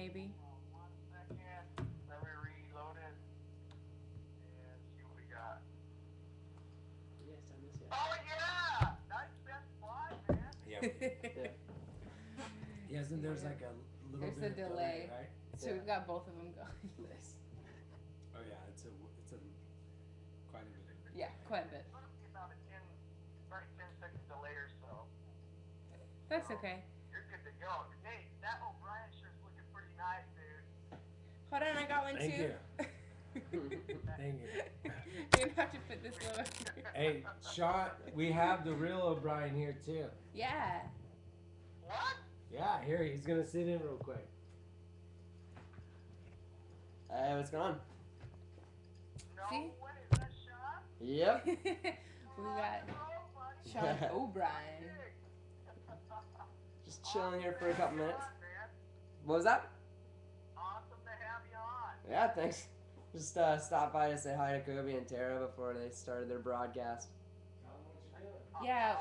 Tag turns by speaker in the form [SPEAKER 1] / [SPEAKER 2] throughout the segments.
[SPEAKER 1] maybe.
[SPEAKER 2] 1 second. Let me reload it and see what we got.
[SPEAKER 3] You guys done this yet?
[SPEAKER 2] Oh yeah! Nice Best Buy, man.
[SPEAKER 3] Yeah.
[SPEAKER 4] Yes, and there's like a little
[SPEAKER 1] There's
[SPEAKER 4] bit
[SPEAKER 1] a
[SPEAKER 4] of
[SPEAKER 1] delay.
[SPEAKER 4] right?
[SPEAKER 1] So we've got both of them going.
[SPEAKER 3] Nice.
[SPEAKER 4] Oh yeah, it's a quite a bit.
[SPEAKER 1] Yeah, quite a bit.
[SPEAKER 2] It's gonna be about a 10 second delay or so.
[SPEAKER 1] That's okay.
[SPEAKER 2] You're good to go. Hey, that O'Brien shirt's looking pretty nice, dude.
[SPEAKER 1] Hold on, I got one
[SPEAKER 4] Thank
[SPEAKER 1] too.
[SPEAKER 4] you. Thank you.
[SPEAKER 1] You're gonna have to put this lower.
[SPEAKER 4] Hey, Sean, we have the real O'Brien here too.
[SPEAKER 1] Yeah.
[SPEAKER 2] What?
[SPEAKER 4] Yeah, here he's gonna sit in real quick.
[SPEAKER 3] Hey, what's going on?
[SPEAKER 2] No
[SPEAKER 1] See?
[SPEAKER 2] way, is that Sean?
[SPEAKER 3] Yep.
[SPEAKER 1] We got
[SPEAKER 2] Hello, buddy.
[SPEAKER 1] Sean O'Brien.
[SPEAKER 3] Just chilling here for a couple minutes.
[SPEAKER 2] On, man.
[SPEAKER 3] What was that?
[SPEAKER 2] Awesome to have you on.
[SPEAKER 3] Yeah, thanks. Just stopped by to say hi to Kobe and Tara before they started their broadcast.
[SPEAKER 1] Yeah.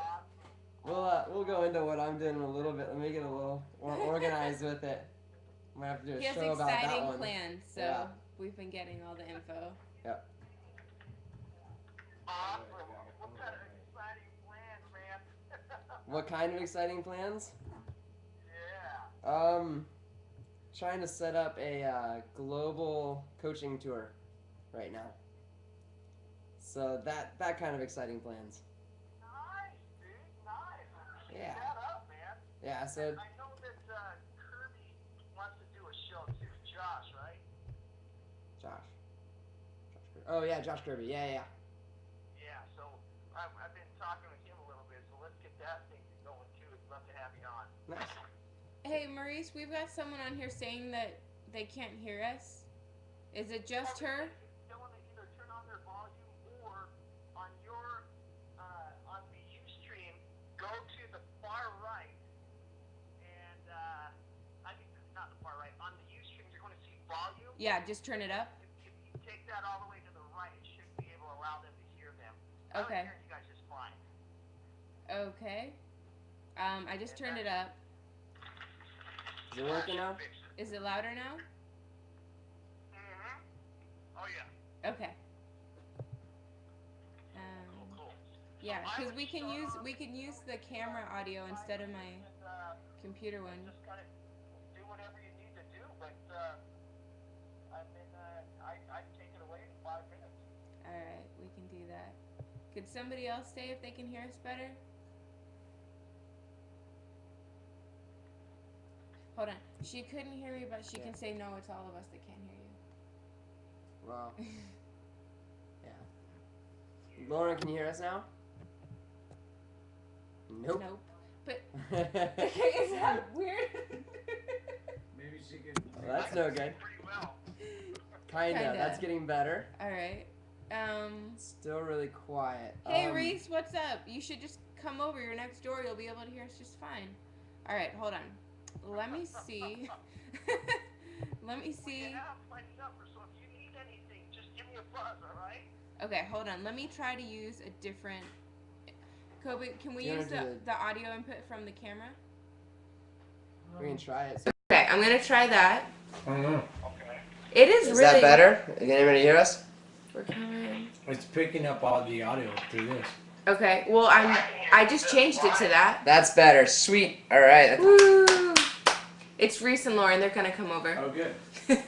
[SPEAKER 3] We'll go into what I'm doing in a little bit. Let me get a little more organized with it. I'm gonna have to do a
[SPEAKER 1] He has
[SPEAKER 3] show about that
[SPEAKER 1] exciting
[SPEAKER 3] one.
[SPEAKER 1] plans, so
[SPEAKER 3] Yeah.
[SPEAKER 1] we've been getting all the info.
[SPEAKER 3] Yep.
[SPEAKER 2] Awesome. What kind of exciting plans, man?
[SPEAKER 3] What kind of exciting plans?
[SPEAKER 2] Yeah.
[SPEAKER 3] Trying to set up a global coaching tour right now. So that kind of exciting plans.
[SPEAKER 2] Nice, dude. Nice. Keep
[SPEAKER 3] Yeah.
[SPEAKER 2] that up, man.
[SPEAKER 3] Yeah. So
[SPEAKER 2] I know that Kirby wants to do a show too. Josh, right?
[SPEAKER 3] Josh Kirby. Oh yeah, Josh Kirby. Yeah.
[SPEAKER 2] Yeah. So I've been talking with him a little bit. So let's get that thing going too. I'd love to have you on.
[SPEAKER 3] Nice.
[SPEAKER 1] Hey, Maurice, we've got someone on here saying that they can't hear us. Is it just her?
[SPEAKER 2] Tell them to either turn on their volume or on your on the Ustream, go to the far right, and I think not the far right. On the Ustream, you're going to see volume.
[SPEAKER 1] Yeah, just turn it up.
[SPEAKER 2] If you take that all the way to the right, it should be able to allow them to hear them.
[SPEAKER 1] Okay.
[SPEAKER 2] I hear you guys just fine.
[SPEAKER 1] Okay. I just turned it up.
[SPEAKER 3] Is it working now?
[SPEAKER 1] Is it louder now?
[SPEAKER 2] Mm-hmm. Oh yeah.
[SPEAKER 1] Okay.
[SPEAKER 2] Cool.
[SPEAKER 1] Yeah, because we can use the camera audio instead of my
[SPEAKER 2] And,
[SPEAKER 1] computer one.
[SPEAKER 2] just kind of do whatever you need to do, but I'd take it away in 5 minutes.
[SPEAKER 1] All right, we can do that. Could somebody else say if they can hear us better? Hold on. She couldn't hear me, but she can say no. It's all of us that can't hear
[SPEAKER 3] Well. Yeah. Lauren, can you hear us now?
[SPEAKER 1] you.
[SPEAKER 3] Nope.
[SPEAKER 1] Nope. But is that weird?
[SPEAKER 4] Maybe she could.
[SPEAKER 3] Well, that's no good.
[SPEAKER 2] Pretty well.
[SPEAKER 3] Kinda. That's getting better.
[SPEAKER 1] All right.
[SPEAKER 3] Still really quiet.
[SPEAKER 1] Hey Reese, what's up? You should just come over. You're next door. You'll be able to hear us just fine. All right, hold on. Let me see. Let me see.
[SPEAKER 2] Yeah, my number, so if you need anything, just give me a buzz, all right?
[SPEAKER 1] Okay, hold on. Let me try to use a different. Kobe, can we
[SPEAKER 3] You
[SPEAKER 1] use
[SPEAKER 3] wanna do
[SPEAKER 1] the audio input from the camera?
[SPEAKER 3] We can try it.
[SPEAKER 1] Okay, I'm gonna try that.
[SPEAKER 4] Mm-hmm.
[SPEAKER 2] Okay.
[SPEAKER 1] It is
[SPEAKER 3] Is
[SPEAKER 1] really.
[SPEAKER 3] that better? Can anybody hear us?
[SPEAKER 1] We're coming.
[SPEAKER 4] It's picking up all the audio through this.
[SPEAKER 1] Okay, well I just changed it to that.
[SPEAKER 3] That's better. Sweet. All right.
[SPEAKER 1] Woo! It's Reese and Lauren. They're gonna come over.
[SPEAKER 4] Oh, good.
[SPEAKER 2] Well,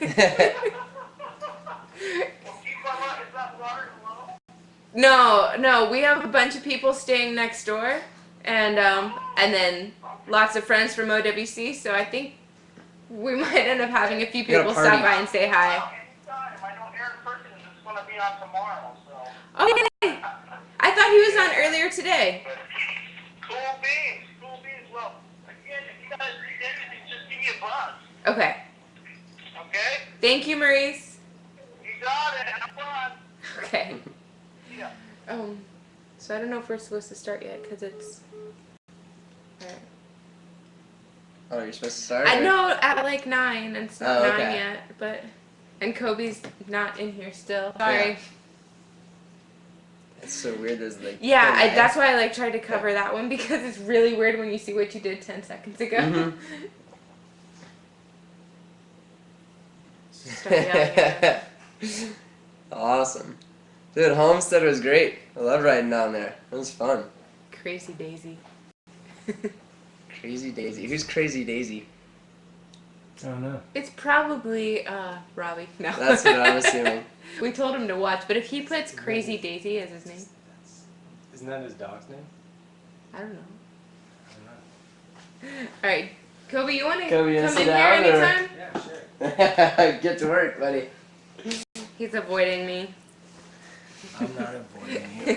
[SPEAKER 2] keep on is that water low?
[SPEAKER 1] No, we have a bunch of people staying next door, and then lots of friends from OWC. So I think we might end up having a few
[SPEAKER 3] We got a
[SPEAKER 1] people
[SPEAKER 3] party.
[SPEAKER 1] stop by and say hi.
[SPEAKER 2] Anytime. I know Aaron Perkins is going to be on tomorrow, so.
[SPEAKER 1] Okay. I thought he was on earlier today.
[SPEAKER 2] But cool beans. Well, again, if you guys need anything, just give me a buzz.
[SPEAKER 1] Okay.
[SPEAKER 2] Okay?
[SPEAKER 1] Thank you, Maurice.
[SPEAKER 2] You got it. Have fun.
[SPEAKER 1] Okay.
[SPEAKER 2] Yeah.
[SPEAKER 1] So I don't know if we're supposed to start yet because it's. Alright.
[SPEAKER 3] Oh, you're supposed to start?
[SPEAKER 1] I know at like 9 and it's not 9
[SPEAKER 3] okay.
[SPEAKER 1] yet, but and Kobe's not in here still. Sorry.
[SPEAKER 3] Yeah. It's so weird. There's like.
[SPEAKER 1] Yeah, that's why I like tried to cover that one because it's really weird when you see what you did 10 seconds ago.
[SPEAKER 3] Mhm.
[SPEAKER 1] start yelling at him.
[SPEAKER 3] Awesome. Dude, Homestead was great. I love riding down there. It was fun.
[SPEAKER 1] Crazy Daisy.
[SPEAKER 3] Crazy Daisy. Who's Crazy Daisy?
[SPEAKER 4] I don't know.
[SPEAKER 1] It's probably Robbie. No.
[SPEAKER 3] That's what I'm assuming.
[SPEAKER 1] We told him to watch, but if he puts Crazy Daisy as his name,
[SPEAKER 4] Isn't that his dog's name?
[SPEAKER 1] I don't know.
[SPEAKER 4] I don't know.
[SPEAKER 1] All right, Kobe, you want to
[SPEAKER 3] Kobe, you
[SPEAKER 1] come
[SPEAKER 3] sit
[SPEAKER 1] in here
[SPEAKER 3] down, or-
[SPEAKER 1] anytime?
[SPEAKER 4] Yeah, sure.
[SPEAKER 3] Get to work, buddy.
[SPEAKER 1] He's avoiding me.
[SPEAKER 4] I'm not avoiding you.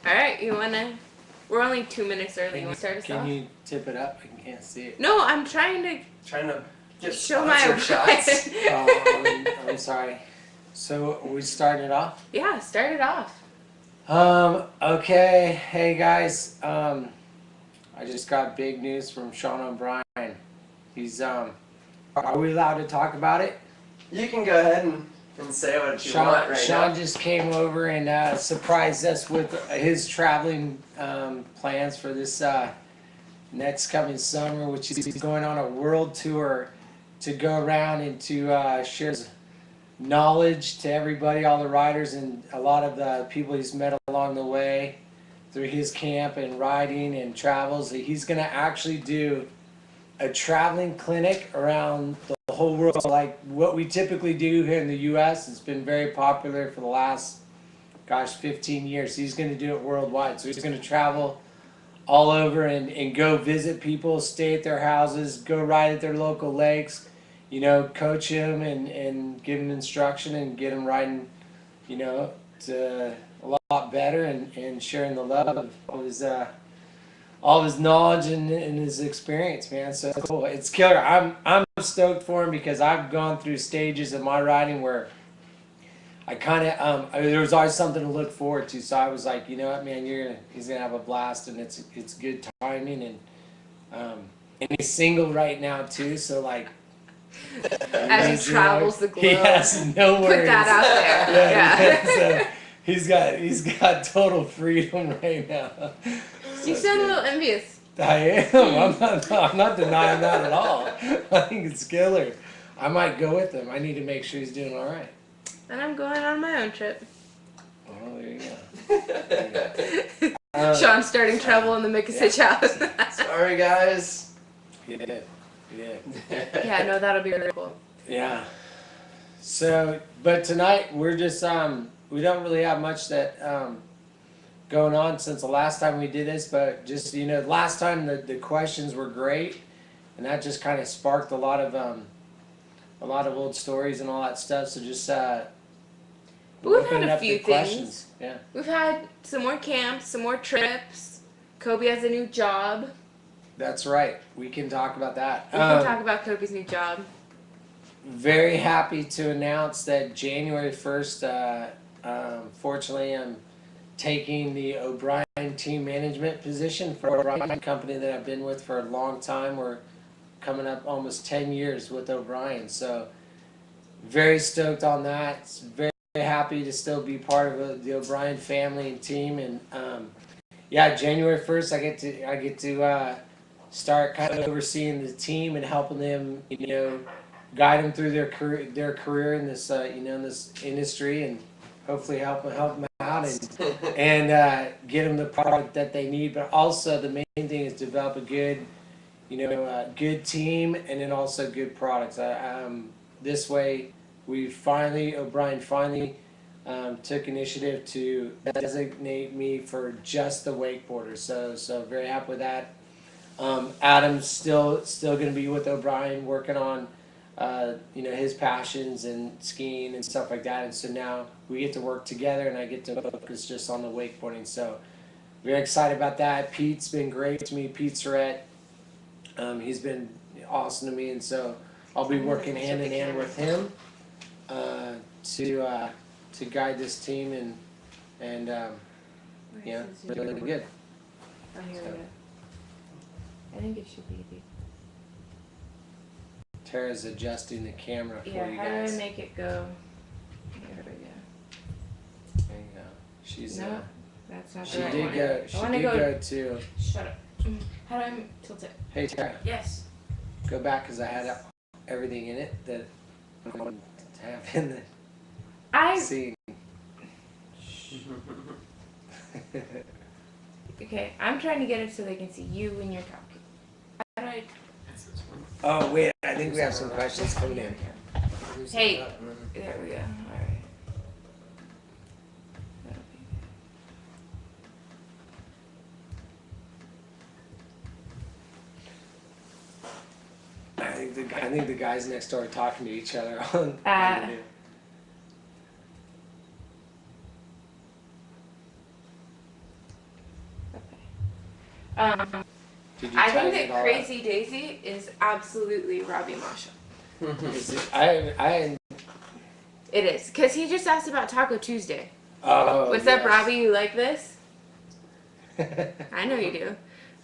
[SPEAKER 1] All right, you wanna? We're only 2 minutes early. You wanna start us off?
[SPEAKER 4] Can you tip it up? I can't see it.
[SPEAKER 1] No, I'm trying to
[SPEAKER 3] Trying to get
[SPEAKER 1] show my
[SPEAKER 3] sponsored shots.
[SPEAKER 4] Oh, I'm sorry. So we started off.
[SPEAKER 1] Yeah, start it off.
[SPEAKER 4] Okay. Hey guys. I just got big news from Sean O'Brien. He's are we allowed to talk about it?
[SPEAKER 3] You can go ahead and say what you want right
[SPEAKER 4] Sean
[SPEAKER 3] now.
[SPEAKER 4] just came over and surprised us with his traveling plans for this next coming summer, which is he's going on a world tour to go around and to share his knowledge to everybody, all the riders, and a lot of the people he's met along the way through his camp and riding and travels. He's going to actually do a traveling clinic around the whole world, like what we typically do here in the U.S. It's been very popular for the last, 15 years. He's going to do it worldwide. So he's going to travel all over and go visit people, stay at their houses, go ride at their local lakes, coach him and give him instruction and get him riding, to a lot better and sharing the love of all of his knowledge and his experience, man. So it's cool. It's killer. I'm stoked for him because I've gone through stages of my riding where I kind of there was always something to look forward to. So I was like, you know what, man, he's gonna have a blast and it's good timing and he's single right now too. So like.
[SPEAKER 1] As he travels the globe.
[SPEAKER 4] He has no worries.
[SPEAKER 1] Put that out there. Yeah.
[SPEAKER 4] So he's got total freedom right now.
[SPEAKER 1] You sound a little envious.
[SPEAKER 4] I am. I'm not denying that at all. I think it's killer. I might go with him. I need to make sure he's doing all right.
[SPEAKER 1] And I'm going on my own trip.
[SPEAKER 4] Oh, there you go.
[SPEAKER 1] Sean's starting trouble in the Mikacich house.
[SPEAKER 3] Sorry, guys.
[SPEAKER 4] Yeah.
[SPEAKER 1] Yeah, no, that'll be really cool.
[SPEAKER 4] Yeah. So, but tonight we're just we don't really have much that going on since the last time we did this, but just last time the questions were great, and that just kind of sparked a lot of old stories and all that stuff. So just
[SPEAKER 1] But we've
[SPEAKER 4] opening
[SPEAKER 1] had a
[SPEAKER 4] up
[SPEAKER 1] few
[SPEAKER 4] the questions.
[SPEAKER 1] things.
[SPEAKER 4] Yeah.
[SPEAKER 1] We've had some more camps, some more trips. Kobe has a new job.
[SPEAKER 4] That's right. We can talk about that.
[SPEAKER 1] We can talk about Kobe's new job.
[SPEAKER 4] Very happy to announce that January 1st, fortunately, I'm taking the O'Brien team management position for O'Brien, company that I've been with for a long time. We're coming up almost 10 years with O'Brien. So very stoked on that. Very happy to still be part of the O'Brien family and team. And yeah, January 1st, I get to start kind of overseeing the team and helping them, guide them through their career in this, in this industry, and hopefully help them out and get them the product that they need. But also the main thing is develop a good, good team and then also good products. This way, O'Brien finally took initiative to designate me for just the wakeboarders. So very happy with that. Adam's still going to be with O'Brien, working on his passions and skiing and stuff like that. And so now we get to work together, and I get to focus just on the wakeboarding. So very excited about that. Pete's been great to me. Pete Surratt, he's been awesome to me, and so I'll be working hand in hand with him to guide this team and really good.
[SPEAKER 1] Oh, here we go. I think it should be the...
[SPEAKER 4] Tara's adjusting the camera for
[SPEAKER 1] Yeah,
[SPEAKER 4] you
[SPEAKER 1] how
[SPEAKER 4] guys.
[SPEAKER 1] do I make it go? There we go.
[SPEAKER 4] There you go. She's
[SPEAKER 1] No, that's not
[SPEAKER 4] she
[SPEAKER 1] the right
[SPEAKER 4] did
[SPEAKER 1] one.
[SPEAKER 4] go.
[SPEAKER 1] I
[SPEAKER 4] She
[SPEAKER 1] wanna
[SPEAKER 4] did
[SPEAKER 1] go-
[SPEAKER 4] go to.
[SPEAKER 1] Shut up. How do I tilt it?
[SPEAKER 4] Hey Tara,
[SPEAKER 1] Yes.
[SPEAKER 4] go back because I had everything in it that I want to have in the
[SPEAKER 1] I
[SPEAKER 4] scene.
[SPEAKER 1] okay. I'm trying to get it so they can see you when you're talking. How do I?
[SPEAKER 4] Oh wait, I think we have some questions coming in.
[SPEAKER 1] Hey, there we go. All right.
[SPEAKER 4] I think the guys next door are talking to each other on. Did you
[SPEAKER 1] I
[SPEAKER 4] try
[SPEAKER 1] think
[SPEAKER 4] to get
[SPEAKER 1] that
[SPEAKER 4] all
[SPEAKER 1] Crazy Daisy is absolutely Robbie Marshall.
[SPEAKER 4] Is it, I
[SPEAKER 1] It is, because he just asked about Taco Tuesday.
[SPEAKER 4] oh.
[SPEAKER 1] What's
[SPEAKER 4] yes.
[SPEAKER 1] up, Robbie? You like this? I know you do.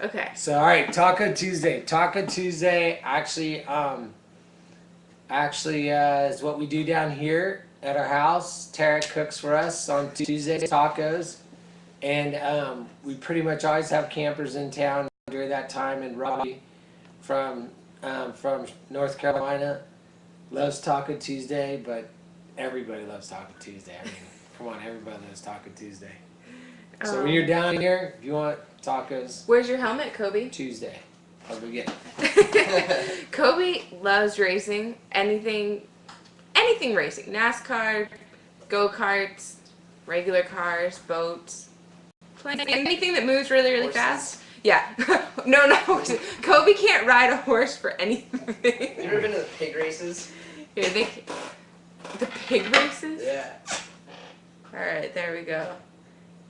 [SPEAKER 1] Okay.
[SPEAKER 4] So all right, Taco Tuesday. Taco Tuesday actually is what we do down here at our house. Tarek cooks for us on Tuesdays tacos, and we pretty much always have campers in town during that time. And Robbie from North Carolina loves Taco Tuesday, but everybody loves Taco Tuesday. I mean, come on, everybody loves Taco Tuesday. So when you're down here, if you want tacos,
[SPEAKER 1] Where's your helmet, Kobe?
[SPEAKER 4] Tuesday, I'll go get it.
[SPEAKER 1] Kobe loves racing. Anything racing. NASCAR, go-karts, regular cars, boats, planes, anything that moves really, really fast. Yeah. No. Kobe can't ride a horse for anything.
[SPEAKER 3] You ever been to the pig races?
[SPEAKER 1] Here, the pig races?
[SPEAKER 3] Yeah.
[SPEAKER 1] Alright, there we go.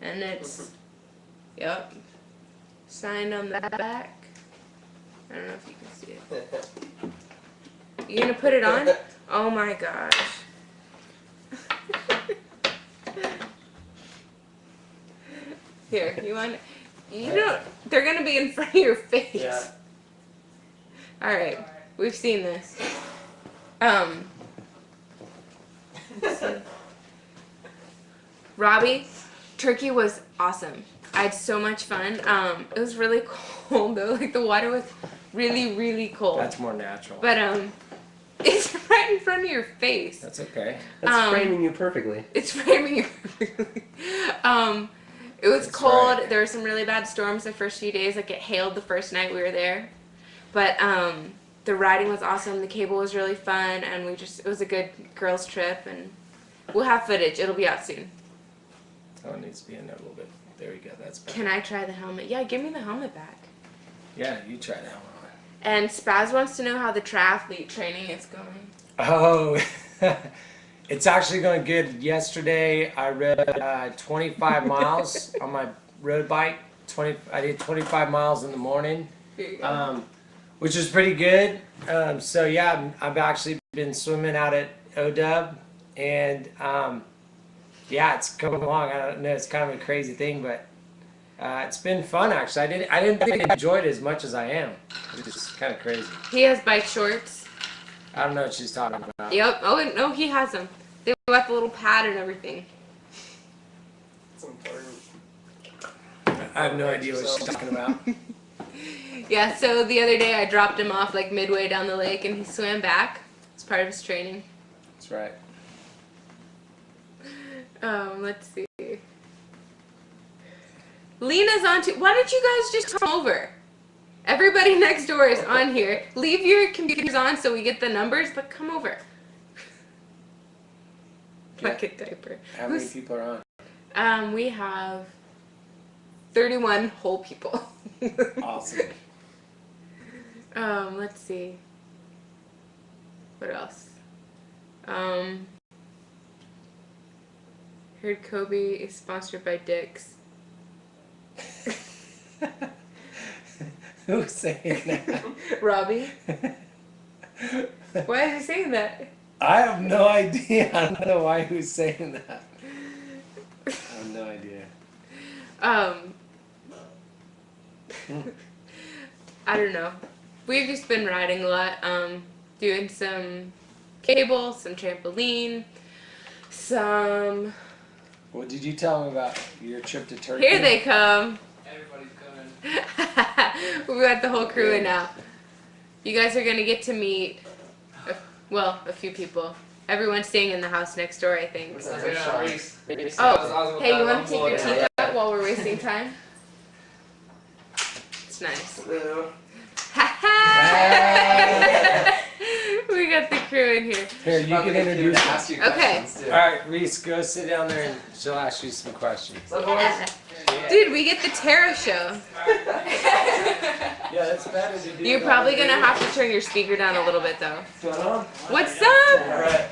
[SPEAKER 1] And it's, yep, signed on the back. I don't know if you can see it. You gonna put it on? Oh my gosh. Here, they're gonna be in front of your face.
[SPEAKER 3] Yeah.
[SPEAKER 1] Alright, we've seen this. Let's see. Robbie, Turkey was awesome. I had so much fun. It was really cold though. Like the water was really, really cold.
[SPEAKER 4] That's more natural.
[SPEAKER 1] But it's right in front of your face.
[SPEAKER 4] That's okay.
[SPEAKER 3] That's framing you perfectly.
[SPEAKER 1] It's framing you perfectly. It was
[SPEAKER 4] That's
[SPEAKER 1] cold.
[SPEAKER 4] right.
[SPEAKER 1] There were some really bad storms the first few days. Like it hailed the first night we were there. But the riding was awesome. The cable was really fun, and it was a good girls' trip. And we'll have footage. It'll be out soon.
[SPEAKER 4] Oh, it needs to be in there a little bit. There we go. That's better.
[SPEAKER 1] Can I try the helmet? Yeah, give me the helmet back.
[SPEAKER 4] Yeah, you try that one.
[SPEAKER 1] And Spaz wants to know how the triathlete training is going.
[SPEAKER 4] Oh, it's actually going good. Yesterday, I rode 25 miles on my road bike. I did 25 miles in the morning,
[SPEAKER 1] Here you go.
[SPEAKER 4] which is pretty good. So yeah, I've actually been swimming out at OW, and yeah, it's coming along. I don't know, it's kind of a crazy thing, but it's been fun actually. I didn't think I enjoyed it as much as I am. It's kind of crazy.
[SPEAKER 1] He has bike shorts.
[SPEAKER 4] I don't know what she's talking about.
[SPEAKER 1] Yep. Oh no, he has them. They got the little pad and everything.
[SPEAKER 3] It's important.
[SPEAKER 4] I have no idea what she's talking about.
[SPEAKER 1] Yeah. So the other day I dropped him off like midway down the lake, and he swam back. It's part of his training.
[SPEAKER 4] That's right.
[SPEAKER 1] Let's see. Lena's on too. Why don't you guys just come over? Everybody next door is on here. Leave your computers on so we get the numbers, but come over. Bucket diaper.
[SPEAKER 4] How many people are on?
[SPEAKER 1] We have 31 whole people.
[SPEAKER 4] Awesome.
[SPEAKER 1] Let's see. What else? Heard Kobe is sponsored by Dick's.
[SPEAKER 4] Who's saying that?
[SPEAKER 1] Robbie? Why is he saying that?
[SPEAKER 4] I have no idea. I don't know why who's saying that. I have no idea.
[SPEAKER 1] I don't know. We've just been riding a lot, doing some cable, some trampoline, some...
[SPEAKER 4] What did you tell me about your trip to Turkey?
[SPEAKER 1] Here they come.
[SPEAKER 3] Everybody's coming.
[SPEAKER 1] We got the whole crew in now. You guys are going to get to meet a Well, a few people. Everyone's staying in the house next door, I think.
[SPEAKER 3] What's up, Reese?
[SPEAKER 1] Oh, hey, you want to take your teeth out while we're wasting time? It's nice.
[SPEAKER 3] Hello.
[SPEAKER 1] Ha ha! We got the crew in here.
[SPEAKER 4] Here, you can introduce us.
[SPEAKER 1] Okay.
[SPEAKER 4] Alright, Reese, go sit down there and she'll ask you some questions.
[SPEAKER 1] Yeah. Dude, we get the Tara show.
[SPEAKER 4] Yeah, that's better to do.
[SPEAKER 1] You're probably gonna have to turn your speaker down a little bit though.
[SPEAKER 3] What's going on?
[SPEAKER 1] What's up?
[SPEAKER 3] Alright.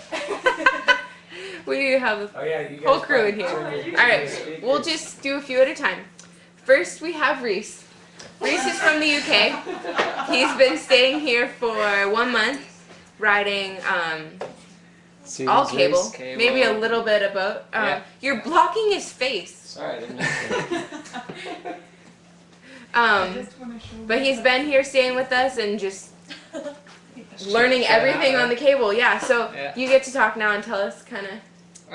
[SPEAKER 1] We have
[SPEAKER 4] Oh yeah, you guys
[SPEAKER 1] whole crew in here.
[SPEAKER 4] turn your
[SPEAKER 1] Alright,
[SPEAKER 4] speakers.
[SPEAKER 1] we'll just do a few at a time. First, we have Reese. Reese is from the UK. He's been staying here for 1 month, riding
[SPEAKER 4] See
[SPEAKER 1] all
[SPEAKER 4] these
[SPEAKER 1] cable,
[SPEAKER 4] Reese?
[SPEAKER 1] maybe a little bit of boat.
[SPEAKER 4] Yeah.
[SPEAKER 1] You're blocking his face.
[SPEAKER 4] Sorry, I didn't mean to.
[SPEAKER 1] But he's been here staying with us and just learning
[SPEAKER 5] Check it
[SPEAKER 1] everything
[SPEAKER 5] out,
[SPEAKER 1] on the cable. Yeah, so
[SPEAKER 5] Yeah.
[SPEAKER 1] you get to talk now and tell us kind of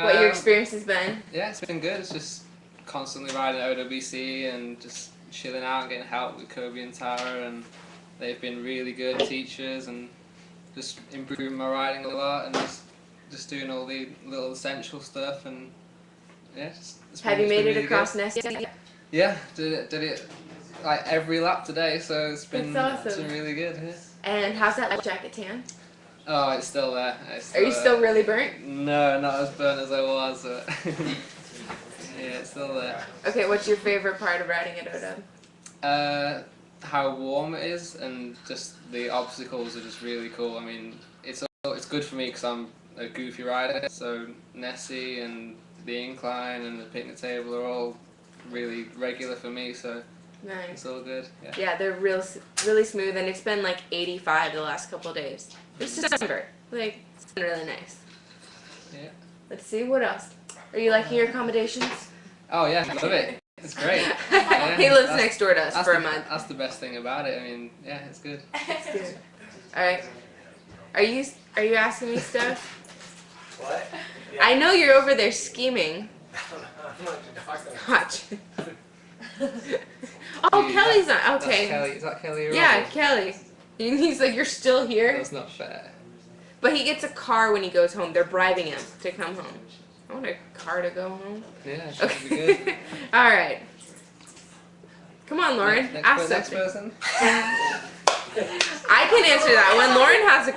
[SPEAKER 1] what your experience has been.
[SPEAKER 5] Yeah, it's been good. It's just constantly riding OWC and just chilling out and getting help with Kobe and Tara, and they've been really good teachers and just improving my riding a lot and just doing all the little essential stuff, and yeah.
[SPEAKER 1] Have you
[SPEAKER 5] it's
[SPEAKER 1] made
[SPEAKER 5] been
[SPEAKER 1] it
[SPEAKER 5] really
[SPEAKER 1] across
[SPEAKER 5] good.
[SPEAKER 1] Nessie?
[SPEAKER 5] Yeah, did it like every lap today, so it's been
[SPEAKER 1] That's
[SPEAKER 5] it's
[SPEAKER 1] awesome.
[SPEAKER 5] been really good. Yeah.
[SPEAKER 1] And how's that life jacket tan?
[SPEAKER 5] Oh, it's still there. It's
[SPEAKER 1] Are you
[SPEAKER 5] there.
[SPEAKER 1] still really burnt?
[SPEAKER 5] No, not as burnt as I was. But yeah, it's still there.
[SPEAKER 1] Okay, what's your favorite part of riding at OW?
[SPEAKER 5] How warm it is, and just the obstacles are just really cool. I mean, it's good for me because I'm a goofy rider. So Nessie and the incline and the picnic table are all really regular for me. So
[SPEAKER 1] Nice.
[SPEAKER 5] it's all good. Yeah.
[SPEAKER 1] Yeah, they're really smooth, and it's been like 85 the last couple of days. It's December. Like, it's been really nice.
[SPEAKER 5] Yeah.
[SPEAKER 1] Let's see, what else? Are you liking your accommodations?
[SPEAKER 5] Oh yeah, I love it. It's great.
[SPEAKER 1] He lives
[SPEAKER 5] that's-
[SPEAKER 1] next door to us
[SPEAKER 5] That's
[SPEAKER 1] for
[SPEAKER 5] the,
[SPEAKER 1] a month.
[SPEAKER 5] That's the best thing about it. I mean, yeah, it's good.
[SPEAKER 1] All right. Are you asking me stuff?
[SPEAKER 3] What?
[SPEAKER 1] I know you're over there scheming. Watch. Oh,
[SPEAKER 5] Dude,
[SPEAKER 1] Kelly's
[SPEAKER 5] That's
[SPEAKER 1] not. Okay.
[SPEAKER 5] Kelly. Is that Kelly?
[SPEAKER 1] Yeah,
[SPEAKER 5] Roberts?
[SPEAKER 1] Kelly. And he's like, you're still here?
[SPEAKER 5] That's not fair.
[SPEAKER 1] But he gets a car when he goes home. They're bribing him to come home. I want a car to go home.
[SPEAKER 5] Yeah, it should be
[SPEAKER 1] Okay.
[SPEAKER 5] good.
[SPEAKER 1] All right. Come on, Lauren. Ask
[SPEAKER 5] Next
[SPEAKER 1] something.
[SPEAKER 5] person.
[SPEAKER 1] I can answer that one. Lauren has a.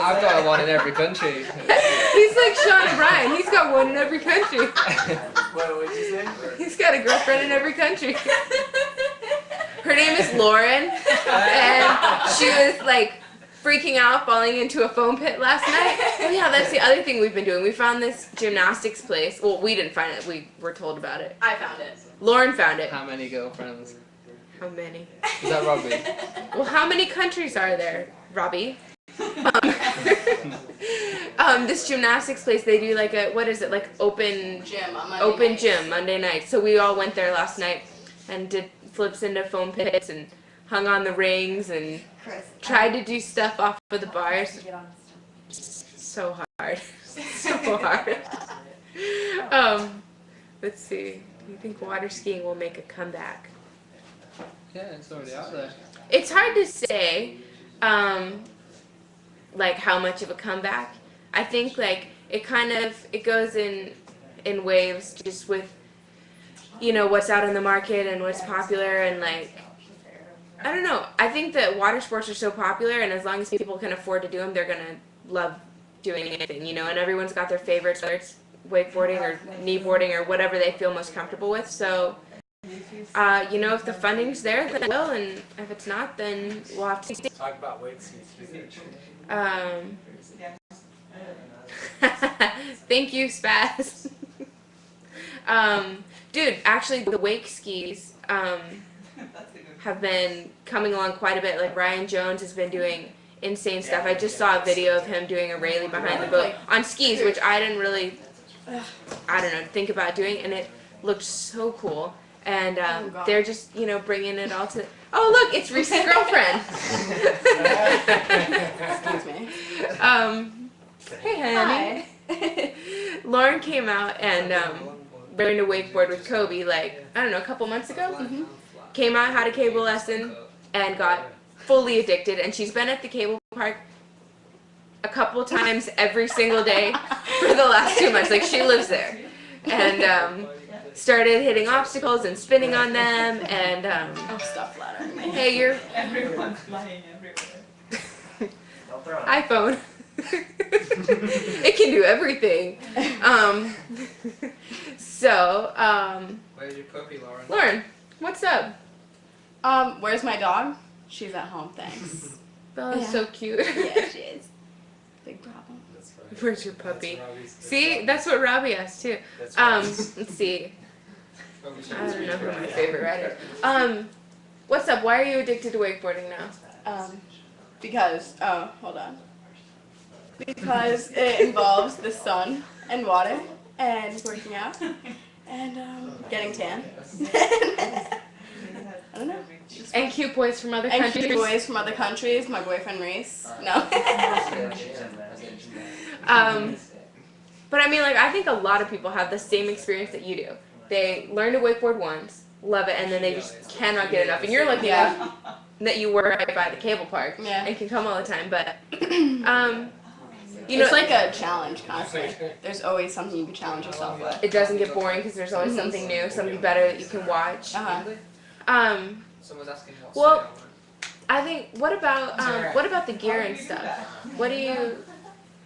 [SPEAKER 5] I've got one in every country.
[SPEAKER 1] He's like Sean O'Brien. He's got one in every country.
[SPEAKER 3] What did you say?
[SPEAKER 1] He's got a girlfriend in every country. Her name is Lauren, and she was like freaking out, falling into a foam pit last night. Oh yeah, that's the other thing we've been doing. We found this gymnastics place. Well, we didn't find it. We were told about it.
[SPEAKER 6] I found it.
[SPEAKER 1] Lauren found it.
[SPEAKER 5] How many girlfriends?
[SPEAKER 1] How many?
[SPEAKER 5] Is that Robbie?
[SPEAKER 1] Well, how many countries are there, Robbie? This gymnastics place, they do like a, what is it, like open
[SPEAKER 6] Gym on Monday
[SPEAKER 1] open
[SPEAKER 6] nights.
[SPEAKER 1] gym Monday night. So we all went there last night and did flips into foam pits and hung on the rings and
[SPEAKER 6] Chris,
[SPEAKER 1] tried to do stuff off of the bars.
[SPEAKER 6] get on
[SPEAKER 1] So hard. So hard. Let's see. Do you think water skiing will make a comeback?
[SPEAKER 5] Yeah, it's already out there.
[SPEAKER 1] It's hard to say, like how much of a comeback. I think like it goes in waves, just with, you know, what's out in the market and what's popular, and like, I don't know. I think that water sports are so popular, and as long as people can afford to do them, they're gonna love doing anything, you know. And everyone's got their favorites, whether it's wakeboarding or kneeboarding or whatever they feel most comfortable with. So, you know, if the funding's there, then it will, and if it's not, then we'll have to see.
[SPEAKER 4] Talk about weight seats.
[SPEAKER 1] Thank you, Spaz. Dude, actually, the wake skis have been coming along quite a bit. Like Ryan Jones has been doing insane stuff. I just saw a video of him doing a rally behind the boat on skis, which I didn't really, think about doing, and it looked so cool. And they're just, you know, bringing it all to. Oh, look, it's Reese's girlfriend.
[SPEAKER 6] Excuse me.
[SPEAKER 1] Hey, honey. Lauren came out and learned to wakeboard with Kobe, like, I don't know, a couple months ago. Came out, had a cable lesson, and got fully addicted. And she's been at the cable park a couple times every single day for the last 2 months. Like, she lives there. And started hitting obstacles and spinning on them. And
[SPEAKER 6] Stop flattering me.
[SPEAKER 1] hey, you're
[SPEAKER 7] Everyone's flying everywhere.
[SPEAKER 1] iPhone. It can do everything.
[SPEAKER 5] Where's your puppy, Lauren?
[SPEAKER 1] Lauren, what's up?
[SPEAKER 6] Where's my dog? She's at home, thanks.
[SPEAKER 1] Bella's
[SPEAKER 6] Yeah.
[SPEAKER 1] so cute.
[SPEAKER 6] Yeah, she is. Big problem.
[SPEAKER 1] Where's your puppy? See, that's what Robbie asked too. Let's see. I don't know who my favorite rider. What's up? Why are you addicted to wakeboarding now?
[SPEAKER 6] Because, hold on. Because it involves the sun and water and working out and getting tan. I don't know.
[SPEAKER 1] And cute boys from other
[SPEAKER 6] And
[SPEAKER 1] countries.
[SPEAKER 6] cute boys from other countries. My boyfriend Reese. No.
[SPEAKER 1] But I mean, like, I think a lot of people have the same experience that you do. They learn to wakeboard once, love it, and then they just cannot get enough. And you're lucky
[SPEAKER 6] Yeah.
[SPEAKER 1] enough that you work right by the cable park
[SPEAKER 6] Yeah.
[SPEAKER 1] and can come all the time. But you know,
[SPEAKER 6] It's like a challenge constantly. There's always something you can challenge yourself with.
[SPEAKER 1] it doesn't get boring because there's always something new, something better that you can watch.
[SPEAKER 6] Uh-huh.
[SPEAKER 5] Someone's asking what's
[SPEAKER 1] Well, I think what about the gear and stuff? What do you?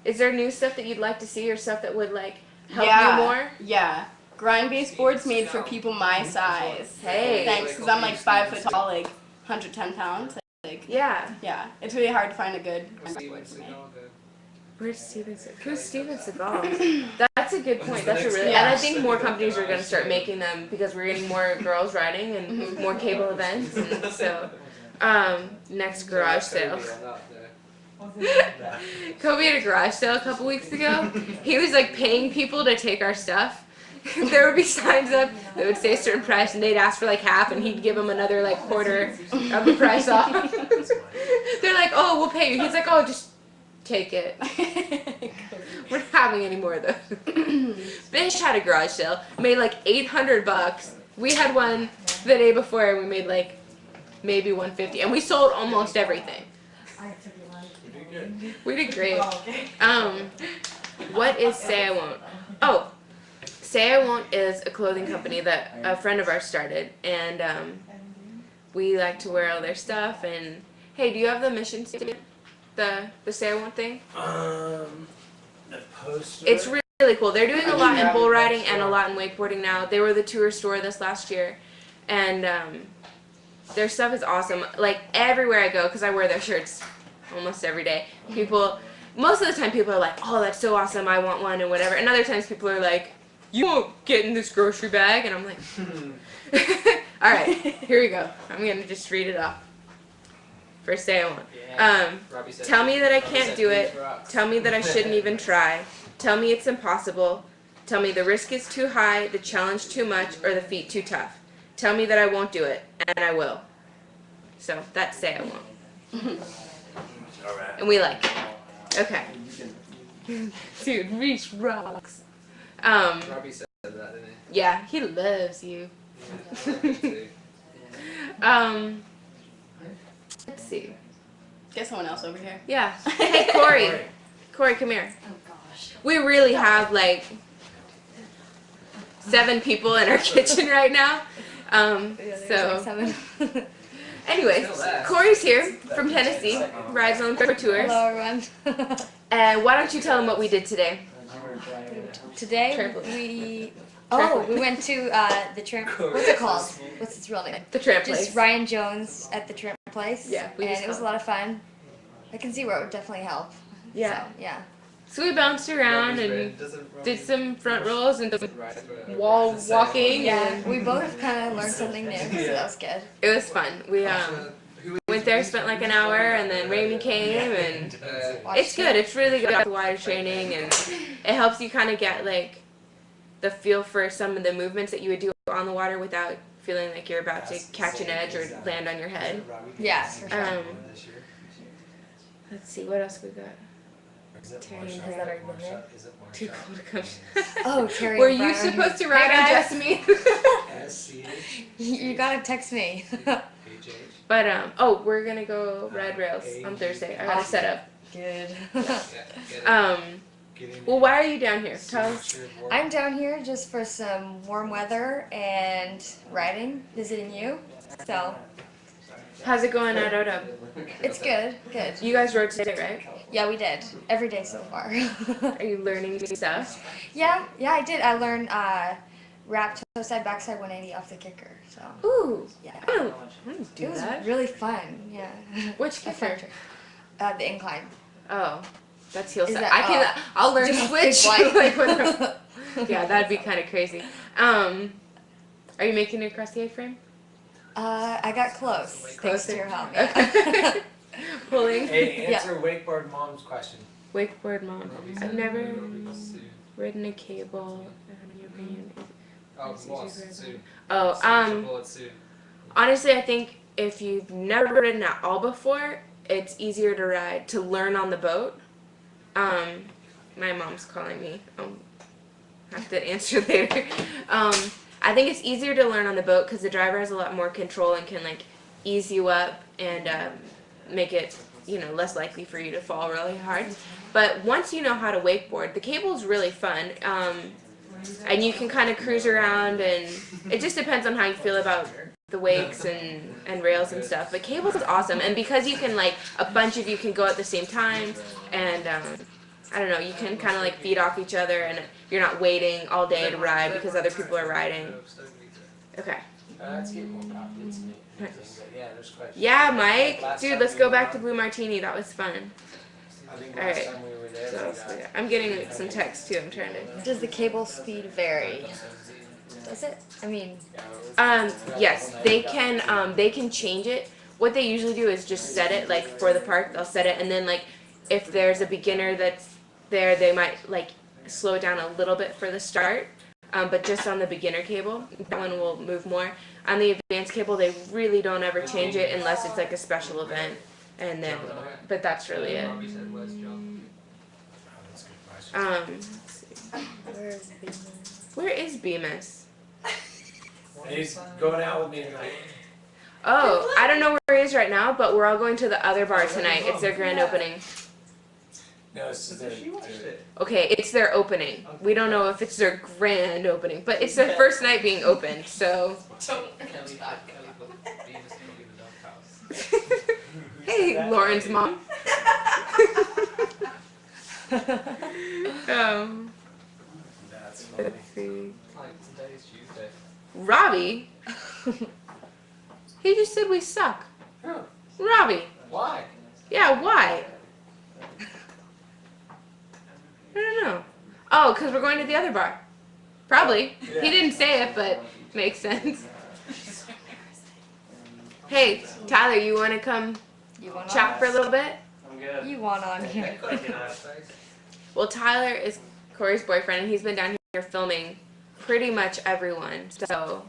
[SPEAKER 1] Is there new stuff that you'd like to see or stuff that would like help you more?
[SPEAKER 6] Yeah. Grind-based boards made for people my size.
[SPEAKER 1] Hey.
[SPEAKER 6] Thanks, because I'm like 5 foot tall, like 110 pounds. Like,
[SPEAKER 1] Yeah.
[SPEAKER 6] yeah, it's really hard to find a good board for me.
[SPEAKER 1] Where's Steven? Who's Steven Seagal? That's a good point. That's a really.
[SPEAKER 6] Yeah.
[SPEAKER 1] And I think more companies are going to start making them because we're getting more girls riding and more cable events. And so, next garage sale. Kobe had a garage sale a couple weeks ago. He was like paying people to take our stuff. There would be signs up that would say a certain price, and they'd ask for like half, and he'd give them another like quarter of the price off. They're like, "Oh, we'll pay you." He's like, "Oh, just take it. We're not having any more of those." Bish had a garage sale, made like $800. We had one the day before, and we made like maybe $150, and we sold almost everything. We did great. What is Say I Won't? Oh, Say I Won't is a clothing company that a friend of ours started, and we like to wear all their stuff. And hey, do you have the mission statement? The Say I Won't thing?
[SPEAKER 4] The poster.
[SPEAKER 1] It's really cool. They're doing a lot in bull riding and a lot in wakeboarding now. They were the tour store this last year, and their stuff is awesome. Like everywhere I go, because I wear their shirts almost every day. Most of the time people are like, "Oh, that's so awesome, I want one," and whatever. And other times people are like, "You won't get in this grocery bag," and I'm like, all right, here we go. I'm gonna just read it off. First Say I Won't. Tell me that I can't do it. Tell me that I shouldn't even try. Tell me it's impossible. Tell me the risk is too high, the challenge too much, or the feat too tough. Tell me that I won't do it, and I will. So that's Say I Won't. And we like it. Okay. Dude, Reese rocks.
[SPEAKER 5] Robbie said that, didn't he?
[SPEAKER 1] Yeah, he loves you. Let's see.
[SPEAKER 6] Get someone else over here.
[SPEAKER 1] Yeah. Hey, Corey. Corey, come here.
[SPEAKER 7] Oh gosh.
[SPEAKER 1] We really have like 7 people in our kitchen right now. So, anyways, Corey's here from Tennessee. Rides on tours.
[SPEAKER 7] Hello everyone.
[SPEAKER 1] And why don't you tell them what we did today?
[SPEAKER 7] Today
[SPEAKER 1] Trampoline.
[SPEAKER 7] we went to the tramp. What's it called? What's its real name?
[SPEAKER 1] The tramp
[SPEAKER 7] Just
[SPEAKER 1] place.
[SPEAKER 7] Ryan Jones at the tramp place.
[SPEAKER 1] Yeah, we
[SPEAKER 7] and
[SPEAKER 1] just
[SPEAKER 7] it was a lot of fun. I can see where it would definitely help.
[SPEAKER 1] Yeah.
[SPEAKER 7] So, yeah.
[SPEAKER 1] So we bounced around and did some front rolls and some wall walking.
[SPEAKER 7] Yeah,
[SPEAKER 1] And
[SPEAKER 7] we both kind of learned something new, so that was good.
[SPEAKER 1] it was fun. We went there, spent like an hour, and then Raimi came, and it's good. It's really good for water training, and it helps you kind of get like the feel for some of the movements that you would do on the water without feeling like you're about to catch an edge or land on your head.
[SPEAKER 7] Yeah, for sure.
[SPEAKER 1] Let's see, what else we got? Terry and Brad. Too cool to come.
[SPEAKER 7] Oh, Terry.
[SPEAKER 1] Were
[SPEAKER 7] and
[SPEAKER 1] you
[SPEAKER 7] Brian.
[SPEAKER 1] supposed to ride
[SPEAKER 7] Hey,
[SPEAKER 1] on
[SPEAKER 7] guys.
[SPEAKER 1] Jessamy?
[SPEAKER 7] You gotta text me.
[SPEAKER 1] But we're gonna go ride rails on Thursday. I gotta set up.
[SPEAKER 7] good.
[SPEAKER 1] Well, why are you down here? Tell us.
[SPEAKER 7] I'm down here just for some warm weather and riding, visiting you. So
[SPEAKER 1] How's it going at ODUB?
[SPEAKER 7] it's good, good.
[SPEAKER 1] You guys rode today, right?
[SPEAKER 7] Yeah, we did. Every day so far.
[SPEAKER 1] Are you learning new stuff?
[SPEAKER 7] Yeah, I did. I learned wrap toe side, backside 180 off the kicker. So
[SPEAKER 1] Ooh.
[SPEAKER 7] yeah,
[SPEAKER 1] I don't do
[SPEAKER 7] it was
[SPEAKER 1] that.
[SPEAKER 7] really fun. Yeah.
[SPEAKER 1] Which
[SPEAKER 7] A fun
[SPEAKER 1] kicker?
[SPEAKER 7] trick. The incline.
[SPEAKER 1] Oh, that's heel
[SPEAKER 7] Is
[SPEAKER 1] side.
[SPEAKER 7] that-
[SPEAKER 1] I'll learn
[SPEAKER 7] Just
[SPEAKER 1] switch.
[SPEAKER 7] big
[SPEAKER 1] like,
[SPEAKER 7] one.
[SPEAKER 1] yeah, that'd be kind of crazy. Are you making it across the A-frame?
[SPEAKER 7] I got close. Thanks
[SPEAKER 1] Closer?
[SPEAKER 7] to your help. Yeah.
[SPEAKER 1] Okay. Pulling.
[SPEAKER 4] Hey, answer wakeboard mom's question.
[SPEAKER 1] Wakeboard mom. I've never ridden a cable. In your opinion, honestly, I think if you've never ridden at all before, it's easier to ride, to learn on the boat. My mom's calling me. I'll have to answer later. I think it's easier to learn on the boat because the driver has a lot more control and can like ease you up and make it, you know, less likely for you to fall really hard. But once you know how to wakeboard, the cable's really fun. And you can kind of cruise around, and it just depends on how you feel about the wakes and rails and stuff. But cables is awesome, and because you can like a bunch of you can go at the same time, and I don't know, you can kind of like feed off each other, and you're not waiting all day to ride because other people are riding. Okay.
[SPEAKER 4] Let's get more coffee. It's me. But yeah, there's questions.
[SPEAKER 1] Yeah, Mike, dude, let's go back to Blue Martini. That was fun.
[SPEAKER 4] I think
[SPEAKER 1] All
[SPEAKER 4] last
[SPEAKER 1] right.
[SPEAKER 4] time we were there,
[SPEAKER 1] So I'm getting some text too. I'm trying to.
[SPEAKER 7] Does the cable speed vary? Does it? I mean,
[SPEAKER 1] Yes, they can change it. What they usually do is just set it, like for the park, they'll set it, and then like if there's a beginner that's there, they might like slow it down a little bit for the start, but just on the beginner cable, that one will move more. On the advanced cable, they really don't ever change it unless it's like a special event, and then, but that's really it. Let's see. Where is Bemis?
[SPEAKER 4] He's going out with me tonight.
[SPEAKER 1] Oh, I don't know where he is right now, but we're all going to the other bar tonight. It's their grand opening.
[SPEAKER 4] No, it's their,
[SPEAKER 1] Okay, it's their opening. We don't know if it's their grand opening, but it's their first night being opened, so. Hey, Lauren's mom.
[SPEAKER 4] That's funny.
[SPEAKER 1] Let's see.
[SPEAKER 5] Like today's Tuesday.
[SPEAKER 1] Robbie? He just said we suck.
[SPEAKER 4] Oh,
[SPEAKER 1] Robbie.
[SPEAKER 4] why?
[SPEAKER 1] Yeah, why? I don't know. Oh, because we're going to the other bar. Probably.
[SPEAKER 4] Yeah.
[SPEAKER 1] He didn't say it, but makes sense. Hey, Tyler, you want to come
[SPEAKER 7] you want
[SPEAKER 1] chat for a little bit?
[SPEAKER 4] I'm good.
[SPEAKER 7] You want on here?
[SPEAKER 1] Well, Tyler is Corey's boyfriend, and he's been down here filming pretty much everyone. So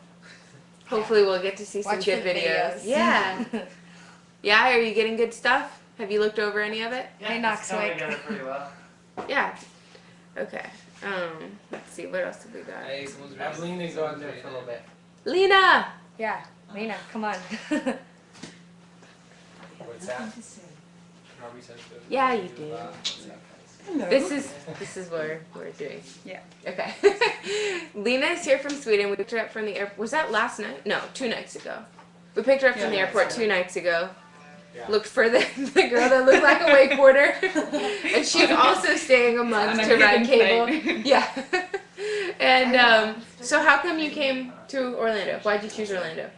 [SPEAKER 1] hopefully we'll get to see some
[SPEAKER 7] Watch
[SPEAKER 1] good
[SPEAKER 7] the
[SPEAKER 1] videos.
[SPEAKER 7] videos.
[SPEAKER 1] Yeah. Yeah, are you getting good stuff? Have you looked over any of it?
[SPEAKER 7] Hey, Knoxwick.
[SPEAKER 3] pretty well.
[SPEAKER 1] Yeah. Okay. Let's see, what else have we got?
[SPEAKER 5] Hey, someone's
[SPEAKER 4] Have Lena go in there for a little bit.
[SPEAKER 1] Lena!
[SPEAKER 7] Yeah, Lena, come on.
[SPEAKER 4] What's that?
[SPEAKER 1] Yeah, you do. This is what we're doing.
[SPEAKER 6] Yeah.
[SPEAKER 1] Okay. Lena's here from Sweden. We picked her up from the airport. Was that last night? No, 2 nights ago. We picked her up from the airport 2 nights ago.
[SPEAKER 4] Yeah.
[SPEAKER 1] Looked for the girl that looked like a wakeboarder. And she's also staying a month to ride cable. Yeah. And so how come you came to Orlando? Why'd you choose Orlando?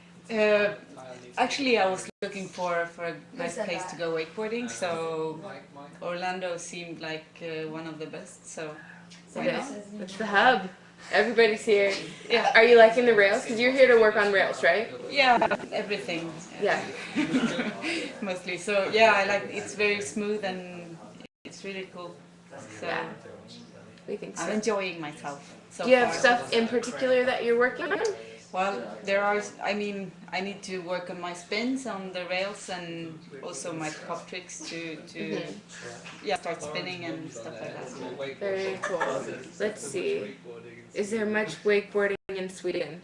[SPEAKER 8] Actually, I was looking for a nice place to go wakeboarding, so Orlando seemed like one of the best. So
[SPEAKER 1] It is. It's the hub. Everybody's here.
[SPEAKER 8] Yeah.
[SPEAKER 1] Are you liking the rails? Because you're here to work on rails, right?
[SPEAKER 8] yeah, everything.
[SPEAKER 1] Yeah.
[SPEAKER 8] Mostly. So yeah, I like it's very smooth and it's really cool. So
[SPEAKER 1] Yeah. We think
[SPEAKER 8] I'm
[SPEAKER 1] so.
[SPEAKER 8] enjoying myself. So
[SPEAKER 1] Do you have
[SPEAKER 8] far.
[SPEAKER 1] stuff in particular that you're working on?
[SPEAKER 8] Well, there are. I mean, I need to work on my spins on the rails and also my pop tricks to yeah, start spinning and stuff like that.
[SPEAKER 1] Very cool. Let's see. Is there much wakeboarding in Sweden?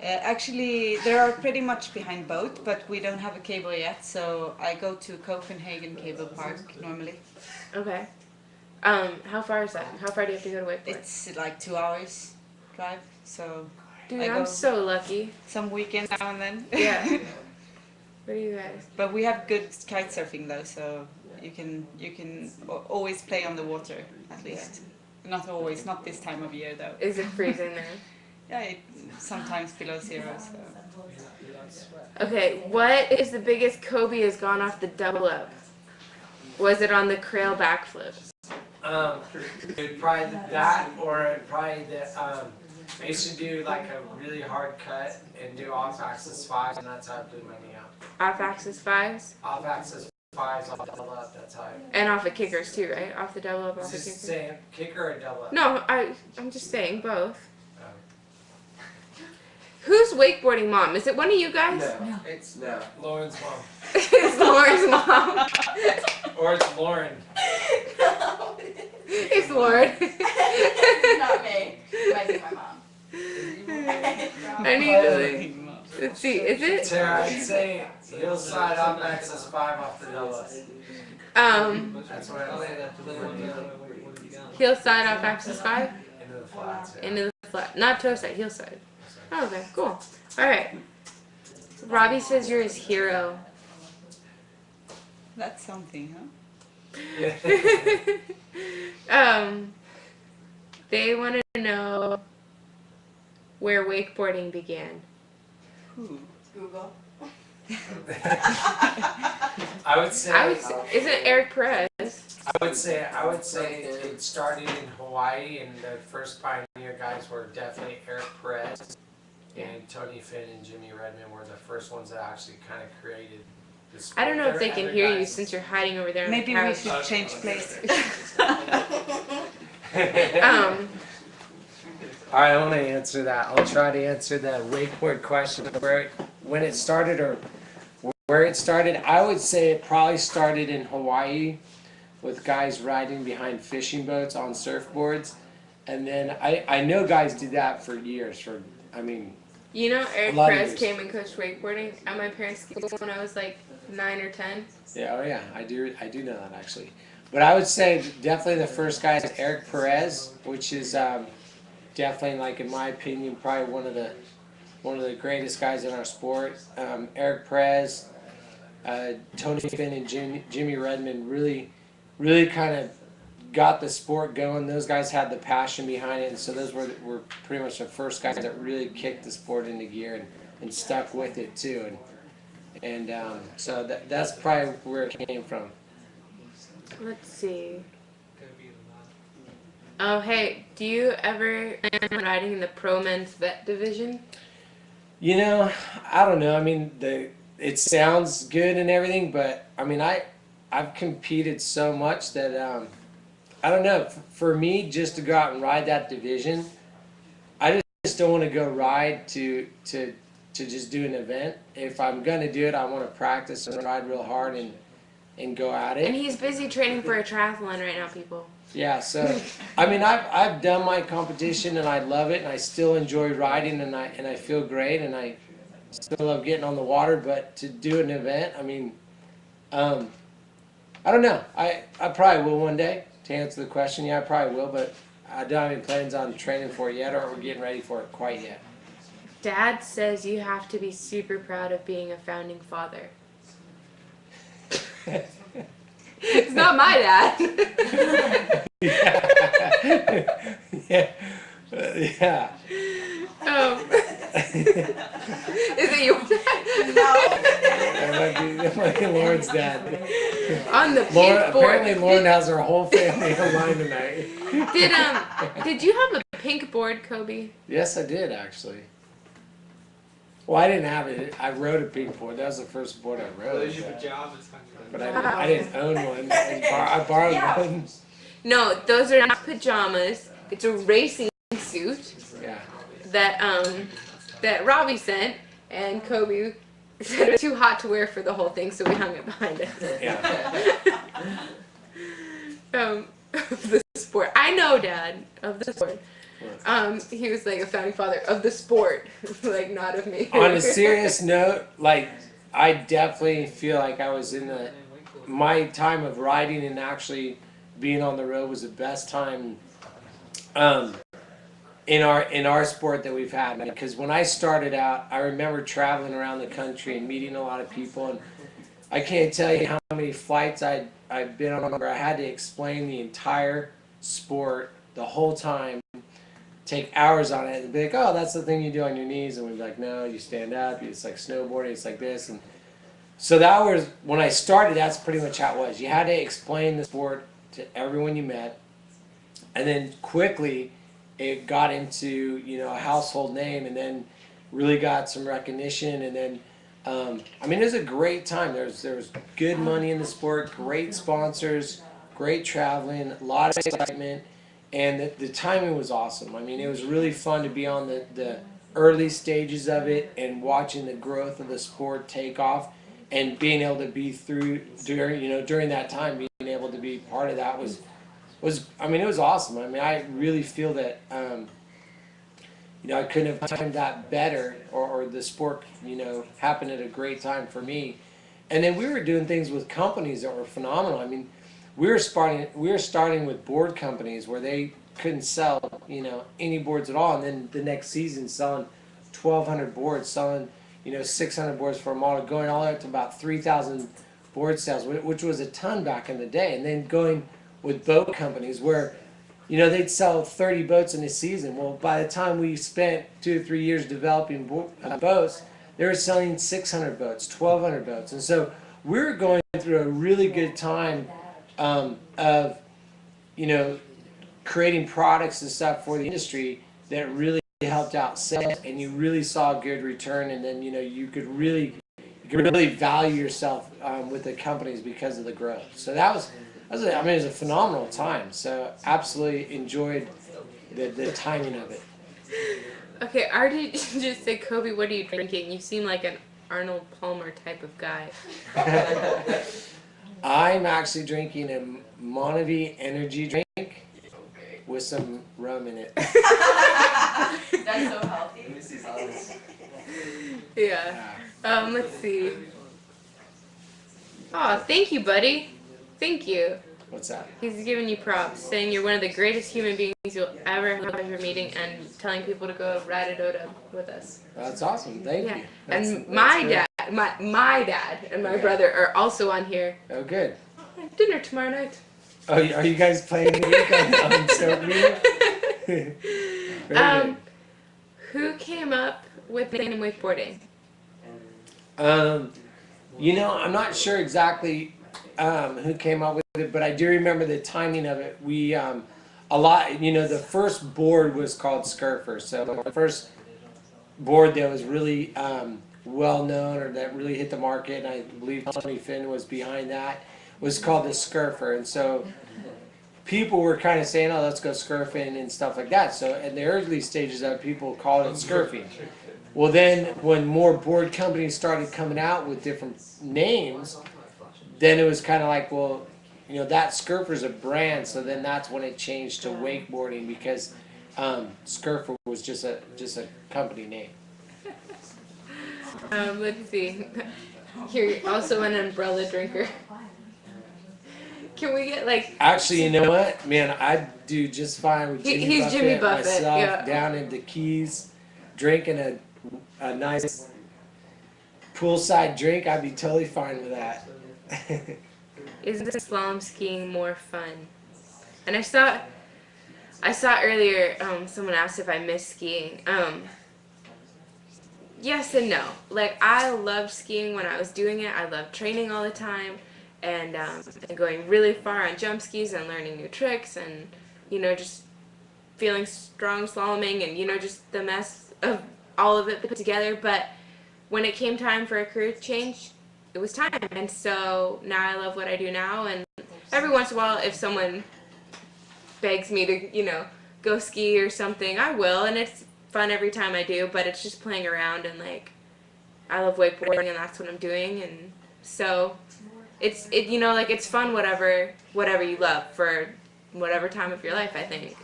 [SPEAKER 8] Actually, they are pretty much behind both, but we don't have a cable yet, so I go to Copenhagen Cable Park normally.
[SPEAKER 1] Okay. How far is that? How far do you have to go to wakeboard?
[SPEAKER 8] It's like 2 hours drive, so
[SPEAKER 1] Dude,
[SPEAKER 8] I
[SPEAKER 1] I'm
[SPEAKER 8] go
[SPEAKER 1] so lucky.
[SPEAKER 8] some weekend now and then.
[SPEAKER 1] Yeah. What are you guys?
[SPEAKER 8] But we have good kite surfing though, so you can always play on the water at least. Not always, not this time of year though.
[SPEAKER 1] Is it freezing there?
[SPEAKER 8] Yeah, sometimes below 0. So
[SPEAKER 1] Okay, what is the biggest Kobe has gone off the double up? Was it on the crail backflip?
[SPEAKER 4] It'd probably that, or it'd probably I used to do like a really hard cut and do off-axis fives, and that's how I blew my knee out.
[SPEAKER 1] Off-axis fives?
[SPEAKER 4] Off-axis fives, off double up, that's how I...
[SPEAKER 1] And off the kickers too, right? Off the double up, off the
[SPEAKER 4] Just
[SPEAKER 1] kickers?
[SPEAKER 4] saying, kicker or double up?
[SPEAKER 1] No, I'm just saying both.
[SPEAKER 4] Oh.
[SPEAKER 1] Who's wakeboarding mom? Is it one of you guys?
[SPEAKER 4] No, it's Lauren's mom.
[SPEAKER 1] It's Lauren's mom.
[SPEAKER 4] Or it's Lauren.
[SPEAKER 1] It's Lauren.
[SPEAKER 6] Not me. Might be my mom.
[SPEAKER 1] I need to like, let's see, is it?
[SPEAKER 4] Tara, I'd say hillside off-axis five off the double up. That's what I say.
[SPEAKER 1] Heel side off axis 5?
[SPEAKER 4] Into the flats, yeah.
[SPEAKER 1] Into the flat. Not toe side, heel side. Oh, okay, cool. Alright. Robbie says you're his hero.
[SPEAKER 8] that's something, huh?
[SPEAKER 1] They want to know where wakeboarding began.
[SPEAKER 8] Ooh.
[SPEAKER 6] Google.
[SPEAKER 4] I would say,
[SPEAKER 1] isn't it Eric Perez?
[SPEAKER 4] I would say it started in Hawaii, and the first pioneer guys were definitely Eric Perez and Tony Finn and Jimmy Redmond were the first ones that actually kind of created this.
[SPEAKER 1] I don't know if they can
[SPEAKER 4] Other
[SPEAKER 1] hear you
[SPEAKER 4] guys-
[SPEAKER 1] since you're hiding over there on
[SPEAKER 8] Maybe
[SPEAKER 1] the
[SPEAKER 8] we
[SPEAKER 1] couch.
[SPEAKER 8] should change places.
[SPEAKER 4] All right, I want to answer that. I'll try to answer the wakeboard question. When it started or where it started, I would say it probably started in Hawaii with guys riding behind fishing boats on surfboards. And then I know guys did that for years.
[SPEAKER 1] You know, Eric
[SPEAKER 4] A lot of
[SPEAKER 1] Perez
[SPEAKER 4] years.
[SPEAKER 1] came and coached wakeboarding at my parents' school when I was like 9 or 10.
[SPEAKER 4] Yeah, oh yeah, I do know that actually. But I would say definitely the first guy is Eric Perez, which is definitely, like, in my opinion, probably one of the greatest guys in our sport. Eric Perez, Tony Finn, and Jimmy Redmond really kind of got the sport going. Those guys had the passion behind it, and so those were pretty much the first guys that really kicked the sport into gear and stuck with it too. And so that's probably where it came from.
[SPEAKER 1] Let's see. Oh, hey, do you ever plan on riding in the pro men's vet division?
[SPEAKER 4] You know, I don't know. I mean, it sounds good and everything, but I mean, I've competed so much that I don't know. For me, just to go out and ride that division, I just don't want to go ride to just do an event. If I'm gonna do it, I want to practice and ride real hard and go at it.
[SPEAKER 1] And he's busy training for a triathlon right now, people.
[SPEAKER 4] Yeah, so I mean, I've done my competition and I love it and I still enjoy riding and I feel great and I still love getting on the water. But to do an event, I mean, I don't know. I probably will one day. To answer the question, yeah, I probably will, but I don't have any plans on training for it yet or getting ready for it quite yet.
[SPEAKER 1] Dad says you have to be super proud of being a founding father. It's not my dad.
[SPEAKER 4] Yeah. Yeah.
[SPEAKER 1] Is it your dad?
[SPEAKER 4] That might be Lauren's dad.
[SPEAKER 1] On the
[SPEAKER 4] Lauren,
[SPEAKER 1] pink board.
[SPEAKER 4] apparently Lauren has her whole family online tonight.
[SPEAKER 1] Did you have a pink board, Kobe?
[SPEAKER 4] Yes, I did actually. Well, I didn't have it. I rode a pink board. That was the first board I rode. But I didn't own one. I borrowed one.
[SPEAKER 1] No, those are not pajamas. It's a racing suit
[SPEAKER 4] Yeah.
[SPEAKER 1] that Robbie sent, and Kobe said it was too hot to wear for the whole thing, so we hung it behind us.
[SPEAKER 4] Yeah.
[SPEAKER 1] The sport. I know, Dad, of the sport. He was like a founding father of the sport, like not of me.
[SPEAKER 4] On a serious note, like I definitely feel like I was in my time of riding and actually being on the road was the best time in our sport that we've had. Because when I started out, I remember traveling around the country and meeting a lot of people, and I can't tell you how many flights I've been on where I had to explain the entire sport the whole time, take hours on it, and be like, oh, that's the thing you do on your knees, and we'd be like, no, you stand up, it's like snowboarding, it's like this. And so that was, when I started, that's pretty much how it was. You had to explain the sport to everyone you met, and then quickly it got into, you know, a household name, and then really got some recognition, and then I mean, it was a great time. There was good money in the sport, great sponsors, great traveling, a lot of excitement, and the timing was awesome. I mean, it was really fun to be on the early stages of it and watching the growth of the sport take off, and being able to be during that time, being able to be part of that was I mean, it was awesome. I mean, I really feel that you know, I couldn't have timed that better, or the sport, you know, happened at a great time for me. And then we were doing things with companies that were phenomenal. I mean, we were starting with board companies where they couldn't sell, you know, any boards at all, and then the next season selling 1,200 boards, selling, you know, 600 boards for a model, going all the way up to about 3,000 board sales, which was a ton back in the day. And then going with boat companies where, you know, they'd sell 30 boats in a season. Well, by the time we spent 2 or 3 years developing boats, they were selling 600 boats, 1,200 boats. And so we were going through a really good time of, you know, creating products and stuff for the industry that really helped out sales, and you really saw a good return. And then, you know, you could really value yourself with the companies because of the growth. So that was I mean, it was a phenomenal time. So absolutely enjoyed the timing of it.
[SPEAKER 1] Okay, I already just said, Kobe, what are you drinking? You seem like an Arnold Palmer type of guy.
[SPEAKER 4] I'm actually drinking a Monavie energy drink with some rum in it.
[SPEAKER 8] That's so healthy.
[SPEAKER 1] Yeah. Let's see. Oh, thank you, buddy. Thank you.
[SPEAKER 4] What's that?
[SPEAKER 1] He's giving you props, saying you're one of the greatest human beings you'll ever have the pleasure of meeting, and telling people to go ride a Doda with us.
[SPEAKER 4] That's awesome. Thank you.
[SPEAKER 1] And my dad and my brother are also on here.
[SPEAKER 4] Oh, good.
[SPEAKER 1] Dinner tomorrow night.
[SPEAKER 4] Oh, are you guys playing the week on Stoke Meeting? Very good.
[SPEAKER 1] Who came up with the name wakeboarding?
[SPEAKER 4] You know, I'm not sure exactly who came up with it, but I do remember the timing of it. We a lot, you know, the first board was called Scurfer. So the first board that was really well known, or that really hit the market, and I believe Tony Finn was behind that, was called the Scurfer. And so people were kind of saying, oh, let's go scurfing and stuff like that. So in the early stages of it, people called it scurfing. Well, then when more board companies started coming out with different names, then it was kind of like, well, you know, that Scurfer's a brand, so then that's when it changed to wakeboarding, because Scurfer was just a company name.
[SPEAKER 1] Let's see. You're also an umbrella drinker. Can we get like?
[SPEAKER 4] Actually, you know what, man, I do just fine with Jimmy Buffett myself,
[SPEAKER 1] yeah.
[SPEAKER 4] Down in the Keys, drinking a nice poolside drink. I'd be totally fine with that.
[SPEAKER 1] Is the slalom skiing more fun? And I saw earlier, someone asked if I miss skiing. Yes and no. Like, I loved skiing when I was doing it. I loved training all the time, and going really far on jump skis and learning new tricks, and, you know, just feeling strong slaloming, and, you know, just the mess of all of it put together. But when it came time for a career change, it was time. And so now I love what I do now, and every once in a while, if someone begs me to, you know, go ski or something, I will, and it's fun every time I do, but it's just playing around, and like, I love wakeboarding, and that's what I'm doing. And so it's you know, like, it's fun whatever you love for whatever time of your life, I think.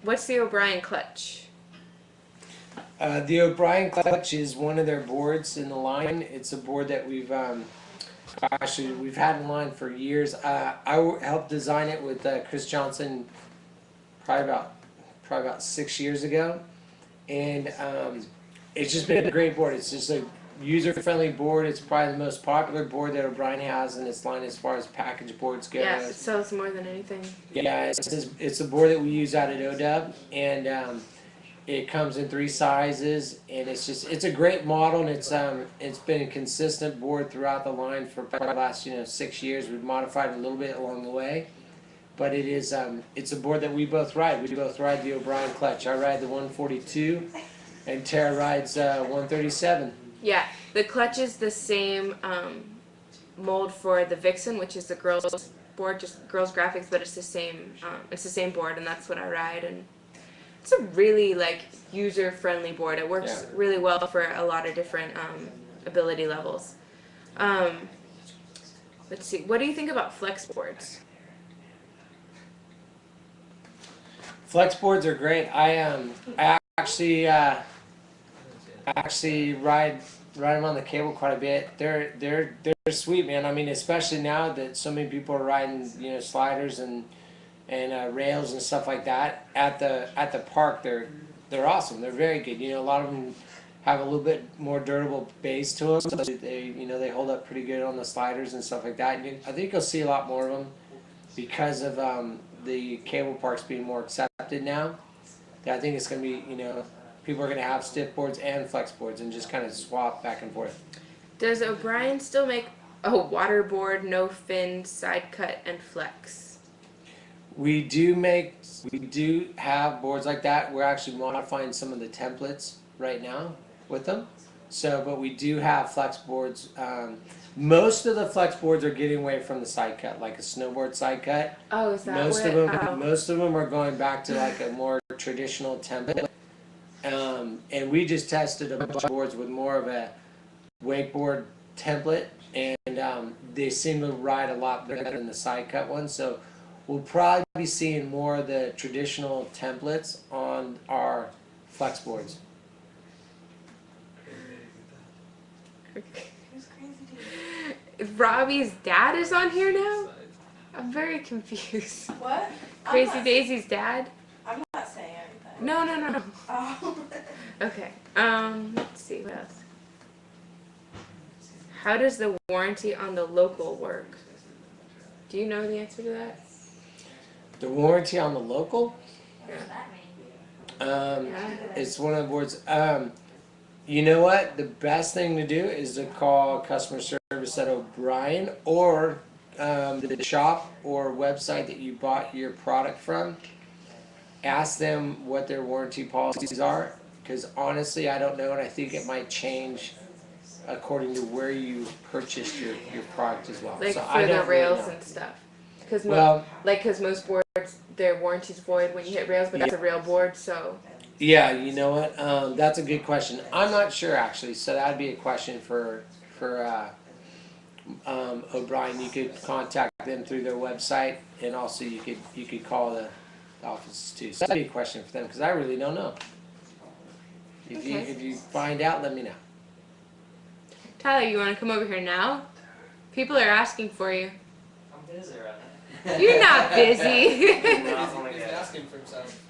[SPEAKER 1] What's the O'Brien clutch?
[SPEAKER 4] The O'Brien clutch is one of their boards in the line. It's a board that we've had in line for years. Helped design it with Chris Johnson probably about 6 years ago, and it's just been a great board. It's just a user-friendly board. It's probably the most popular board that O'Brien has in its line as far as package boards go.
[SPEAKER 1] Yeah, it sells more than anything.
[SPEAKER 4] Yeah, it's a board that we use out at OW, and it comes in 3 sizes, and it's a great model, and it's been a consistent board throughout the line for probably the last 6 years. We've modified it a little bit along the way, but it's a board that we both ride. We both ride the O'Brien clutch. I ride the 142, and Tara rides 137.
[SPEAKER 1] Yeah, the clutch is the same mold for the Vixen, which is the girls board, just girls graphics, but it's the same board, and that's what I ride. And it's a really user-friendly board. It works really well for a lot of different ability levels. Let's see. What do you think about flex boards?
[SPEAKER 4] Flex boards are great. I actually ride them on the cable quite a bit. They're sweet, man. I mean, especially now that so many people are riding sliders and rails and stuff like that at the park. They're awesome. They're very good. A lot of them have a little bit more durable base to them. So they hold up pretty good on the sliders and stuff like that. And I think you'll see a lot more of them because of the cable parks being more accepted now. I think it's going to be people are going to have stiff boards and flex boards and just kind of swap back and forth.
[SPEAKER 1] Does O'Brien still make a water board, no fin, side cut, and flex?
[SPEAKER 4] We do have boards like that. We're actually modifying some of the templates right now with them. But we do have flex boards. Most of the flex boards are getting away from the side cut, like a snowboard side cut.
[SPEAKER 1] Oh, is that
[SPEAKER 4] most of them are going back to like a more traditional template. And we just tested a bunch of boards with more of a wakeboard template, and they seem to ride a lot better than the side cut ones. So we'll probably be seeing more of the traditional templates on our flex boards.
[SPEAKER 1] Robbie's dad is on here now? I'm very confused.
[SPEAKER 6] What?
[SPEAKER 1] Crazy Daisy's dad?
[SPEAKER 6] I'm not saying anything.
[SPEAKER 1] No.
[SPEAKER 6] Oh.
[SPEAKER 1] Okay. Let's see what else. How does the warranty on the local work? Do you know the answer to that?
[SPEAKER 4] The warranty on the local?
[SPEAKER 1] Yeah.
[SPEAKER 4] It's one of the boards. You know what? The best thing to do is to call customer service at O'Brien or the shop or website that you bought your product from. Ask them what their warranty policies are, because honestly, I don't know, and I think it might change according to where you purchased your product as well.
[SPEAKER 1] Like
[SPEAKER 4] so
[SPEAKER 1] for the rails and stuff. Because most boards, their warranty's void when you hit rails, but that's a rail board, so.
[SPEAKER 4] Yeah, you know what? That's a good question. I'm not sure actually, so that'd be a question for O'Brien. You could contact them through their website, and also you could call the offices too. So that'd be a question for them because I really don't know. If you find out, let me know.
[SPEAKER 1] Tyler, you want to come over here now? People are asking for you.
[SPEAKER 9] I'm busy right now.
[SPEAKER 1] You're not busy.
[SPEAKER 9] He's asking for himself.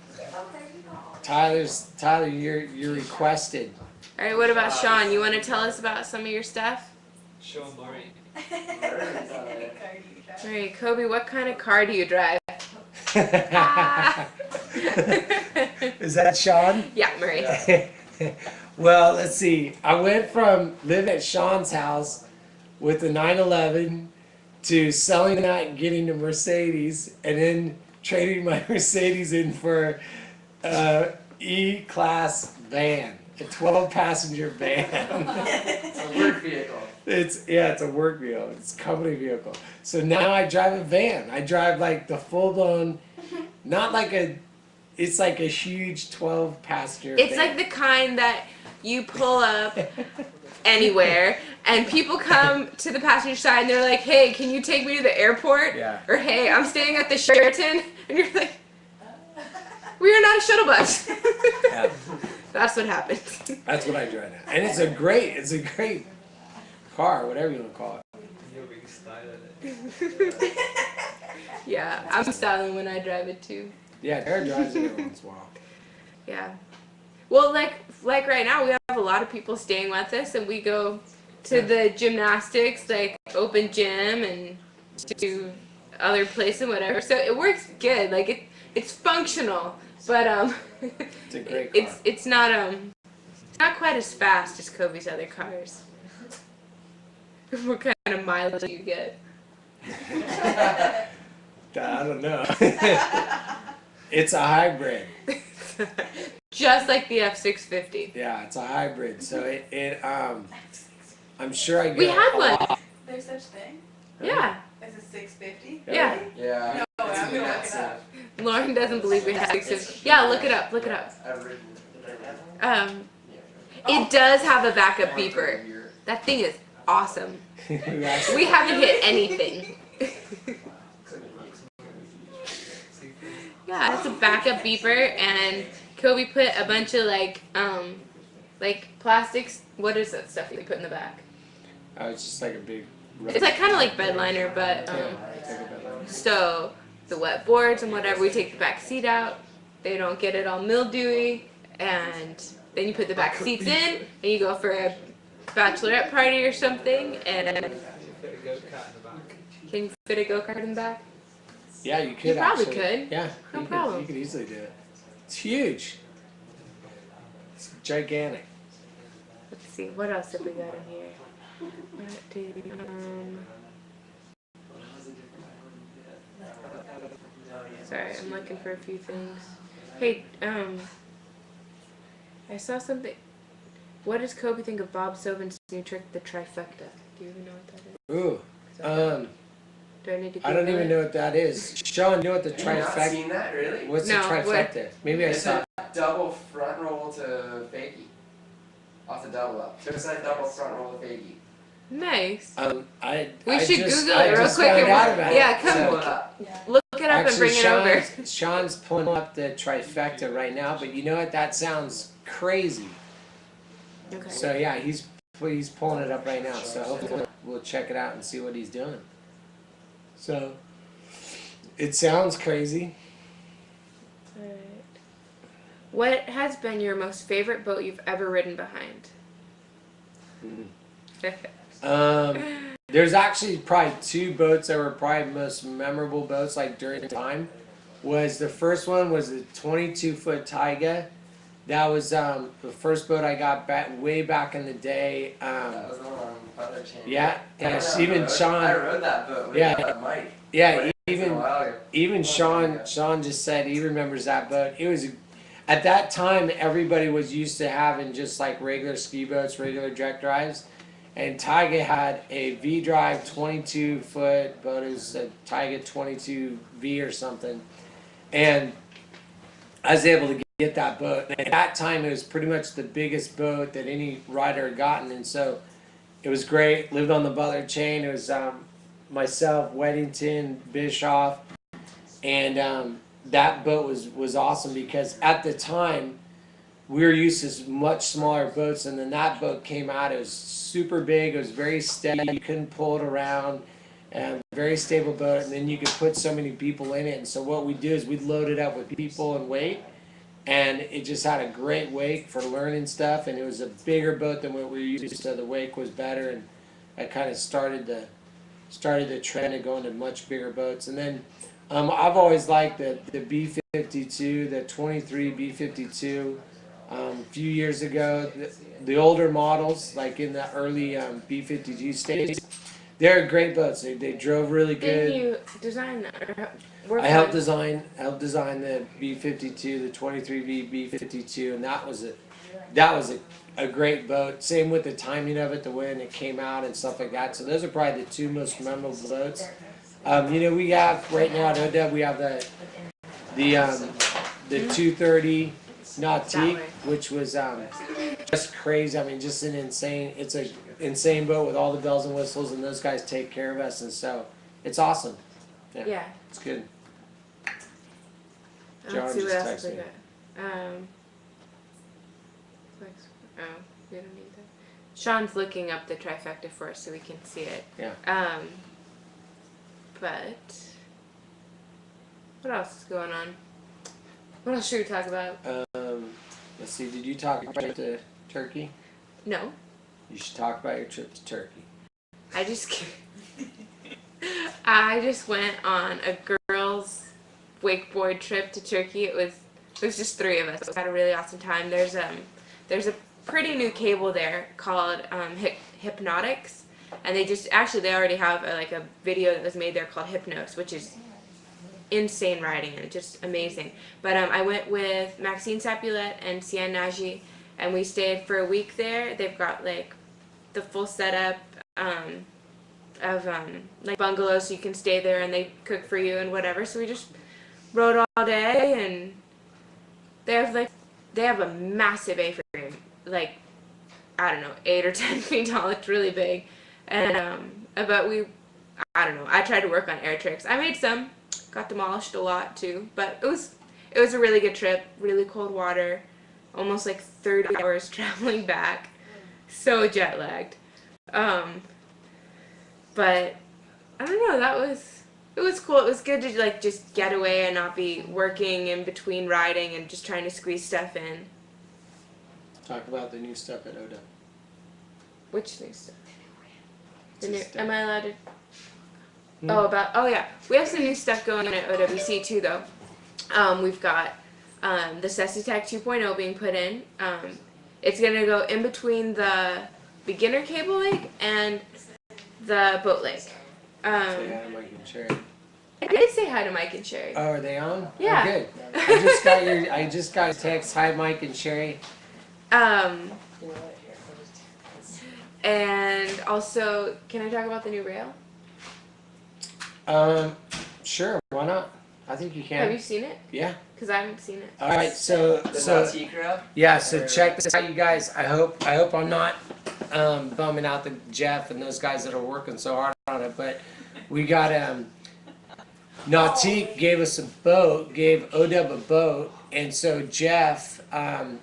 [SPEAKER 4] Tyler, you're requested.
[SPEAKER 1] All right, what about Sean? You want to tell us about some of your stuff?
[SPEAKER 9] Sean Murray.
[SPEAKER 1] All right, Kobe, what kind of car do you drive?
[SPEAKER 4] Is that Sean?
[SPEAKER 1] Yeah, Murray.
[SPEAKER 4] Well, let's see. I went from living at Sean's house with the 911 to selling that and getting a Mercedes, and then trading my Mercedes in for E-Class van, a 12-passenger van.
[SPEAKER 9] It's a work vehicle.
[SPEAKER 4] It's a work vehicle. It's a company vehicle. So now I drive a van. I drive like the full-blown, not like it's like a huge 12-passenger
[SPEAKER 1] It's
[SPEAKER 4] van.
[SPEAKER 1] like the kind that you pull up anywhere and people come to the passenger side and they're like, hey, can you take me to the airport?
[SPEAKER 4] Yeah.
[SPEAKER 1] Or hey, I'm staying at the Sheraton. And you're like, We are not a shuttle bus.
[SPEAKER 4] Yeah.
[SPEAKER 1] That's what happened.
[SPEAKER 4] That's what I drive now. And it's a great car, whatever you want to call it.
[SPEAKER 9] You're being styled at it.
[SPEAKER 1] Yeah, I'm styling when I drive it too.
[SPEAKER 4] Yeah, Tara drives it every once in a while.
[SPEAKER 1] Yeah. Well, like right now, we have a lot of people staying with us, and we go to the gymnastics, like open gym, and to other places and whatever. So it works good. Like it's functional, but
[SPEAKER 4] It's a great car.
[SPEAKER 1] it's not quite as fast as Kobe's other cars. What kind of mileage do you get?
[SPEAKER 4] I don't know. It's a hybrid.
[SPEAKER 1] Just like the F650.
[SPEAKER 4] Yeah, it's a hybrid. So I'm sure I get
[SPEAKER 1] We had
[SPEAKER 4] a
[SPEAKER 1] one.
[SPEAKER 4] lot.
[SPEAKER 6] There's such thing
[SPEAKER 1] Yeah.
[SPEAKER 6] as a 650.
[SPEAKER 1] Yeah.
[SPEAKER 3] Yeah.
[SPEAKER 6] No, I'm gonna look it up.
[SPEAKER 1] Lauren doesn't believe we have 650. Yeah, look it up. Look it up.
[SPEAKER 3] I've ridden it right now.
[SPEAKER 1] It does have a backup beeper. That thing is awesome. We haven't hit anything. Yeah, it's a backup beeper, and Kobe put a bunch of like plastics. What is that stuff that you put in the back?
[SPEAKER 4] Oh, it's just like a big.
[SPEAKER 1] It's like kind of like bed liner, but
[SPEAKER 4] It's like a bed liner.
[SPEAKER 1] so the wet boards and whatever, we take the back seat out. They don't get it all mildewy, and then you put the back seats in, and you go for a bachelorette party or something, and
[SPEAKER 9] Put a go-kart in the back.
[SPEAKER 1] can you fit a go-kart in the back?
[SPEAKER 4] Yeah, you could.
[SPEAKER 1] You probably
[SPEAKER 4] actually.
[SPEAKER 1] could.
[SPEAKER 4] Yeah,
[SPEAKER 1] No
[SPEAKER 4] you
[SPEAKER 1] problem.
[SPEAKER 4] You could easily do it. It's huge. It's gigantic.
[SPEAKER 1] Let's see, what else have we got in here? What did, sorry, I'm looking for a few things. Hey, I saw something. What does Kobe think of Bob Sovin's new trick, the trifecta? Do you even know what that is?
[SPEAKER 4] Ooh.
[SPEAKER 1] Do I need to
[SPEAKER 4] I don't
[SPEAKER 1] Google
[SPEAKER 4] even
[SPEAKER 1] it?
[SPEAKER 4] know what that is. Sean, you know what the
[SPEAKER 3] Have you not
[SPEAKER 4] trifecta?
[SPEAKER 3] seen that, really?
[SPEAKER 4] What's
[SPEAKER 1] No,
[SPEAKER 4] the
[SPEAKER 1] what?
[SPEAKER 4] trifecta? Maybe I
[SPEAKER 3] It's
[SPEAKER 4] saw.
[SPEAKER 3] a double front roll to fakie. Off the double up. Suicide double front roll to fakie.
[SPEAKER 1] Nice.
[SPEAKER 4] I.
[SPEAKER 1] We
[SPEAKER 4] I
[SPEAKER 1] should
[SPEAKER 4] just,
[SPEAKER 1] Google
[SPEAKER 4] I
[SPEAKER 1] it real
[SPEAKER 4] just
[SPEAKER 1] quick
[SPEAKER 4] found
[SPEAKER 1] and-
[SPEAKER 4] out about
[SPEAKER 1] yeah,
[SPEAKER 4] it.
[SPEAKER 1] come-
[SPEAKER 3] Pull
[SPEAKER 4] So,
[SPEAKER 3] it up.
[SPEAKER 1] Look it up and
[SPEAKER 4] actually,
[SPEAKER 1] bring it over.
[SPEAKER 4] Sean's pulling up the trifecta right now, but you know what? That sounds crazy.
[SPEAKER 1] Okay.
[SPEAKER 4] So yeah, he's pulling it up right now. So hopefully we'll check it out and see what he's doing. So it sounds crazy.
[SPEAKER 1] Alright. What has been your most favorite boat you've ever ridden behind?
[SPEAKER 4] There's actually probably two boats that were probably most memorable boats like during the time. Was the first one was the 22-foot Taiga. That was the first boat I got way back in the day.
[SPEAKER 3] That was the one on Butler Chain.
[SPEAKER 4] Yeah,
[SPEAKER 3] I rode that
[SPEAKER 4] even
[SPEAKER 3] boat.
[SPEAKER 4] Sean.
[SPEAKER 3] I rode that boat with
[SPEAKER 4] Yeah.
[SPEAKER 3] Mike.
[SPEAKER 4] Yeah,
[SPEAKER 3] It's been a
[SPEAKER 4] even
[SPEAKER 3] while ago.
[SPEAKER 4] even Sean just said he remembers that boat. It was at that time everybody was used to having just like regular ski boats, regular direct drives, and Taiga had a V drive 22-foot boat. It was a Taiga 22V or something, and I was able to get that boat. And at that time, it was pretty much the biggest boat that any rider had gotten, and so it was great. Lived on the Butler Chain. It was myself, Weddington, Bischoff, and that boat was awesome because at the time we were used to much smaller boats, and then that boat came out. It was super big. It was very steady. You couldn't pull it around. Very stable boat, and then you could put so many people in it. And so what we do is we'd load it up with people and weight, and it just had a great wake for learning stuff. And it was a bigger boat than what we were used to, so the wake was better, and I kind of started the trend of going to much bigger boats. And then I've always liked the B52, the 23 B52. A few years ago, the older models, like in the early B52 stage, they're great boats. They drove really good.
[SPEAKER 1] Didn't you design that? Or work
[SPEAKER 4] I helped
[SPEAKER 1] on-
[SPEAKER 4] design the B52, the 23V B52, and that was a great boat. Same with the timing of it, the way it came out and stuff like that. So those are probably the two most memorable boats. We have right now at ODEB, we have the 230 Nautique, which was just crazy. I mean, just an insane. It's a insane boat with all the bells and whistles, and those guys take care of us, and so it's awesome.
[SPEAKER 1] Yeah.
[SPEAKER 4] It's good. John
[SPEAKER 1] Let's see what
[SPEAKER 4] just
[SPEAKER 1] else we
[SPEAKER 4] texted me.
[SPEAKER 1] got. Oh, we don't need that. Sean's looking up the trifecta for us so we can see it.
[SPEAKER 4] Yeah.
[SPEAKER 1] But what else is going on? What else should we talk about?
[SPEAKER 4] Let's see. Did you talk about your trip to Turkey?
[SPEAKER 1] No,
[SPEAKER 4] You should talk about your trip to Turkey.
[SPEAKER 1] I just went on a girls' wakeboard trip to Turkey. It was just 3 of us. We had a really awesome time. There's a pretty new cable there called Hypnotics, and they already have a video that was made there called Hypnos, which is insane riding and just amazing. But I went with Maxine Sapulet and Sian Nagy, and we stayed for a week there. They've got the full setup of bungalows, so you can stay there and they cook for you and whatever. So we just rode all day, and they have a massive A-frame, I don't know, 8 or 10 feet tall. It's really big, and I don't know. I tried to work on air tricks. I made some, got demolished a lot too, but it was a really good trip. Really cold water, almost 30 hours traveling back, so jet lagged. But I don't know. It was cool. It was good to just get away and not be working in between riding and just trying to squeeze stuff in.
[SPEAKER 4] Talk about the new stuff at ODA.
[SPEAKER 1] Which new stuff?
[SPEAKER 4] Stuff.
[SPEAKER 1] Am I allowed to? Oh yeah, we have some new stuff going on at OWC too though. We've got the SessiTech 2.0 being put in. It's gonna go in between the beginner cable lake and the boat lake.
[SPEAKER 4] Say hi to Mike and Sherry.
[SPEAKER 1] I did say hi to Mike and Sherry.
[SPEAKER 4] Oh, are they on?
[SPEAKER 1] Yeah.
[SPEAKER 4] Oh, good. I just got a text. Hi, Mike and Sherry.
[SPEAKER 1] And also, can I talk about the new rail?
[SPEAKER 4] Sure. Why not? I think you can.
[SPEAKER 1] Have you seen it?
[SPEAKER 4] Yeah.
[SPEAKER 1] Because I haven't seen it.
[SPEAKER 4] All right. So yeah. So check this out, you guys. I hope I'm not bumming out the Jeff and those guys that are working so hard on it, but we got Nautique gave us a boat, gave ODub a boat, and so Jeff and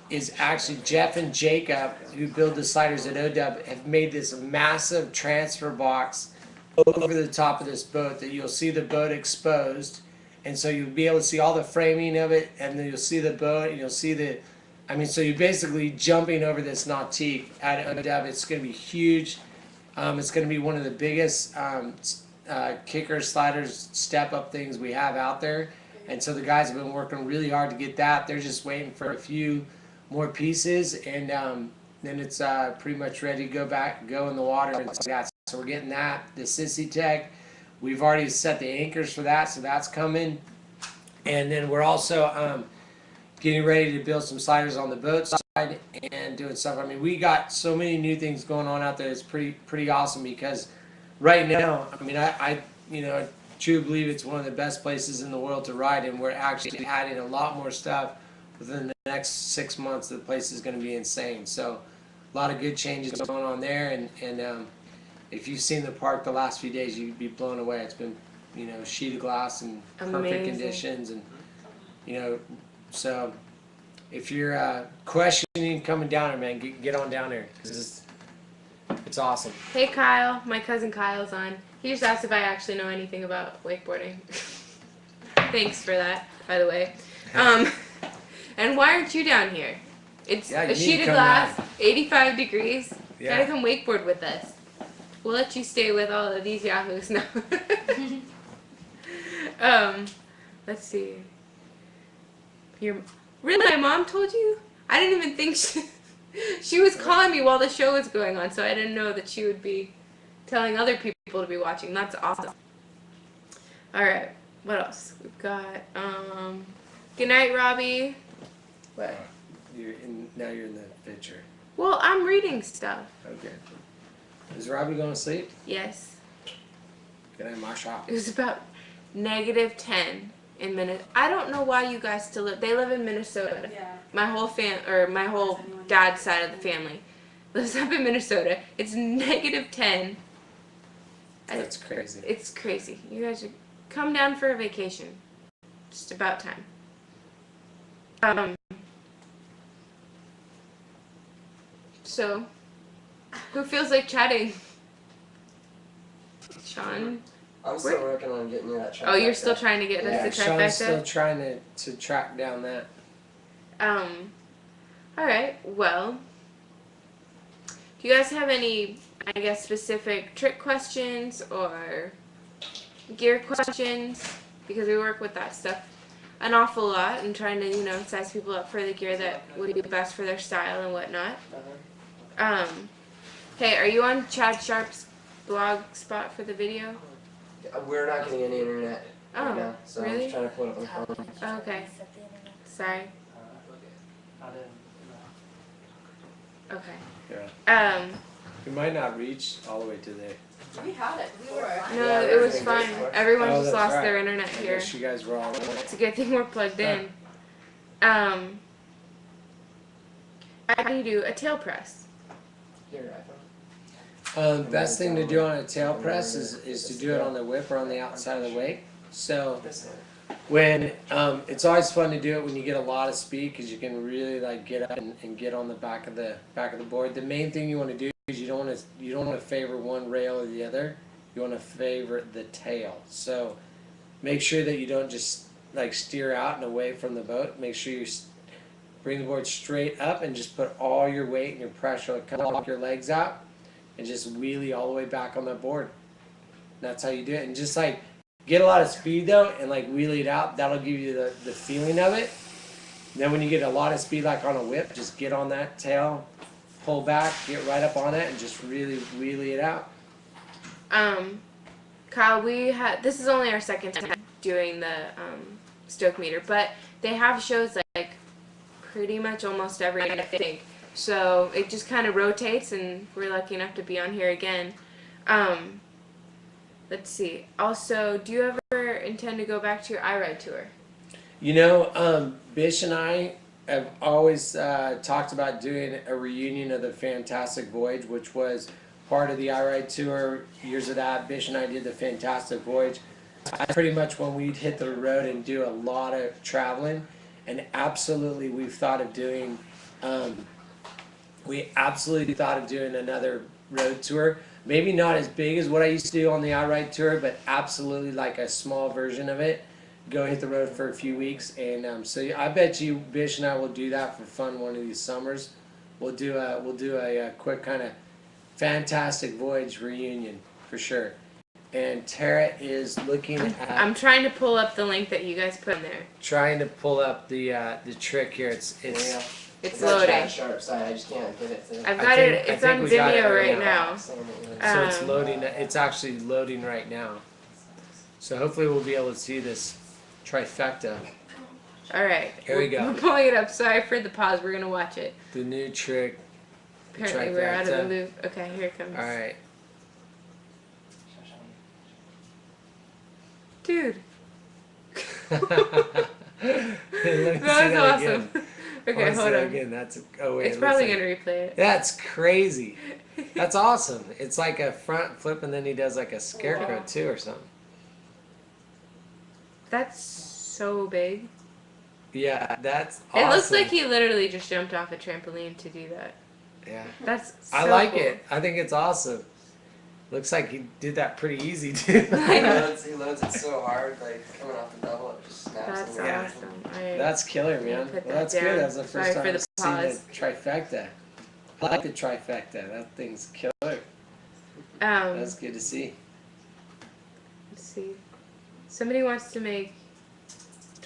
[SPEAKER 4] Jacob, who build the sliders at ODub, have made this massive transfer box over the top of this boat that you'll see the boat exposed, and so you'll be able to see all the framing of it, and then you'll see the boat, and you'll see so you're basically jumping over this Nautique at ODub. It's going to be huge. It's going to be one of the biggest kickers, sliders, step-up things we have out there. And so the guys have been working really hard to get that. They're just waiting for a few more pieces, and then it's pretty much ready to go in the water. And so we're getting that. The SessiTech, we've already set the anchors for that, so that's coming. And then we're also getting ready to build some sliders on the boat side and doing stuff. I mean, we got so many new things going on out there. It's pretty awesome because right now, I mean, I truly believe it's one of the best places in the world to ride, and we're actually adding a lot more stuff within the next 6 months. The place is going to be insane. So a lot of good changes going on there, and if you've seen the park the last few days, you'd be blown away. It's been, sheet of glass and perfect
[SPEAKER 1] Amazing
[SPEAKER 4] conditions, and so if you're questioning coming down there, man, get on down there, 'cause it's awesome.
[SPEAKER 1] Hey Kyle, my cousin Kyle's on. He just asked if I actually know anything about wakeboarding. Thanks for that, by the way. And why aren't you down here? It's
[SPEAKER 4] Yeah, you
[SPEAKER 1] a
[SPEAKER 4] need to
[SPEAKER 1] sheet of
[SPEAKER 4] come
[SPEAKER 1] glass,
[SPEAKER 4] down.
[SPEAKER 1] 85 degrees.
[SPEAKER 4] Yeah.
[SPEAKER 1] Gotta come wakeboard with us. We'll let you stay with all of these yahoos now. Let's see. Really, my mom told you? I didn't even think she was calling me while the show was going on, so I didn't know that she would be telling other people to be watching. That's awesome. Alright, what else? We've got, good night, Robbie. What?
[SPEAKER 4] Now you're in the picture.
[SPEAKER 1] Well, I'm reading stuff.
[SPEAKER 4] Okay. Is Robbie going to sleep?
[SPEAKER 1] Yes.
[SPEAKER 4] Good night, my shop.
[SPEAKER 1] It was about -10 in Minnesota. I don't know why you guys still live. They live in Minnesota.
[SPEAKER 6] Yeah.
[SPEAKER 1] My whole dad's side of the family lives up in Minnesota. It's -10.
[SPEAKER 4] That's crazy.
[SPEAKER 1] It's crazy. You guys should come down for a vacation. Just about time. So, who feels like chatting? Sean?
[SPEAKER 3] I'm still working on getting you that.
[SPEAKER 1] Oh, you're
[SPEAKER 3] trifecta.
[SPEAKER 1] still trying to get
[SPEAKER 3] Yeah,
[SPEAKER 1] us the
[SPEAKER 4] Sean's still
[SPEAKER 1] trifecta?
[SPEAKER 4] trying to track down that.
[SPEAKER 1] Alright, well, do you guys have any, I guess, specific trick questions or gear questions? Because we work with that stuff an awful lot and trying to, size people up for the gear that would be best for their style and whatnot. Hey, are you on Chad Sharp's blog spot for the video?
[SPEAKER 3] We're not getting any internet right now, so
[SPEAKER 1] really?
[SPEAKER 3] I'm just trying to pull it up on the phone.
[SPEAKER 1] Oh, okay. Sorry. Okay.
[SPEAKER 4] Yeah. We might not reach all the way to there.
[SPEAKER 6] We had it before.
[SPEAKER 1] No,
[SPEAKER 3] Yeah,
[SPEAKER 1] it was
[SPEAKER 3] everything
[SPEAKER 1] fine.
[SPEAKER 3] goes for it.
[SPEAKER 1] Everyone
[SPEAKER 4] Oh,
[SPEAKER 1] just
[SPEAKER 4] that's
[SPEAKER 1] lost
[SPEAKER 4] right.
[SPEAKER 1] their internet
[SPEAKER 4] I
[SPEAKER 1] here.
[SPEAKER 4] guess you guys were all.
[SPEAKER 1] It's a good thing we're plugged in. How do you do a tail press?
[SPEAKER 3] Your iPhone?
[SPEAKER 4] Best thing to do on a tail press is to do it on the whip or on the outside of the wake. So when it's always fun to do it when you get a lot of speed because you can really like get up and get on the back of the board. The main thing you want to do is you don't want to favor one rail or the other. You want to favor the tail. So make sure that you don't just like steer out and away from the boat. Make sure you bring the board straight up and just put all your weight and your pressure, like kind of lock your legs out and just wheelie all the way back on that board. And that's how you do it. And just like get a lot of speed though and like wheelie it out. That'll give you the feeling of it. And then when you get a lot of speed like on a whip, just get on that tail, pull back, get right up on it and just really wheelie it out.
[SPEAKER 1] Kyle, this is only our second time doing the stoke meter, but they have shows like pretty much almost every night, I think. So it just kind of rotates, and we're lucky enough to be on here again. Let's see. Also, do you ever intend to go back to your iRide tour?
[SPEAKER 4] Bish and I have always talked about doing a reunion of the Fantastic Voyage, which was part of the iRide tour. Years of that, Bish and I did the Fantastic Voyage. Pretty much when we'd hit the road and do a lot of traveling, and absolutely we've thought of doing another road tour. Maybe not as big as what I used to do on the iRide tour, but absolutely like a small version of it. Go hit the road for a few weeks, and so I bet you Bish and I will do that for fun one of these summers. We'll do a quick kind of Fantastic Voyage reunion for sure. And Tara is looking at.
[SPEAKER 1] I'm trying to pull up the link that you guys put in there.
[SPEAKER 4] Trying to pull up the trick here. It's
[SPEAKER 1] It's
[SPEAKER 3] that
[SPEAKER 1] loading.
[SPEAKER 3] Chad Sharp side, I just can't get it to.
[SPEAKER 1] I've got it. It's on
[SPEAKER 4] we got it
[SPEAKER 1] Vimeo
[SPEAKER 4] right
[SPEAKER 1] right now.
[SPEAKER 4] so it's loading. It's actually loading right now. So hopefully we'll be able to see this trifecta.
[SPEAKER 1] All right.
[SPEAKER 4] Here we go.
[SPEAKER 1] We're pulling it up. Sorry for the pause. We're gonna watch it.
[SPEAKER 4] The new trick.
[SPEAKER 1] Apparently we're out of the
[SPEAKER 4] Trifecta.
[SPEAKER 1] loop. Okay, here it comes.
[SPEAKER 4] All right.
[SPEAKER 1] Dude,
[SPEAKER 4] Let me see
[SPEAKER 1] that was awesome.
[SPEAKER 4] again.
[SPEAKER 1] Okay,
[SPEAKER 4] Let's
[SPEAKER 1] hold
[SPEAKER 4] see that
[SPEAKER 1] on.
[SPEAKER 4] again. That's oh wait.
[SPEAKER 1] It's
[SPEAKER 4] it
[SPEAKER 1] probably
[SPEAKER 4] looks
[SPEAKER 1] gonna
[SPEAKER 4] like,
[SPEAKER 1] replay it.
[SPEAKER 4] That's crazy. That's awesome. It's like a front flip and then he does like a scarecrow too or something.
[SPEAKER 1] That's so big.
[SPEAKER 4] Yeah, that's awesome.
[SPEAKER 1] It looks like he literally just jumped off a trampoline to do that.
[SPEAKER 4] Yeah.
[SPEAKER 1] That's so
[SPEAKER 4] I like
[SPEAKER 1] cool.
[SPEAKER 4] it. I think it's awesome. Looks like he did that pretty easy too.
[SPEAKER 3] He loads it so hard, like coming off the double, it just snaps.
[SPEAKER 1] That's
[SPEAKER 3] in the
[SPEAKER 4] Yeah.
[SPEAKER 1] awesome. Alright.
[SPEAKER 4] That's killer,
[SPEAKER 1] I'm
[SPEAKER 4] man.
[SPEAKER 1] gonna put
[SPEAKER 4] Well,
[SPEAKER 1] that
[SPEAKER 4] that's
[SPEAKER 1] down.
[SPEAKER 4] good. That's the first
[SPEAKER 1] Sorry for
[SPEAKER 4] time
[SPEAKER 1] the
[SPEAKER 4] I've
[SPEAKER 1] pause.
[SPEAKER 4] seen the trifecta. I like the trifecta. That thing's killer. That's good to see.
[SPEAKER 1] Let's see. Somebody wants to make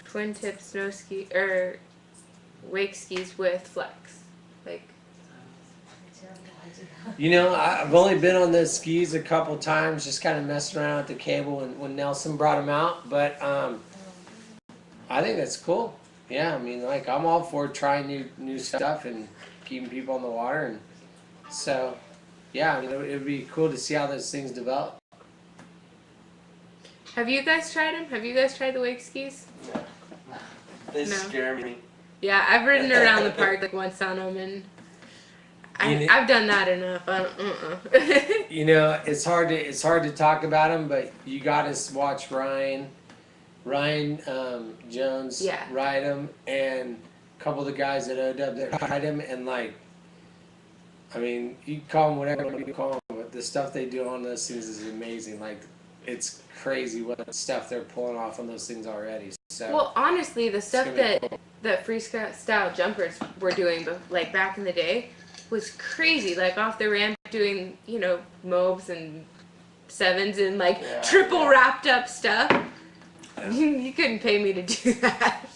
[SPEAKER 1] twin tip snow ski or wake skis with flex. Like,
[SPEAKER 4] I've only been on those skis a couple times, just kind of messing around with the cable when Nelson brought them out. But I think that's cool. Yeah, I mean, like I'm all for trying new stuff and keeping people on the water, and so yeah, I mean, it would be cool to see how those things develop.
[SPEAKER 1] have you guys tried them? Have you guys tried the wake skis?
[SPEAKER 3] They
[SPEAKER 1] No.
[SPEAKER 3] scare me.
[SPEAKER 1] Yeah, I've ridden around the park like once on them, and I've done that enough.
[SPEAKER 4] It's hard to talk about them, but you got to watch Ryan Jones
[SPEAKER 1] Yeah.
[SPEAKER 4] ride them, and couple of the guys at OW that ride them, and like, I mean, you call them whatever you call them, but the stuff they do on those things is amazing. Like, it's crazy what stuff they're pulling off on those things already. So,
[SPEAKER 1] Well, honestly, the stuff
[SPEAKER 4] gonna be
[SPEAKER 1] that
[SPEAKER 4] cool.
[SPEAKER 1] that freestyle jumpers were doing, like back in the day, was crazy. Like off the ramp, doing mobs and sevens and like
[SPEAKER 3] Yeah,
[SPEAKER 1] triple
[SPEAKER 3] yeah.
[SPEAKER 1] wrapped up stuff. You couldn't pay me to do that.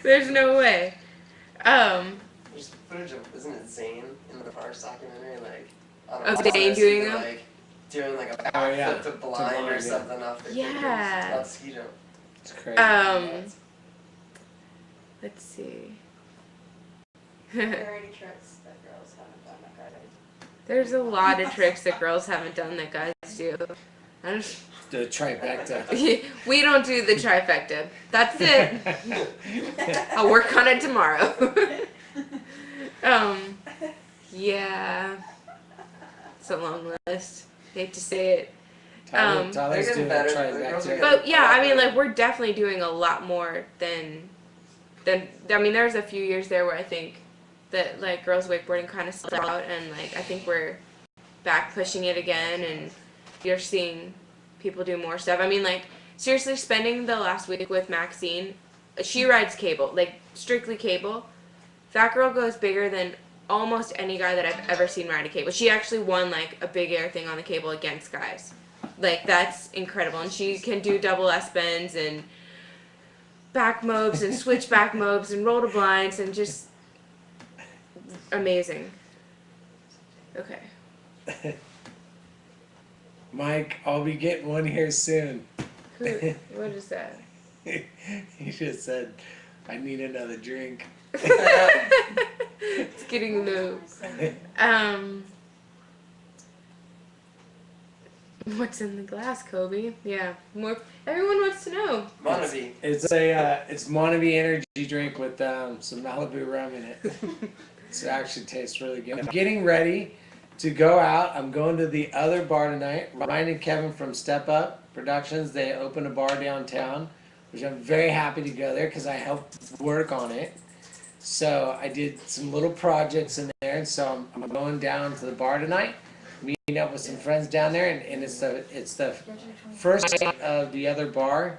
[SPEAKER 1] There's no way.
[SPEAKER 3] There's footage of, isn't it Zane in the Parks documentary, like, on a
[SPEAKER 1] Of
[SPEAKER 3] motorcycle,
[SPEAKER 1] Zane doing
[SPEAKER 3] he,
[SPEAKER 1] them?
[SPEAKER 3] like, doing like a
[SPEAKER 4] Oh, yeah.
[SPEAKER 3] backflip to blind
[SPEAKER 4] blind,
[SPEAKER 3] or
[SPEAKER 4] yeah.
[SPEAKER 3] something off the
[SPEAKER 1] Yeah.
[SPEAKER 3] Not ski jump.
[SPEAKER 4] It's crazy.
[SPEAKER 1] Let's see.
[SPEAKER 6] Are there any tricks that girls haven't done that guys do?
[SPEAKER 1] There's a lot of tricks that girls haven't done that guys do. I just,
[SPEAKER 4] The trifecta.
[SPEAKER 1] we don't do the trifecta. That's it. I'll work on it tomorrow. Yeah. It's a long list. Hate to say it.
[SPEAKER 4] Tyler's
[SPEAKER 3] They're
[SPEAKER 4] doing
[SPEAKER 3] getting
[SPEAKER 4] a
[SPEAKER 3] better. The girls are
[SPEAKER 4] trifecta.
[SPEAKER 3] getting-
[SPEAKER 1] But yeah, I mean, like, we're definitely doing a lot more than, I mean, there's a few years there where I think that, like, girls wakeboarding kind of slowed out, and, like, I think we're back pushing it again, and you're seeing people do more stuff. I mean, like, seriously, spending the last week with Maxine, she rides cable, like, strictly cable. That girl goes bigger than almost any guy that I've ever seen ride a cable. She actually won, like, a big air thing on the cable against guys. Like, that's incredible. And she can do double S bends and back mobs and switch back mobs and roll to blinds and just amazing. Okay.
[SPEAKER 4] Mike, I'll be getting one here soon.
[SPEAKER 1] What is that?
[SPEAKER 4] He just said, I need another drink.
[SPEAKER 1] It's getting low. What's in the glass, Kobe? Yeah, more. Everyone wants to know.
[SPEAKER 3] Monavie.
[SPEAKER 4] It's Monavie energy drink with some Malibu rum in it. It actually tastes really good. I'm getting ready to go out. I'm going to the other bar tonight. Ryan and Kevin from Step Up Productions, they opened a bar downtown, which I'm very happy to go there because I helped work on it. So I did some little projects in there, and so I'm going down to the bar tonight, meeting up with some friends down there, and it's the first night of the other bar.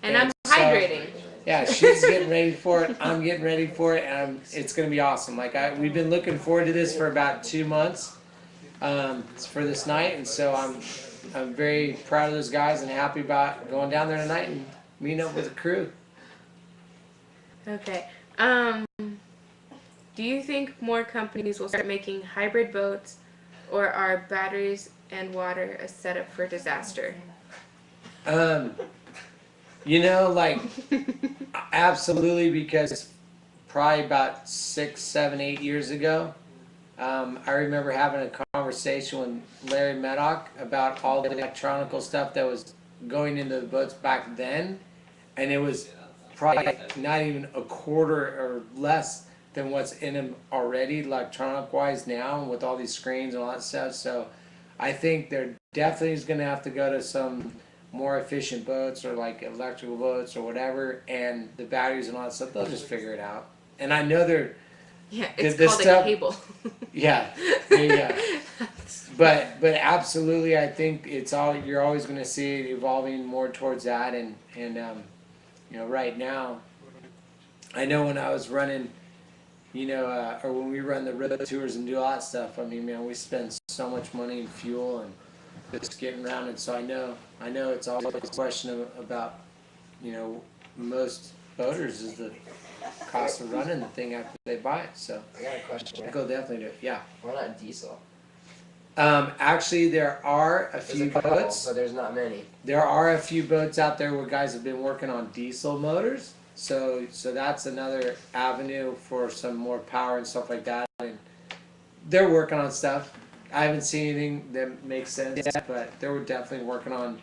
[SPEAKER 1] And I'm
[SPEAKER 4] so,
[SPEAKER 1] hydrating.
[SPEAKER 4] Yeah, she's getting ready for it. I'm getting ready for it, and it's gonna be awesome. Like we've been looking forward to this for about 2 months, for this night, and so I'm very proud of those guys and happy about going down there tonight and meeting up with the crew.
[SPEAKER 1] Okay. Do you think more companies will start making hybrid boats, or are batteries and water a setup for disaster?
[SPEAKER 4] Like absolutely, because probably about 6, 7, 8 years ago, I remember having a conversation with Larry Maddock about all the electronical stuff that was going into the boats back then, and it was probably not even a quarter or less than what's in them already electronic wise now, with all these screens and all that stuff. So I think there definitely is going to have to go to some more efficient boats, or like electrical boats or whatever, and the batteries and all that stuff, they'll just figure it out. And I know they're
[SPEAKER 1] Yeah, it's
[SPEAKER 4] this
[SPEAKER 1] called
[SPEAKER 4] stuff-
[SPEAKER 1] a cable.
[SPEAKER 4] yeah, but absolutely, I think you're always going to see it evolving more towards that, and right now, I know when I was running, or when we run the road tours and do all that stuff, I mean, man, we spend so much money in fuel and just getting around it. So I know it's always a question about, most boaters is the cost of running the thing after they buy it. So
[SPEAKER 3] I got a question.
[SPEAKER 4] I go definitely do it. Yeah.
[SPEAKER 3] Why not diesel?
[SPEAKER 4] Actually, there are a
[SPEAKER 3] There's
[SPEAKER 4] few
[SPEAKER 3] a couple,
[SPEAKER 4] boats.
[SPEAKER 3] but there's not many.
[SPEAKER 4] There are a few boats out there where guys have been working on diesel motors. So that's another avenue for some more power and stuff like that. And they're working on stuff. I haven't seen anything that makes sense yet, but they were definitely working on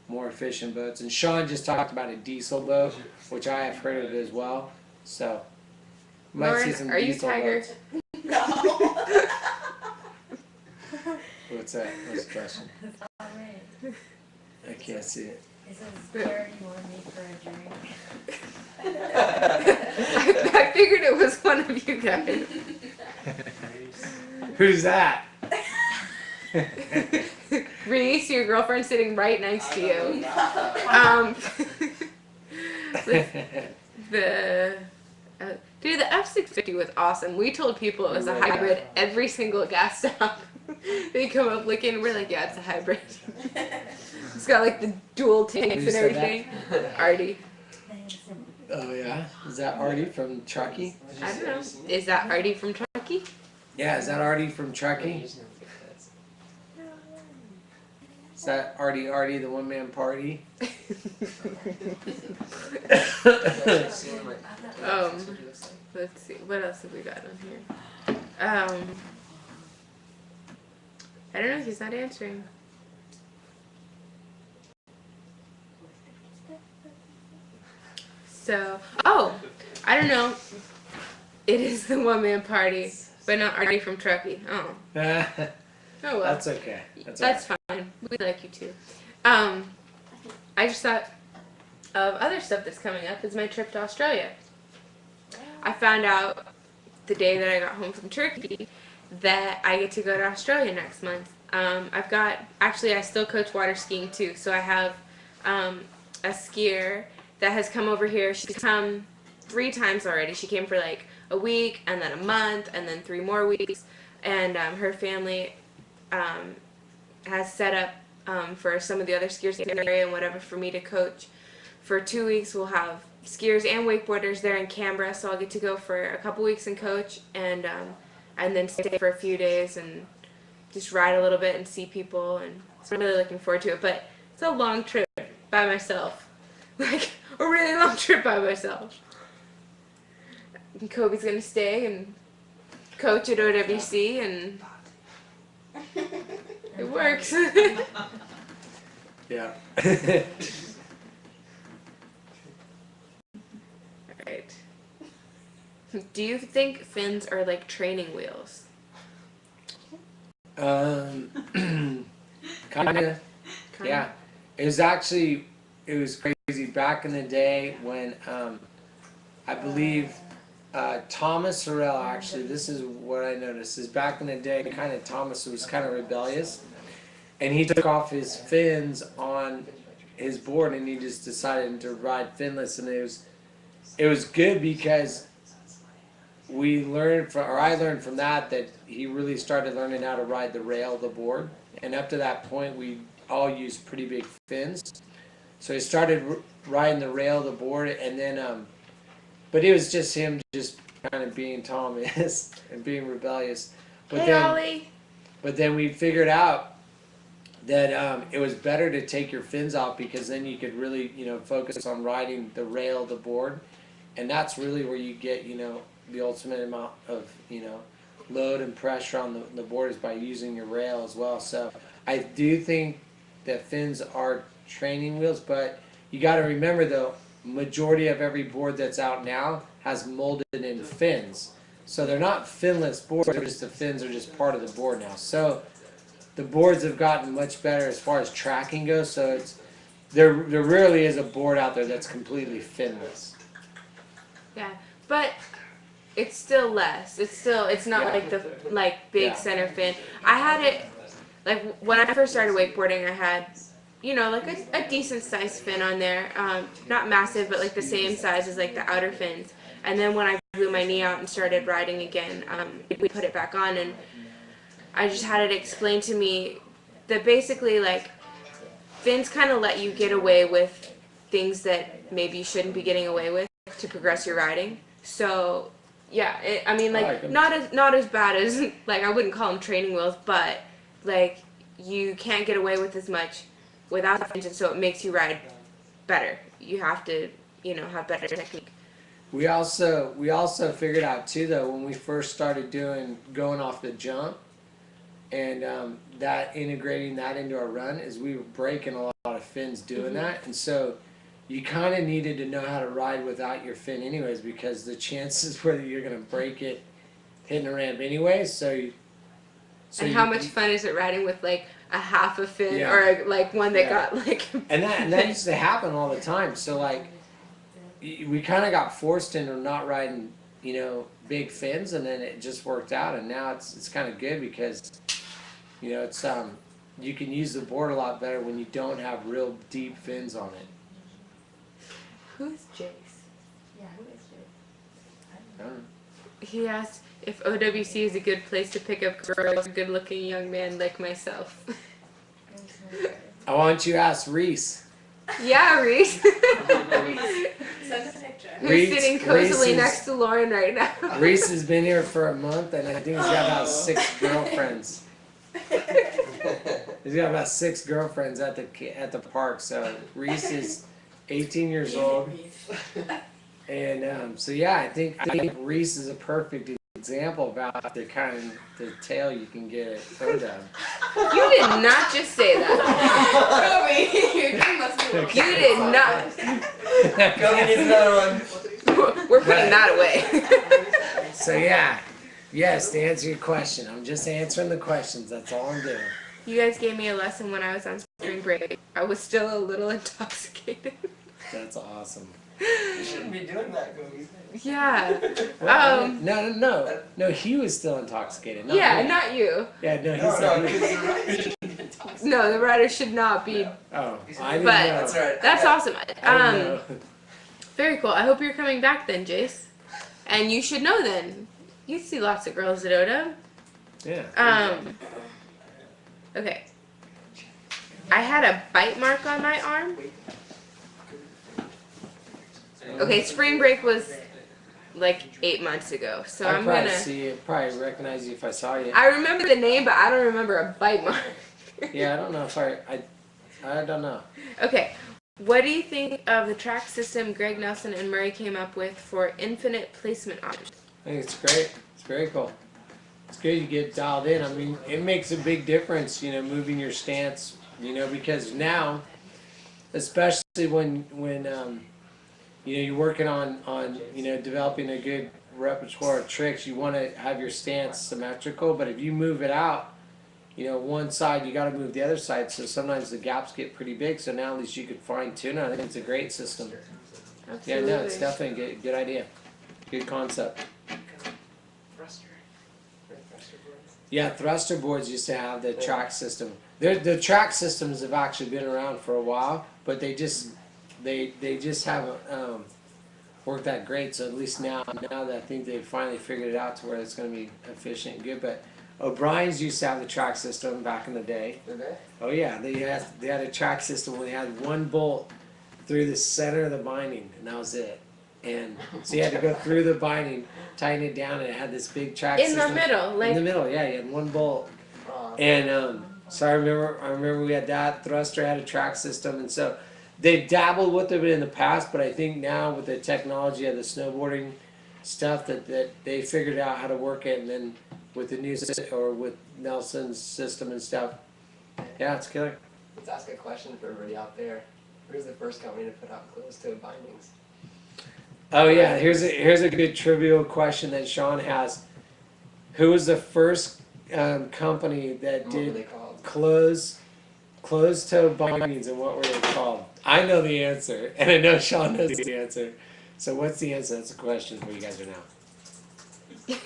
[SPEAKER 4] more efficient boats. And Sean just talked about a diesel boat, which I have heard of as well. So you might see
[SPEAKER 1] Lauren,
[SPEAKER 4] some
[SPEAKER 1] are you
[SPEAKER 4] diesel
[SPEAKER 1] Tiger?
[SPEAKER 4] boats.
[SPEAKER 6] No.
[SPEAKER 4] What's that? What's the question? I can't see it.
[SPEAKER 7] It says, Jared, you want to meet for a drink?
[SPEAKER 1] I figured it was one of you guys.
[SPEAKER 4] Who's that?
[SPEAKER 1] Reese, your girlfriend sitting right next to you. The dude, the F-650 was awesome. We told people it was a hybrid every single gas stop. They come up looking, we're like, yeah, it's a hybrid. It's got like the dual tanks
[SPEAKER 4] Who
[SPEAKER 1] and
[SPEAKER 4] said that?
[SPEAKER 1] everything. Artie.
[SPEAKER 4] Oh yeah, is that Artie from Truckee?
[SPEAKER 1] I don't know. Is that Artie from Truckee?
[SPEAKER 4] Yeah, is that Artie from Truckee? Is that Artie the one man party?
[SPEAKER 1] Let's see. What else have we got on here? I don't know. He's not answering. So, I don't know. It is the one man party, but not Artie from Truckee. Oh. Oh well.
[SPEAKER 4] That's okay.
[SPEAKER 1] That's fine. We like you too. I just thought of other stuff that's coming up is my trip to Australia. I found out the day that I got home from Turkey that I get to go to Australia next month. I still coach water skiing too, so I have a skier that has come over here. She's come 3 times already. She came for like a week and then a month and then 3 more weeks, and her family has set up for some of the other skiers in the area and whatever for me to coach. For 2 weeks we'll have skiers and wakeboarders there in Canberra, so I'll get to go for a couple weeks and coach and then stay for a few days and just ride a little bit and see people, and so I'm really looking forward to it. But it's a long trip by myself. Like a really long trip by myself. And Kobe's gonna stay and coach at OWC, and it works.
[SPEAKER 4] Yeah.
[SPEAKER 1] Alright. Do you think fins are like training wheels?
[SPEAKER 4] Kinda. Yeah. It was crazy back in the day when I believe Thomas Sorrell, actually, this is what I noticed, is back in the day Thomas was kind of rebellious, and he took off his fins on his board and he just decided to ride finless, and it was good because I learned from that he really started learning how to ride the rail of the board, and up to that point we all used pretty big fins. So he started riding the rail of the board, and then but it was just him just kind of being Thomas and being rebellious. But
[SPEAKER 1] Ollie.
[SPEAKER 4] But then we figured out that it was better to take your fins off, because then you could really, focus on riding the rail of the board, and that's really where you get, the ultimate amount of, load and pressure on the board is by using your rail as well. So I do think that fins are training wheels, but you got to remember though, majority of every board that's out now has molded in fins, so they're not finless boards. The fins are just part of the board now. So the boards have gotten much better as far as tracking goes. So there rarely is a board out there that's completely finless.
[SPEAKER 1] Yeah, but it's still less. It's not like the big center fin. I had it like when I first started wakeboarding. I had like a decent sized fin on there, not massive, but like the same size as like the outer fins. And then when I blew my knee out and started riding again, we put it back on, and I just had it explained to me that basically like fins kind of let you get away with things that maybe you shouldn't be getting away with to progress your riding. So yeah, not as bad as like I wouldn't call them training wheels, but like you can't get away with as much without fins, and so it makes you ride better. You have to have better technique.
[SPEAKER 4] We also figured out too though, when we first started going off the jump, and that integrating that into our run, is we were breaking a lot of fins doing that, and so you kind of needed to know how to ride without your fin anyways, because the chances whether you're going to break it hitting a ramp anyways. And how
[SPEAKER 1] much fun is it riding with like a half a fin
[SPEAKER 4] Yeah.
[SPEAKER 1] or like one that
[SPEAKER 4] Yeah.
[SPEAKER 1] got like.
[SPEAKER 4] And that used to happen all the time. So like, we kind of got forced into not riding, big fins, and then it just worked out. And now it's kind of good because, it's you can use the board a lot better when you don't have real deep fins on it.
[SPEAKER 1] Who's Jace?
[SPEAKER 7] Yeah, who is it?
[SPEAKER 4] I don't know.
[SPEAKER 1] He asked if OWC is a good place to pick up girls, a good-looking young man like myself.
[SPEAKER 4] I want you to ask Reese.
[SPEAKER 1] Yeah, Reese.
[SPEAKER 6] Send a picture.
[SPEAKER 1] Who's
[SPEAKER 4] Reese-
[SPEAKER 1] sitting cozily
[SPEAKER 4] Reese is-
[SPEAKER 1] next to Lauren right now?
[SPEAKER 4] Reese has been here for a month, and I think he's got about 6 girlfriends. He's got about 6 girlfriends at the park. So Reese is 18 years old, and so yeah, I think Reese is a perfect example about the tail you can get at OW.
[SPEAKER 1] You did not just say that.
[SPEAKER 6] Kobe, your thing must be a little
[SPEAKER 1] You did not.
[SPEAKER 3] Kobe needs another one.
[SPEAKER 1] We're putting that away.
[SPEAKER 4] So yeah, yes, to answer your question, I'm just answering the questions. That's all I'm doing.
[SPEAKER 1] You guys gave me a lesson when I was on spring break. I was still a little intoxicated.
[SPEAKER 4] That's awesome.
[SPEAKER 3] You shouldn't be doing that, Kobe.
[SPEAKER 1] Yeah.
[SPEAKER 4] Well, no. He was still intoxicated. Not
[SPEAKER 1] Yeah,
[SPEAKER 4] me.
[SPEAKER 1] not you.
[SPEAKER 4] Yeah, no, he
[SPEAKER 3] No,
[SPEAKER 4] said
[SPEAKER 3] no,
[SPEAKER 4] he was.
[SPEAKER 3] because
[SPEAKER 1] No, the rider should not be.
[SPEAKER 4] Oh, I didn't
[SPEAKER 1] But-
[SPEAKER 4] know.
[SPEAKER 3] that's right.
[SPEAKER 1] That's awesome.
[SPEAKER 4] I didn't know.
[SPEAKER 1] Very cool. I hope you're coming back then, Jace. And you should know then. You see lots of girls at ODA.
[SPEAKER 4] Yeah.
[SPEAKER 1] Okay. I had a bite mark on my arm. Okay, spring break was like 8 months ago. So
[SPEAKER 4] I'd
[SPEAKER 1] I'm
[SPEAKER 4] probably
[SPEAKER 1] gonna.
[SPEAKER 4] see you, probably recognize you if I saw you.
[SPEAKER 1] I remember the name, but I don't remember a bite mark.
[SPEAKER 4] Yeah, I don't know if I don't know.
[SPEAKER 1] Okay. What do you think of the track system Greg Nelson and Murray came up with for infinite placement options?
[SPEAKER 4] I think it's great. It's very cool. It's good you get dialed in. I mean, it makes a big difference, moving your stance, because now, especially when you're working on developing a good repertoire of tricks, you want to have your stance symmetrical. But if you move it out, one side, you got to move the other side. So sometimes the gaps get pretty big. So now at least you could fine tune it. I think it's a great system.
[SPEAKER 1] Absolutely.
[SPEAKER 4] Yeah, no, it's definitely a good idea. Good concept. Yeah, thruster boards used to have the track system. The track systems have actually been around for a while, but they just haven't worked that great. So at least now that I think they've finally figured it out to where it's going to be efficient and good. But O'Brien's used to have the track system back in the day.
[SPEAKER 3] Did they?
[SPEAKER 4] Oh yeah, they had a track system where they had one bolt through the center of the binding, and that was it. And so you had to go through the binding, tighten it down, and it had this big track
[SPEAKER 1] In
[SPEAKER 4] system.
[SPEAKER 1] the middle, like.
[SPEAKER 4] In the middle, yeah, you had one bolt. And so I remember we had that. Thruster had a track system, and so they've dabbled with it in the past, but I think now with the technology of the snowboarding stuff that they figured out how to work it, and then with the new or with Nelson's system and stuff, yeah, it's killer.
[SPEAKER 3] Let's ask a question for everybody out there. Who's the first company to put out closed-toe bindings?
[SPEAKER 4] Oh yeah, here's a good trivial question that Sean has. Who was the first company that
[SPEAKER 3] What were
[SPEAKER 4] did
[SPEAKER 3] they called?
[SPEAKER 4] closed toe bindings, and what were they called? I know the answer, and I know Sean knows the answer. So what's the answer? That's a question for you guys right now.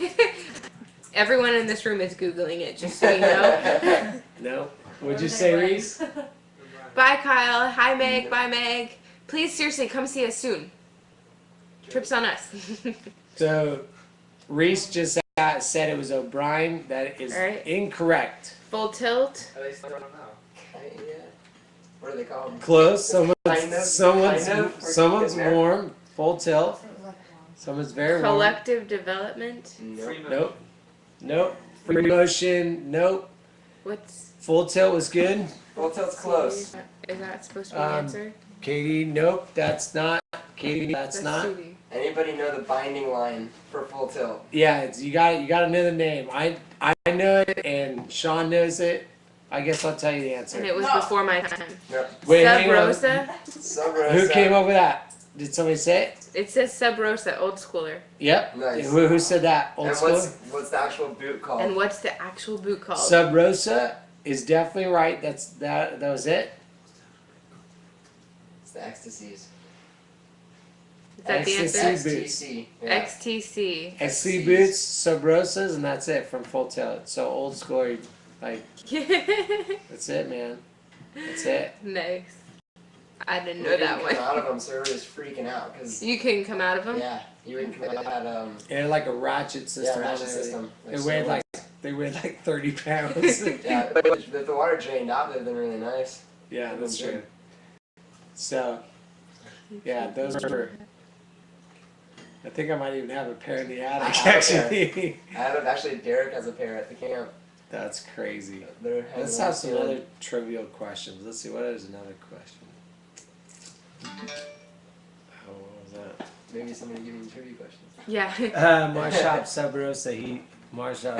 [SPEAKER 1] Everyone in this room is Googling it, just so you know.
[SPEAKER 4] No? Would you say, Reese?
[SPEAKER 1] Bye, Kyle. Hi, Meg. Bye, Meg. Please, seriously, come see us soon. Trip's on us.
[SPEAKER 4] So Reese just said it was O'Brien. That is
[SPEAKER 1] Alright.
[SPEAKER 4] incorrect.
[SPEAKER 1] Full tilt.
[SPEAKER 9] At least I don't know.
[SPEAKER 3] Yeah. What are they called?
[SPEAKER 4] Close.
[SPEAKER 3] Kind of.
[SPEAKER 4] Someone's
[SPEAKER 3] Getting there.
[SPEAKER 4] warm. Full tilt. Someone's very warm.
[SPEAKER 1] Collective development.
[SPEAKER 3] Nope.
[SPEAKER 4] Nope. Free motion. Nope.
[SPEAKER 1] What's...
[SPEAKER 4] Full tilt was good.
[SPEAKER 3] Full tilt's close.
[SPEAKER 1] Is that supposed to be the answer?
[SPEAKER 4] Katie, nope. That's not. Katie, that's not.
[SPEAKER 1] Judy.
[SPEAKER 3] Anybody know the binding line for full tilt?
[SPEAKER 4] Yeah, you got to know the name. I know it, and Sean knows it. I guess I'll tell you the answer.
[SPEAKER 1] And it was before my time.
[SPEAKER 3] Nope.
[SPEAKER 4] Wait,
[SPEAKER 1] Sub
[SPEAKER 4] hang on.
[SPEAKER 1] Rosa.
[SPEAKER 3] Sub Rosa.
[SPEAKER 4] Who came up with that? Did somebody say it?
[SPEAKER 1] It says Sub Rosa, old schooler.
[SPEAKER 4] Yep.
[SPEAKER 3] Nice.
[SPEAKER 4] Who said that? Old
[SPEAKER 3] And
[SPEAKER 4] school.
[SPEAKER 3] what's the actual boot called?
[SPEAKER 1] And what's the actual boot called?
[SPEAKER 4] Sub Rosa. is definitely right. That was it.
[SPEAKER 3] It's the ecstasies.
[SPEAKER 1] Is that the answer?
[SPEAKER 4] Ecstasy boots.
[SPEAKER 3] XTC. Yeah.
[SPEAKER 1] XTC.
[SPEAKER 4] XC boots, Sobrosas, and that's it from Full Tilt. So old school, like that's it, man. That's it.
[SPEAKER 1] Nice. I didn't know
[SPEAKER 3] We
[SPEAKER 1] that
[SPEAKER 3] didn't
[SPEAKER 1] one.
[SPEAKER 3] come out of them, so everybody's freaking out because
[SPEAKER 1] You couldn't come out of them?
[SPEAKER 3] yeah, you wouldn't come out.
[SPEAKER 4] They had like a ratchet system.
[SPEAKER 3] Yeah,
[SPEAKER 4] on
[SPEAKER 3] ratchet
[SPEAKER 4] it.
[SPEAKER 3] system.
[SPEAKER 4] They weighed like 30 pounds.
[SPEAKER 3] Yeah, but if the water drained out, they'd been really nice.
[SPEAKER 4] Yeah, that's true. So, yeah, those were. I think I might even have a pair in the attic.
[SPEAKER 3] I have a
[SPEAKER 4] Actually,
[SPEAKER 3] I have actually Derek has a pair at the camp.
[SPEAKER 4] that's crazy.
[SPEAKER 3] They're hanging
[SPEAKER 4] Let's
[SPEAKER 3] on
[SPEAKER 4] have
[SPEAKER 3] the
[SPEAKER 4] some
[SPEAKER 3] ceiling.
[SPEAKER 4] other trivial questions. Let's see. What is another question? Oh, what was that?
[SPEAKER 3] Maybe somebody give me trivia questions.
[SPEAKER 1] Yeah.
[SPEAKER 4] Marshop Sabrosa. Marshop.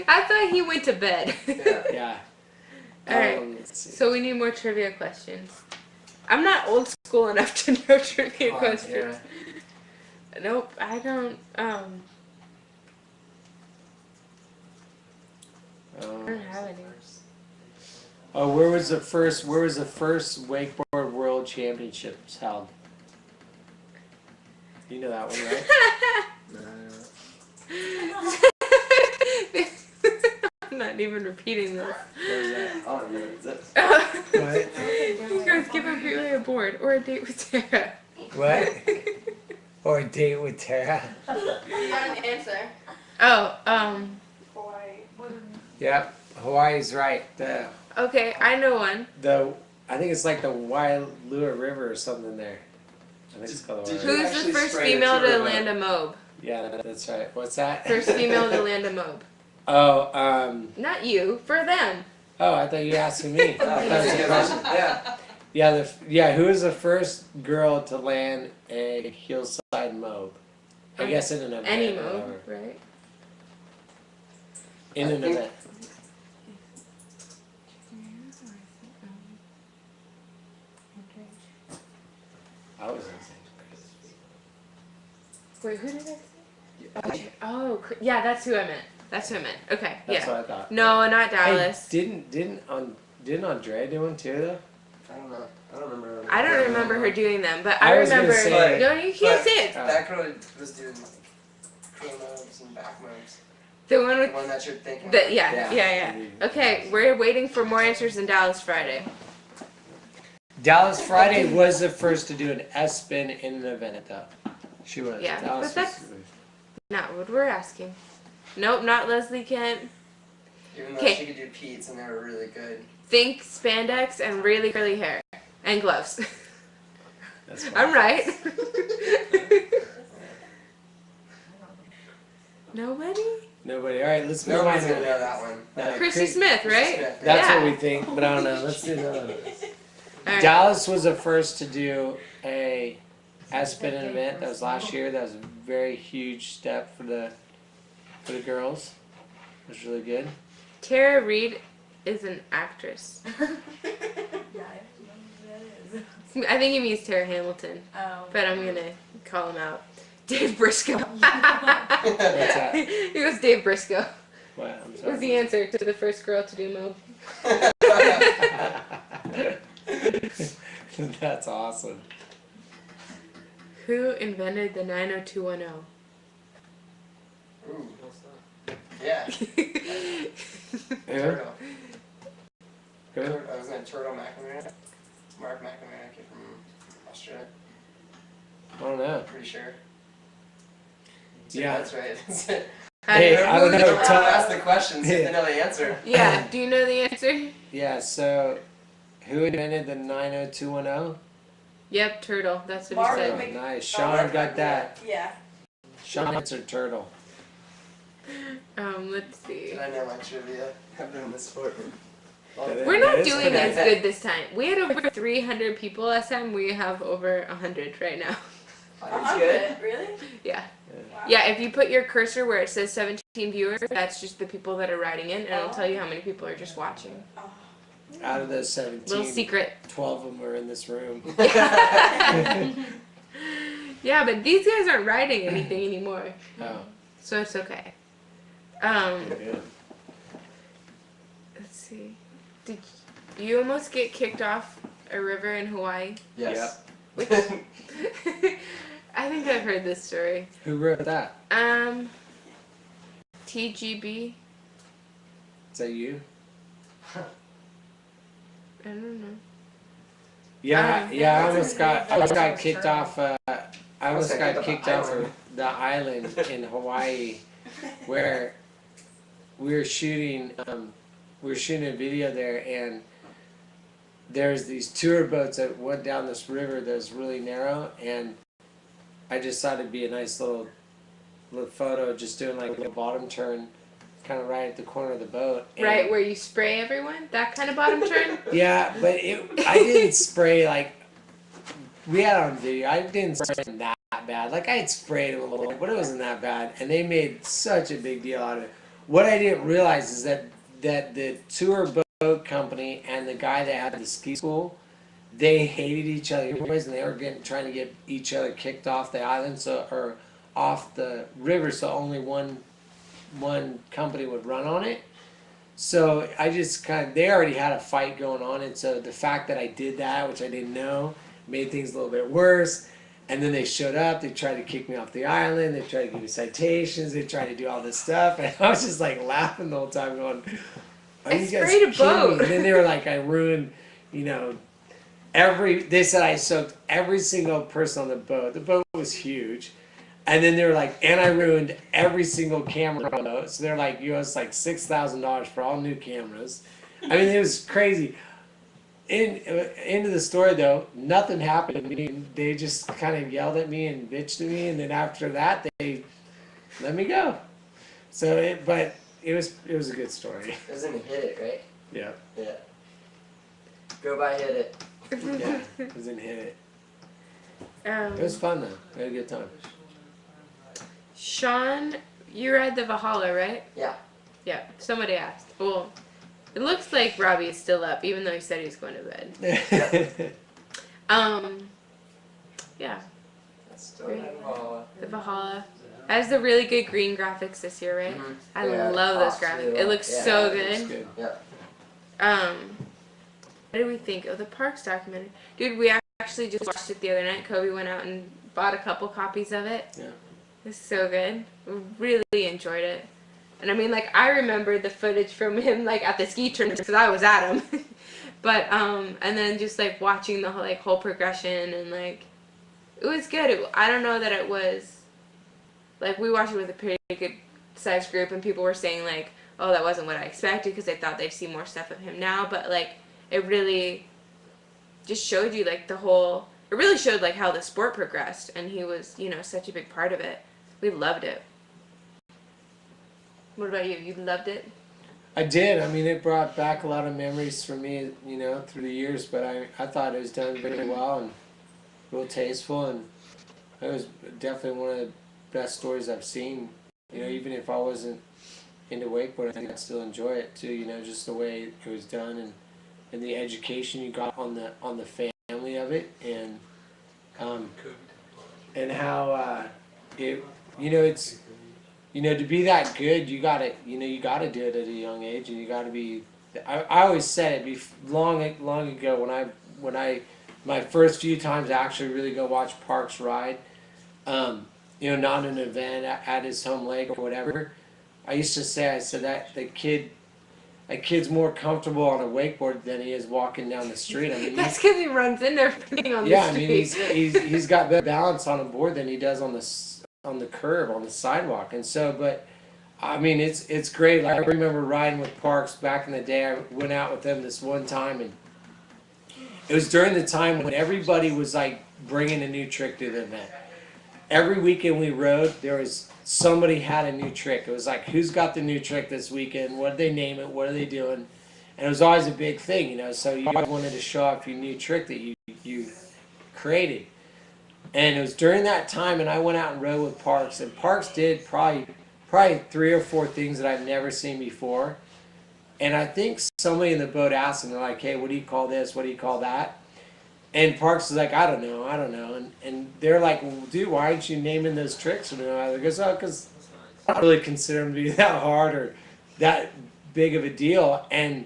[SPEAKER 1] I thought he went to bed.
[SPEAKER 3] Yeah.
[SPEAKER 4] Yeah.
[SPEAKER 1] Alright.
[SPEAKER 4] Let's see.
[SPEAKER 1] So we need more trivia questions. I'm not old school enough to know trivia
[SPEAKER 3] Come on,
[SPEAKER 1] questions.
[SPEAKER 3] Tara.
[SPEAKER 1] Nope, I don't. I don't have any.
[SPEAKER 4] Oh, where was the first wakeboard world championships held? You know that one, right?
[SPEAKER 1] I'm not even repeating this.
[SPEAKER 3] Oh, no, it's this.
[SPEAKER 4] What?
[SPEAKER 1] You guys give away a board or a date with Tara.
[SPEAKER 4] What? Or a date with Tara?
[SPEAKER 6] You got an answer.
[SPEAKER 1] Oh,
[SPEAKER 4] Yep, Hawaii's right.
[SPEAKER 1] okay, I know one.
[SPEAKER 4] I think it's like the Wailua River or something there. I think it's called the
[SPEAKER 9] Did
[SPEAKER 4] Wailua
[SPEAKER 9] you
[SPEAKER 4] River.
[SPEAKER 1] Who's the
[SPEAKER 9] actually
[SPEAKER 1] first
[SPEAKER 9] spray the
[SPEAKER 1] female to
[SPEAKER 9] tour
[SPEAKER 1] land a mobe?
[SPEAKER 4] Yeah, that's right. What's that?
[SPEAKER 1] First female to land a mobe.
[SPEAKER 4] Oh,
[SPEAKER 1] Not you, for them.
[SPEAKER 4] I thought you were asking me.
[SPEAKER 3] Oh, that's a good question. Yeah.
[SPEAKER 4] Who was the first girl to land a hillside mobe? I guess in an event.
[SPEAKER 1] Any
[SPEAKER 4] or
[SPEAKER 1] mobe,
[SPEAKER 4] whatever.
[SPEAKER 1] right?
[SPEAKER 4] In an event. I was
[SPEAKER 1] Wait, who did I say? Oh, yeah, that's who I meant. That's who I meant. Okay,
[SPEAKER 4] That's
[SPEAKER 1] yeah.
[SPEAKER 4] what I thought.
[SPEAKER 1] No, not Dallas.
[SPEAKER 4] Hey, didn't Andrea do one too though?
[SPEAKER 3] I don't know. I don't remember.
[SPEAKER 1] I don't remember her doing them, but
[SPEAKER 4] I
[SPEAKER 1] I
[SPEAKER 4] was gonna
[SPEAKER 1] remember.
[SPEAKER 4] say-
[SPEAKER 1] No, you can't
[SPEAKER 3] but-
[SPEAKER 1] say it.
[SPEAKER 3] That girl was doing chronos and back moves.
[SPEAKER 1] The one
[SPEAKER 3] The
[SPEAKER 1] with
[SPEAKER 3] one that you're thinking.
[SPEAKER 1] the yeah. Okay, we're waiting for more answers than Dallas Friday.
[SPEAKER 4] Dallas Friday was the first to do an S spin in an event though. She was.
[SPEAKER 1] Yeah,
[SPEAKER 4] Dallas
[SPEAKER 1] but that's-
[SPEAKER 4] was-
[SPEAKER 1] Not what we're asking. Nope, not Leslie Kent.
[SPEAKER 3] Even though
[SPEAKER 1] Okay.
[SPEAKER 3] she could do Pete's and they were really good.
[SPEAKER 1] Think spandex and really curly hair and gloves.
[SPEAKER 4] That's fine.
[SPEAKER 1] I'm right. Nobody?
[SPEAKER 4] Nobody. All right, let's move
[SPEAKER 3] Nobody's
[SPEAKER 4] on.
[SPEAKER 3] gonna know that one.
[SPEAKER 4] No,
[SPEAKER 1] Chrissy Smith, right?
[SPEAKER 3] Smith.
[SPEAKER 4] That's
[SPEAKER 1] Yeah.
[SPEAKER 4] what we think, but I don't know. Let's do another one.
[SPEAKER 1] All right.
[SPEAKER 4] Dallas was the first to do a S-spin event. That was last year. That was a very huge step for the girls. It was really good.
[SPEAKER 1] Tara Reid is an actress. I think he means Tara Hamilton,
[SPEAKER 7] Oh.
[SPEAKER 1] but I'm gonna call him out. Dave Briscoe.
[SPEAKER 4] What's that?
[SPEAKER 1] He was Dave Briscoe.
[SPEAKER 4] What? I'm
[SPEAKER 1] Was
[SPEAKER 4] sorry.
[SPEAKER 1] the answer to the first girl to do mob.
[SPEAKER 4] That's awesome.
[SPEAKER 1] Who invented the 90210?
[SPEAKER 3] Ooh. Yeah.
[SPEAKER 4] Yeah.
[SPEAKER 3] Turtle.
[SPEAKER 4] Who?
[SPEAKER 3] I was going to Turtle McNamara. Mark McNamara came from Australia.
[SPEAKER 4] I don't know.
[SPEAKER 3] Pretty sure.
[SPEAKER 4] Yeah.
[SPEAKER 3] That's right. That's it.
[SPEAKER 4] Hey, I don't know.
[SPEAKER 3] Don't ask the questions if they know the answer.
[SPEAKER 1] Yeah, do you know the answer?
[SPEAKER 4] Yeah, so who invented the 90210?
[SPEAKER 1] Yep, turtle. That's what
[SPEAKER 6] Mark
[SPEAKER 1] he
[SPEAKER 4] Oh,
[SPEAKER 1] said.
[SPEAKER 4] nice. Sean got that.
[SPEAKER 6] Yeah.
[SPEAKER 4] Sean answered turtle.
[SPEAKER 1] Let's see.
[SPEAKER 3] Did I know my trivia? I've been in this sport.
[SPEAKER 1] We're not
[SPEAKER 4] That is
[SPEAKER 1] doing
[SPEAKER 4] pretty
[SPEAKER 1] as
[SPEAKER 4] good.
[SPEAKER 1] good this time. We had over 300 people last time. We have over 100 right now.
[SPEAKER 3] That's good.
[SPEAKER 6] Really?
[SPEAKER 1] Yeah.
[SPEAKER 6] Wow.
[SPEAKER 1] Yeah, if you put your cursor where it says 17 viewers, that's just the people that are writing in, and it'll tell you how many people are just watching.
[SPEAKER 4] Out of those 17,
[SPEAKER 1] Little secret.
[SPEAKER 4] 12 of them are in this room.
[SPEAKER 1] Yeah, but these guys aren't writing anything anymore,
[SPEAKER 4] Oh,
[SPEAKER 1] so it's okay.
[SPEAKER 4] good.
[SPEAKER 1] see. Did you almost get kicked off a river in Hawaii?
[SPEAKER 3] Yes.
[SPEAKER 1] Which I think I've heard this story.
[SPEAKER 4] Who wrote that?
[SPEAKER 1] TGB.
[SPEAKER 4] Is that you?
[SPEAKER 1] I don't know.
[SPEAKER 4] Yeah, I almost got kicked off. I almost
[SPEAKER 3] got
[SPEAKER 4] got
[SPEAKER 3] kicked
[SPEAKER 4] kicked
[SPEAKER 3] off
[SPEAKER 4] off
[SPEAKER 3] the
[SPEAKER 4] of the island in Hawaii, where we were shooting. We were shooting a video there, and there's these tour boats that went down this river that's really narrow, and I just thought it'd be a nice little photo, just doing like a bottom turn, kind of right at the corner of the boat. And
[SPEAKER 1] Right where you spray everyone? That kind of bottom turn?
[SPEAKER 4] yeah, but I didn't spray like we had on video. I didn't spray them that bad. Like I had sprayed them a little, but it wasn't that bad. And they made such a big deal out of it. What I didn't realize is that the tour boat company and the guy that had the ski school, they hated each other anyways, and they were trying to get each other kicked off the island, or off the river, so only one company would run on it. So I just they already had a fight going on, and so the fact that I did that, which I didn't know, made things a little bit worse. And then they showed up, they tried to kick me off the island, they tried to give me citations, they tried to do all this stuff, and I was just like laughing the whole time going, are
[SPEAKER 1] I
[SPEAKER 4] you guys
[SPEAKER 1] sprayed a
[SPEAKER 4] kidding
[SPEAKER 1] boat.
[SPEAKER 4] me? And then they were like, I ruined, they said I soaked every single person on the boat. The boat was huge. And then they were like, and I ruined every single camera on the boat. So they're like, you owe us like $6,000 for all new cameras. I mean, it was crazy. Into the story though, nothing happened. I mean, they just kind of yelled at me and bitched at me, and then after that, they let me go. So it was a good story.
[SPEAKER 3] It was in Hit It, right?
[SPEAKER 4] Yeah.
[SPEAKER 3] Yeah. Go by Hit It.
[SPEAKER 4] Yeah, it was in Hit It.
[SPEAKER 1] Um,
[SPEAKER 4] It was fun though. I had a good time.
[SPEAKER 1] Sean, you were at the Valhalla, right?
[SPEAKER 3] Yeah.
[SPEAKER 1] Yeah. Somebody asked. Well, it looks like Robbie is still up, even though he said he was going to bed. Yeah.
[SPEAKER 3] That's still Valhalla.
[SPEAKER 1] The Valhalla has the really good green graphics this year, right?
[SPEAKER 3] Mhm.
[SPEAKER 1] I
[SPEAKER 3] Yeah,
[SPEAKER 1] love those
[SPEAKER 3] off
[SPEAKER 1] graphics.
[SPEAKER 3] too.
[SPEAKER 1] It looks
[SPEAKER 3] Yeah,
[SPEAKER 1] so
[SPEAKER 3] it
[SPEAKER 1] good.
[SPEAKER 4] It's good.
[SPEAKER 3] Yeah.
[SPEAKER 1] What did we think of the Parks documentary? Dude, we actually just watched it the other night. Kobe went out and bought a couple copies of it.
[SPEAKER 4] Yeah.
[SPEAKER 1] It's so good. We really enjoyed it. And I mean, like, I remember the footage from him, like, at the ski tournament because I was at him. But, and then just, like, watching the whole progression and, like, it was good. I don't know that it was, like, we watched it with a pretty good sized group and people were saying, like, oh, that wasn't what I expected because they thought they'd see more stuff of him now. But, like, it really just showed you, like, it really showed, like, how the sport progressed. And he was, such a big part of it. We loved it. What about you? You loved it?
[SPEAKER 4] I did. I mean, it brought back a lot of memories for me, through the years. But I thought it was done very well and real tasteful, and it was definitely one of the best stories I've seen. Even if I wasn't into wakeboarding, I think I'd still enjoy it too. Just the way it was done and the education you got on the family of it, and how it's. To be that good, you gotta do it at a young age, and you gotta be. I always said it long ago when I my first few times I actually really go watch Parks ride, not an event at his home lake or whatever. I said that the kid's more comfortable on a wakeboard than he is walking down the street. I mean,
[SPEAKER 1] that's because he runs into everything on the
[SPEAKER 4] yeah, I
[SPEAKER 1] street.
[SPEAKER 4] mean he's got better balance on a board than he does on the curb, on the sidewalk. And so, but I mean, it's great. Like, I remember riding with Parks back in the day. I went out with them this one time, and it was during the time when everybody was like bringing a new trick to the event. Every weekend we rode, there was somebody had a new trick. It was like, who's got the new trick this weekend? What did they name it? What are they doing? And it was always a big thing, So you wanted to show off your new trick that you created. And it was during that time, and I went out and rode with Parks, and Parks did probably 3 or 4 things that I've never seen before. And I think somebody in the boat asked him, they're like, hey, what do you call this? What do you call that? And Parks was like, I don't know. And they're like, well, dude, why aren't you naming those tricks? And I goes, oh, because I don't really consider them to be that hard or that big of a deal. And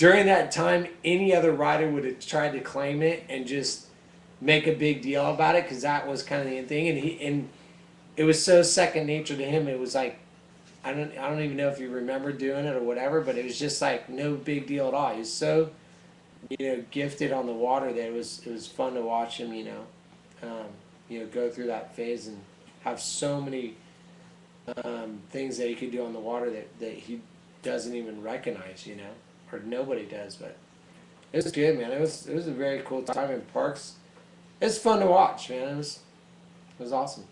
[SPEAKER 4] during that time, any other rider would have tried to claim it and just make a big deal about it because that was kind of the thing. And it was so second nature to him. It was like I don't even know if you remember doing it or whatever, but it was just like no big deal at all. He was so gifted on the water that it was fun to watch him go through that phase and have so many things that he could do on the water that he doesn't even recognize, or nobody does. But it was good, man. It was a very cool time in Parks. It's fun to watch, man. It was awesome.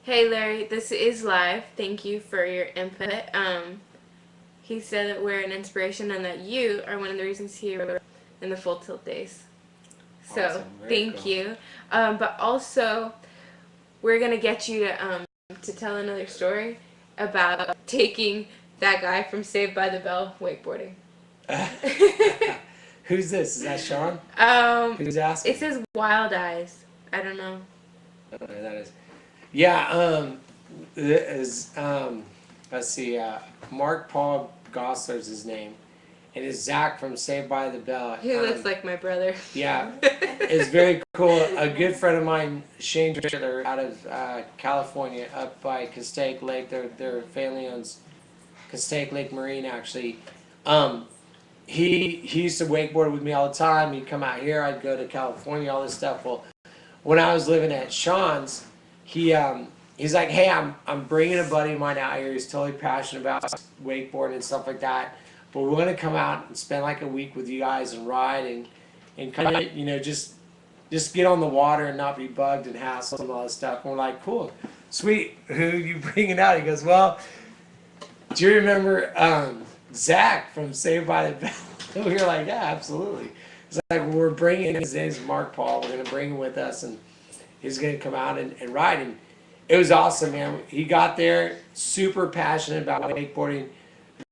[SPEAKER 1] Hey Larry, this is live. Thank you for your input. He said that we're an inspiration and that you are one of the reasons he wrote in the Full Tilt days. So
[SPEAKER 4] Awesome. Very
[SPEAKER 1] thank
[SPEAKER 4] cool.
[SPEAKER 1] you. But also, we're gonna get you to tell another story about taking that guy from Saved by the Bell wakeboarding.
[SPEAKER 4] Who's this? Is that Sean? Who's asking?
[SPEAKER 1] It says Wild Eyes. I don't know.
[SPEAKER 4] I don't know who that is. Yeah, let's see, Mark Paul Gossler's his name, and it's Zach from Saved by the Bell.
[SPEAKER 1] He looks like my brother.
[SPEAKER 4] Yeah, it's very cool. A good friend of mine, Shane Drittler, out of California, up by Castaic Lake. Their family owns Castaic Lake Marine, actually. He used to wakeboard with me all the time. He'd come out here. I'd go to California, all this stuff. Well, when I was living at Sean's, he's like, hey, I'm bringing a buddy of mine out here. He's totally passionate about wakeboarding and stuff like that. But we're going to come out and spend like a week with you guys and ride and kind of, just get on the water and not be bugged and hassled and all this stuff. And we're like, cool, sweet. Who are you bringing out? He goes, well, do you remember Zach from Saved by the Bell? We were like, yeah, absolutely. It's like, well, we're bringing his name's Mark Paul. We're going to bring him with us, and he's going to come out and ride. And it was awesome, man. He got there, super passionate about wakeboarding,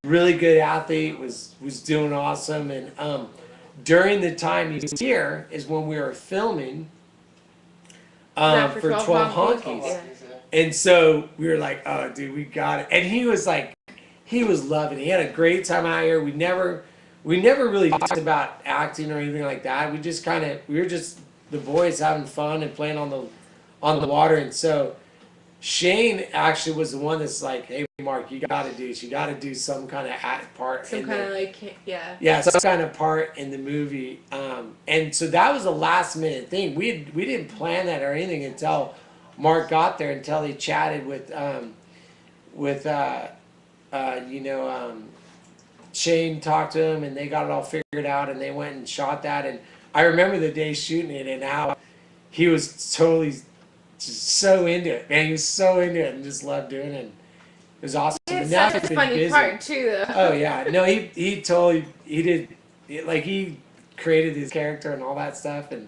[SPEAKER 4] really good athlete, was doing awesome. And during the time he was here is when we were filming for 12 Honkies.
[SPEAKER 1] Yeah.
[SPEAKER 4] And so we were like, oh, dude, we got it. And he was like, he was loving it. He had a great time out here. We never really talked about acting or anything like that. We just we were just the boys having fun and playing on the water. And so Shane actually was the one that's like, hey, Mark, you got to do some kind of part.
[SPEAKER 1] Some kind of like, yeah.
[SPEAKER 4] Yeah, some kind of part in the movie. And so that was a last minute thing. We didn't plan that or anything until Mark got there, until he chatted with Shane talked to him, and they got it all figured out, and they went and shot that. And I remember the day shooting it and how he was totally just so into it, man. He was so into it and just loved doing it. It was awesome.
[SPEAKER 1] It's
[SPEAKER 4] But now
[SPEAKER 1] such
[SPEAKER 4] he's
[SPEAKER 1] a
[SPEAKER 4] been
[SPEAKER 1] funny
[SPEAKER 4] busy.
[SPEAKER 1] part too, though.
[SPEAKER 4] Oh yeah, no, he created his character and all that stuff, and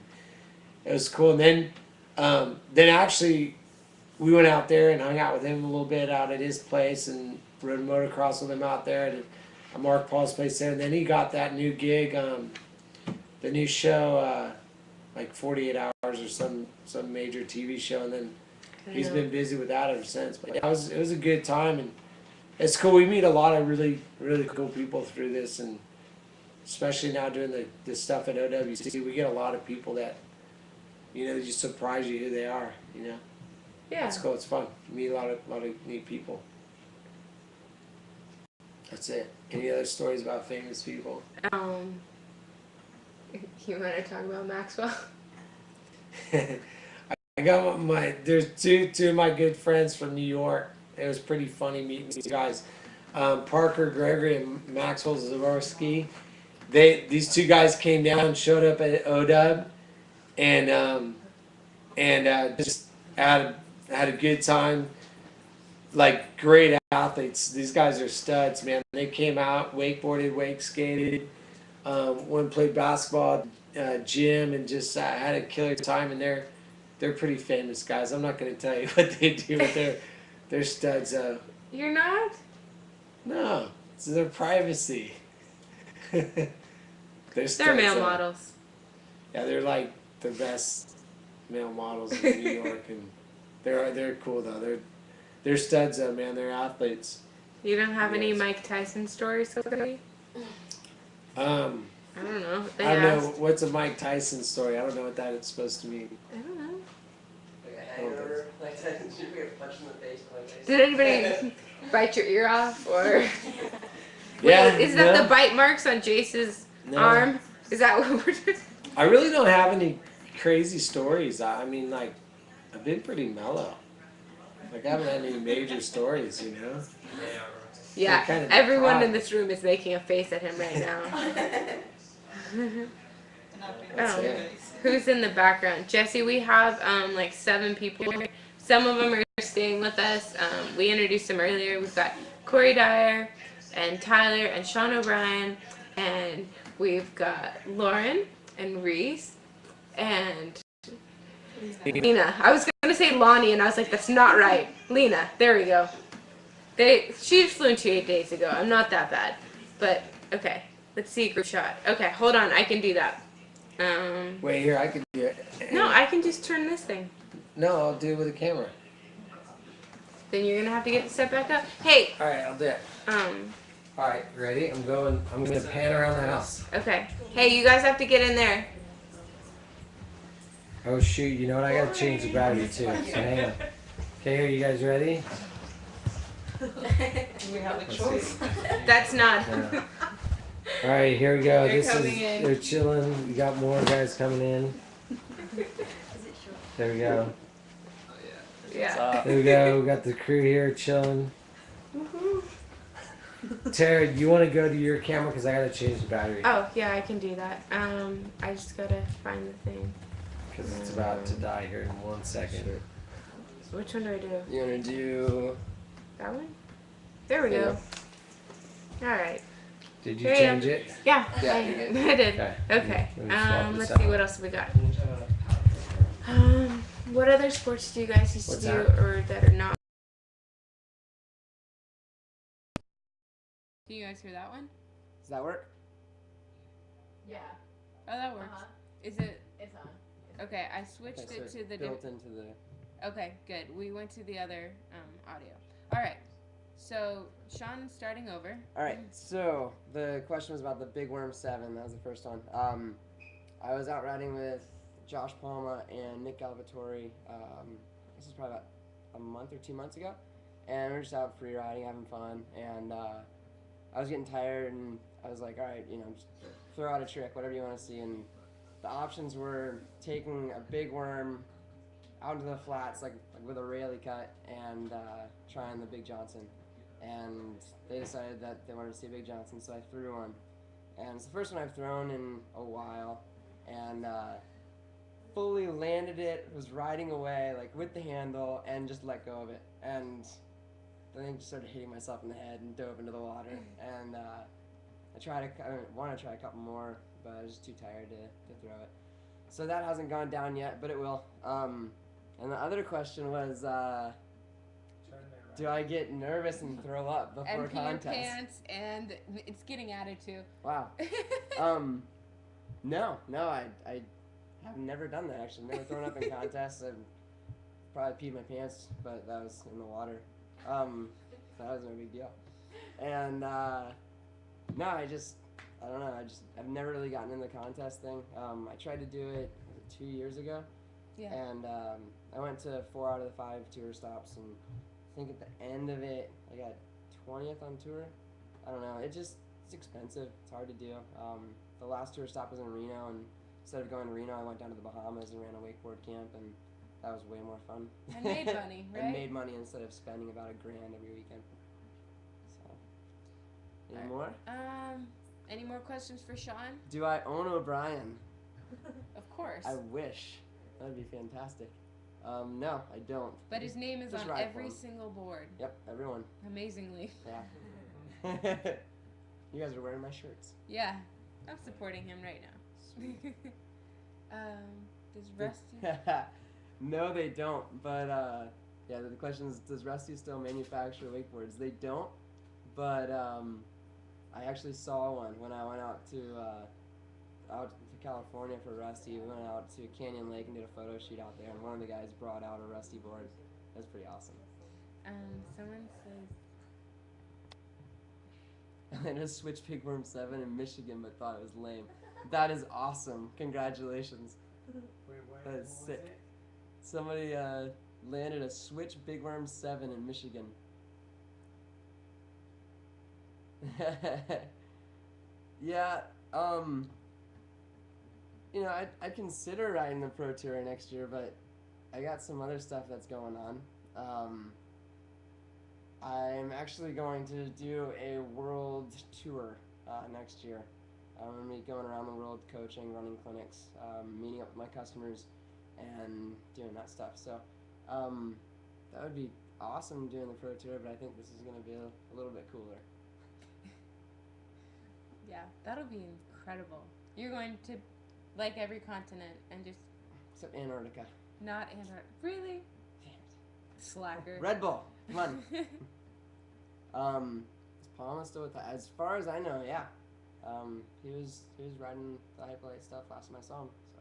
[SPEAKER 4] it was cool. And then actually we went out there and hung out with him a little bit out at his place and rode motocross with him out there at Mark Paul's place there. And then he got that new gig, the new show, like 48 Hours or some major TV show, and then he's been busy with that ever since. But yeah, it was a good time, and it's cool. We meet a lot of really, really cool people through this, and especially now doing this stuff at OWC, we get a lot of people that, just surprise you who they are,
[SPEAKER 1] Yeah.
[SPEAKER 4] It's cool. It's fun. You meet a lot of neat people. That's it. Any other stories about famous people?
[SPEAKER 1] You want to talk about Maxwell?
[SPEAKER 4] I got there's two of my good friends from New York. It was pretty funny meeting these guys. Parker Gregory and Maxwell Zavorsky. These two guys came down and showed up at OW, and just had a good time. Like, great athletes. These guys are studs, man. They came out, wakeboarded, wake skated, one played basketball, gym, and just had a killer time. And they're pretty famous guys. I'm not going to tell you what they do, but they're studs.
[SPEAKER 1] You're not?
[SPEAKER 4] No, it's their privacy. They're studs.
[SPEAKER 1] They're male models.
[SPEAKER 4] Yeah, they're like the best male models in New York, and they're cool though. They're studs though, man. They're athletes.
[SPEAKER 1] You don't have any
[SPEAKER 4] Yes.
[SPEAKER 1] Mike Tyson stories, Cody? I don't know. They
[SPEAKER 4] I don't know.
[SPEAKER 1] asked.
[SPEAKER 4] What's a Mike Tyson story? I don't know what that is supposed to mean.
[SPEAKER 1] I don't know.
[SPEAKER 3] Like a hangover, like that. You get punched in the face by a
[SPEAKER 1] Did anybody bite your ear off or?
[SPEAKER 4] Yeah,
[SPEAKER 1] Wait, is that
[SPEAKER 4] no.
[SPEAKER 1] the bite marks on Jace's
[SPEAKER 4] No.
[SPEAKER 1] arm? Is that what we're doing?
[SPEAKER 4] I really don't have any crazy stories. I mean, like, I've been pretty mellow. Like, I haven't had any major stories, you know?
[SPEAKER 1] Yeah,
[SPEAKER 4] kind of
[SPEAKER 1] everyone in
[SPEAKER 4] deprived.
[SPEAKER 1] this room is making a face at him right now.
[SPEAKER 4] That's
[SPEAKER 1] Oh,
[SPEAKER 4] it.
[SPEAKER 1] who's in the background? Jesse, we have like 7 people here. Some of them are staying with us. We introduced them earlier. We've got Corey Dyer and Tyler and Sean O'Brien, and we've got Lauren and Reese and Lena. I was gonna say Lonnie, and I was like, that's not right. Lena. There we go. She just flew in 8 days ago. I'm not that bad, but okay. Let's see a group shot. Okay, hold on. I can do that.
[SPEAKER 4] Wait, here, I can do it.
[SPEAKER 1] No, I can just turn this thing.
[SPEAKER 4] No, I'll do it with a camera.
[SPEAKER 1] Then you're gonna have to get the set back up. Hey.
[SPEAKER 4] All right, I'll do it. All right, ready? I'm going to pan around the house.
[SPEAKER 1] Okay. Hey, you guys have to get in there.
[SPEAKER 4] Oh, shoot. You know what? I got to change the battery, too. So hang on. Okay, are you guys ready?
[SPEAKER 8] We have a choice.
[SPEAKER 1] That's not.
[SPEAKER 4] Yeah. All right, here we go.
[SPEAKER 1] They're
[SPEAKER 4] This is
[SPEAKER 1] coming in.
[SPEAKER 4] they're chilling. We got more guys coming in. There we go.
[SPEAKER 1] Yeah.
[SPEAKER 4] There we go. We got the crew here chilling. Tara, you want to go to your camera because I got to change the battery
[SPEAKER 1] Oh, yeah, I can do that. I just gotta find the thing.
[SPEAKER 4] because it's about to die here in 1 second.
[SPEAKER 1] Which one do I do?
[SPEAKER 3] You wanna do?
[SPEAKER 1] That one? There we go. All right.
[SPEAKER 4] Did you
[SPEAKER 1] Here you
[SPEAKER 4] change it?
[SPEAKER 1] Yeah,
[SPEAKER 3] Yeah,
[SPEAKER 1] I,
[SPEAKER 3] you did.
[SPEAKER 1] I did.
[SPEAKER 4] Okay.
[SPEAKER 1] Okay.
[SPEAKER 4] Let me swap this
[SPEAKER 1] Let's
[SPEAKER 4] out.
[SPEAKER 1] see what else we got. What other sports do you guys used
[SPEAKER 4] What's
[SPEAKER 1] to do
[SPEAKER 4] that?
[SPEAKER 1] or that are not? Do you guys hear that one?
[SPEAKER 3] Does that work?
[SPEAKER 6] Yeah.
[SPEAKER 1] Oh, that works. Is it?
[SPEAKER 6] It's on.
[SPEAKER 1] Okay, I switched
[SPEAKER 3] Okay, so
[SPEAKER 1] it to
[SPEAKER 3] it's
[SPEAKER 1] the.
[SPEAKER 3] built into the.
[SPEAKER 1] Okay, good. We went to the other audio. All right. So Sean, starting over.
[SPEAKER 3] All right. So the question was about the Big Worm 7. That was the first one. I was out riding with Josh Palma and Nick Galvatore. This was probably about a month or 2 months ago, and we were just out free riding, having fun. And I was getting tired, and I was like, all right, just throw out a trick, whatever you want to see. And the options were taking a big worm out into the flats, like with a railie cut, and trying the Big Johnson. And they decided that they wanted to see a Big Johnson, so I threw one. And it's the first one I've thrown in a while, and fully landed it, was riding away, like with the handle, and just let go of it. And the thing just started hitting myself in the head and dove into the water. And I want to try a couple more, but I was just too tired to throw it. So that hasn't gone down yet, but it will. And the other question was, do I get nervous and throw up before
[SPEAKER 1] And pee your
[SPEAKER 3] contest?
[SPEAKER 1] pants, and it's getting added to.
[SPEAKER 3] Wow. No, I have never done that actually. Never thrown up in contests. I've probably peed my pants, but that was in the water. That was no big deal. And no, I don't know. I've never really gotten in the contest thing. I tried to do it 2 years ago.
[SPEAKER 1] Yeah.
[SPEAKER 3] And I went to 4 out of the 5 tour stops, and I think at the end of it, I got 20th on tour. I don't know. It's expensive. It's hard to do. The last tour stop was in Reno, and instead of going to Reno, I went down to the Bahamas and ran a wakeboard camp, and that was way more fun.
[SPEAKER 1] And made money, right?
[SPEAKER 3] And made money instead of spending about $1,000 every weekend. So, any more?
[SPEAKER 1] Any more questions for Sean?
[SPEAKER 3] Do I own O'Brien?
[SPEAKER 1] Of course.
[SPEAKER 3] I wish. That would be fantastic. No, I don't.
[SPEAKER 1] But his name is
[SPEAKER 3] Just
[SPEAKER 1] on
[SPEAKER 3] ride for
[SPEAKER 1] every
[SPEAKER 3] him.
[SPEAKER 1] single board.
[SPEAKER 3] Yep, everyone.
[SPEAKER 1] Amazingly.
[SPEAKER 3] Yeah. You guys are wearing my shirts.
[SPEAKER 1] Yeah. I'm supporting him right now. Does Rusty...
[SPEAKER 3] No, they don't. But yeah, the question is, does Rusty still manufacture wakeboards? They don't. But I actually saw one when I went out to California for Rusty. We went out to Canyon Lake and did a photo shoot out there, and one of the guys brought out a Rusty board. That's pretty awesome.
[SPEAKER 1] Someone says...
[SPEAKER 3] I landed a switch big worm 7 in Michigan, but thought it was lame. That is awesome. Congratulations.
[SPEAKER 4] Wait, what,
[SPEAKER 3] That is
[SPEAKER 4] what was
[SPEAKER 3] sick.
[SPEAKER 4] it?
[SPEAKER 3] Somebody landed a switch big worm 7 in Michigan. Yeah, you know, I'd consider riding the Pro Tour next year, but I got some other stuff that's going on. I'm actually going to do a world tour next year. I'm going to be going around the world coaching, running clinics, meeting up with my customers, and doing that stuff. So that would be awesome doing the Pro Tour, but I think this is going to be a little bit cooler.
[SPEAKER 1] Yeah, that'll be incredible. You're going to like every continent and just
[SPEAKER 3] Except Antarctica.
[SPEAKER 1] not Antarctica. Really?
[SPEAKER 3] Damn it.
[SPEAKER 1] Slacker.
[SPEAKER 3] Red Bull, come on. Is Palma still with that? As far as I know, yeah. He was riding the Hypolite stuff last time I saw him. So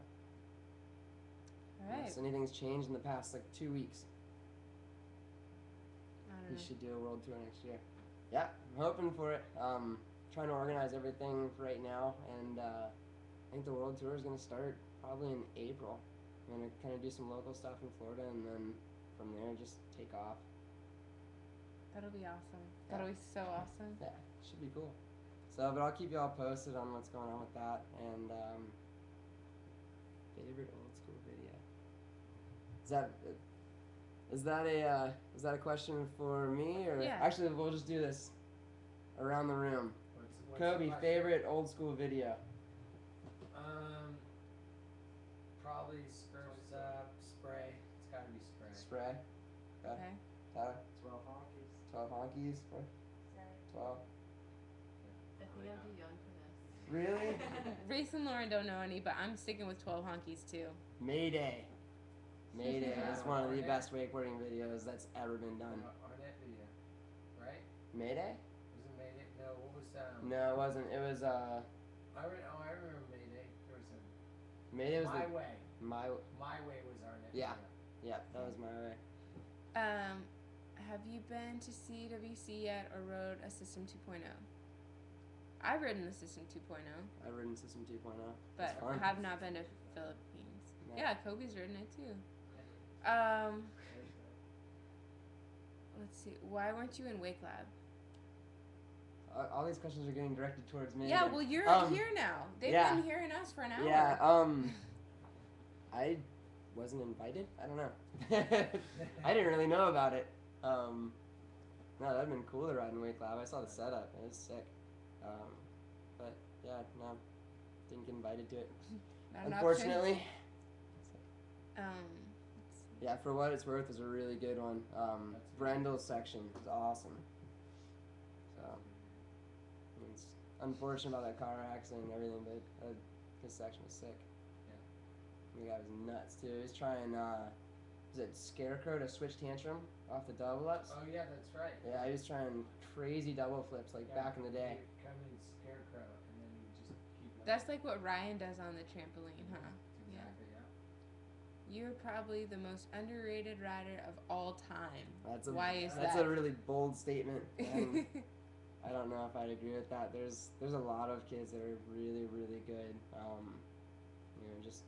[SPEAKER 1] Alright.
[SPEAKER 3] unless anything's changed in the past like 2 weeks,
[SPEAKER 1] I don't
[SPEAKER 3] he
[SPEAKER 1] know.
[SPEAKER 3] should do a world tour next year. Yeah, I'm hoping for it. Trying to organize everything right now, and I think the world tour is going to start probably in April. I'm going to kind of do some local stuff in Florida, and then from there just take off.
[SPEAKER 1] That'll be awesome. That'll be so awesome.
[SPEAKER 3] Yeah, should be cool. So, but I'll keep you all posted on what's going on with that, and favorite old school video. Is that a question for me, or
[SPEAKER 1] Yeah.
[SPEAKER 3] actually we'll just do this around the room.
[SPEAKER 4] What's
[SPEAKER 3] Kobe,
[SPEAKER 4] the question?
[SPEAKER 3] favorite old school video.
[SPEAKER 4] Probably Scrubs Spray. It's gotta be Spray.
[SPEAKER 3] Spray.
[SPEAKER 1] Okay.
[SPEAKER 3] Tyler,
[SPEAKER 4] 12 honkies.
[SPEAKER 3] 12 honkies. 12.
[SPEAKER 10] I think I'm too young for this.
[SPEAKER 3] Really?
[SPEAKER 1] Reese and Lauren don't know any, but I'm sticking with 12 honkies too.
[SPEAKER 3] Mayday. Mayday is one of the
[SPEAKER 4] Arnett.
[SPEAKER 3] best wakeboarding videos that's ever been done.
[SPEAKER 4] Arnett video, right?
[SPEAKER 3] Mayday?
[SPEAKER 4] Was it Mayday? No, what was
[SPEAKER 3] No, it wasn't. It was
[SPEAKER 4] I remember Mayday. There was a
[SPEAKER 3] Mayday was
[SPEAKER 4] My
[SPEAKER 3] the
[SPEAKER 4] Way.
[SPEAKER 3] my
[SPEAKER 4] My Way was Arnett.
[SPEAKER 3] Yeah. Yeah, that was my way.
[SPEAKER 1] Have you been to CWC yet or rode a System 2.0? I've ridden the System 2.0,
[SPEAKER 3] I've ridden System 2.0.
[SPEAKER 1] but
[SPEAKER 3] It's fun.
[SPEAKER 1] have not been to Philippines.
[SPEAKER 3] No.
[SPEAKER 1] Yeah, Kobe's ridden it too. Let's see. Why weren't you in Wake Lab?
[SPEAKER 3] All these questions are getting directed towards me.
[SPEAKER 1] Yeah,
[SPEAKER 3] again.
[SPEAKER 1] well, you're here now. They've
[SPEAKER 3] yeah.
[SPEAKER 1] been hearing us for an hour.
[SPEAKER 3] Yeah, I wasn't invited. I don't know. I didn't really know about it. No, that'd been cool to ride in Wake Lab. I saw the setup. It was sick. But yeah, no, didn't get invited to it.
[SPEAKER 1] Not an
[SPEAKER 3] Unfortunately.
[SPEAKER 1] option.
[SPEAKER 3] Yeah, for what it's worth, it was a really good one. Brendel's section was awesome. So, it's unfortunate about that car accident and everything, but his section was sick.
[SPEAKER 4] Yeah.
[SPEAKER 3] The guy was nuts too. He was trying, was it Scarecrow to switch tantrum off the double ups?
[SPEAKER 4] Oh yeah, that's right.
[SPEAKER 3] Yeah, he was trying crazy double flips like
[SPEAKER 4] Yeah,
[SPEAKER 3] back in the day.
[SPEAKER 4] you come in Scarecrow and then you just keep going.
[SPEAKER 1] That's like what Ryan does on the trampoline, huh? Yeah.
[SPEAKER 4] Exactly, yeah.
[SPEAKER 1] You're probably the most underrated rider of all time.
[SPEAKER 3] Why is
[SPEAKER 1] that?
[SPEAKER 3] That's a really bold statement. And I don't know if I'd agree with that. There's a lot of kids that are really, really good. Just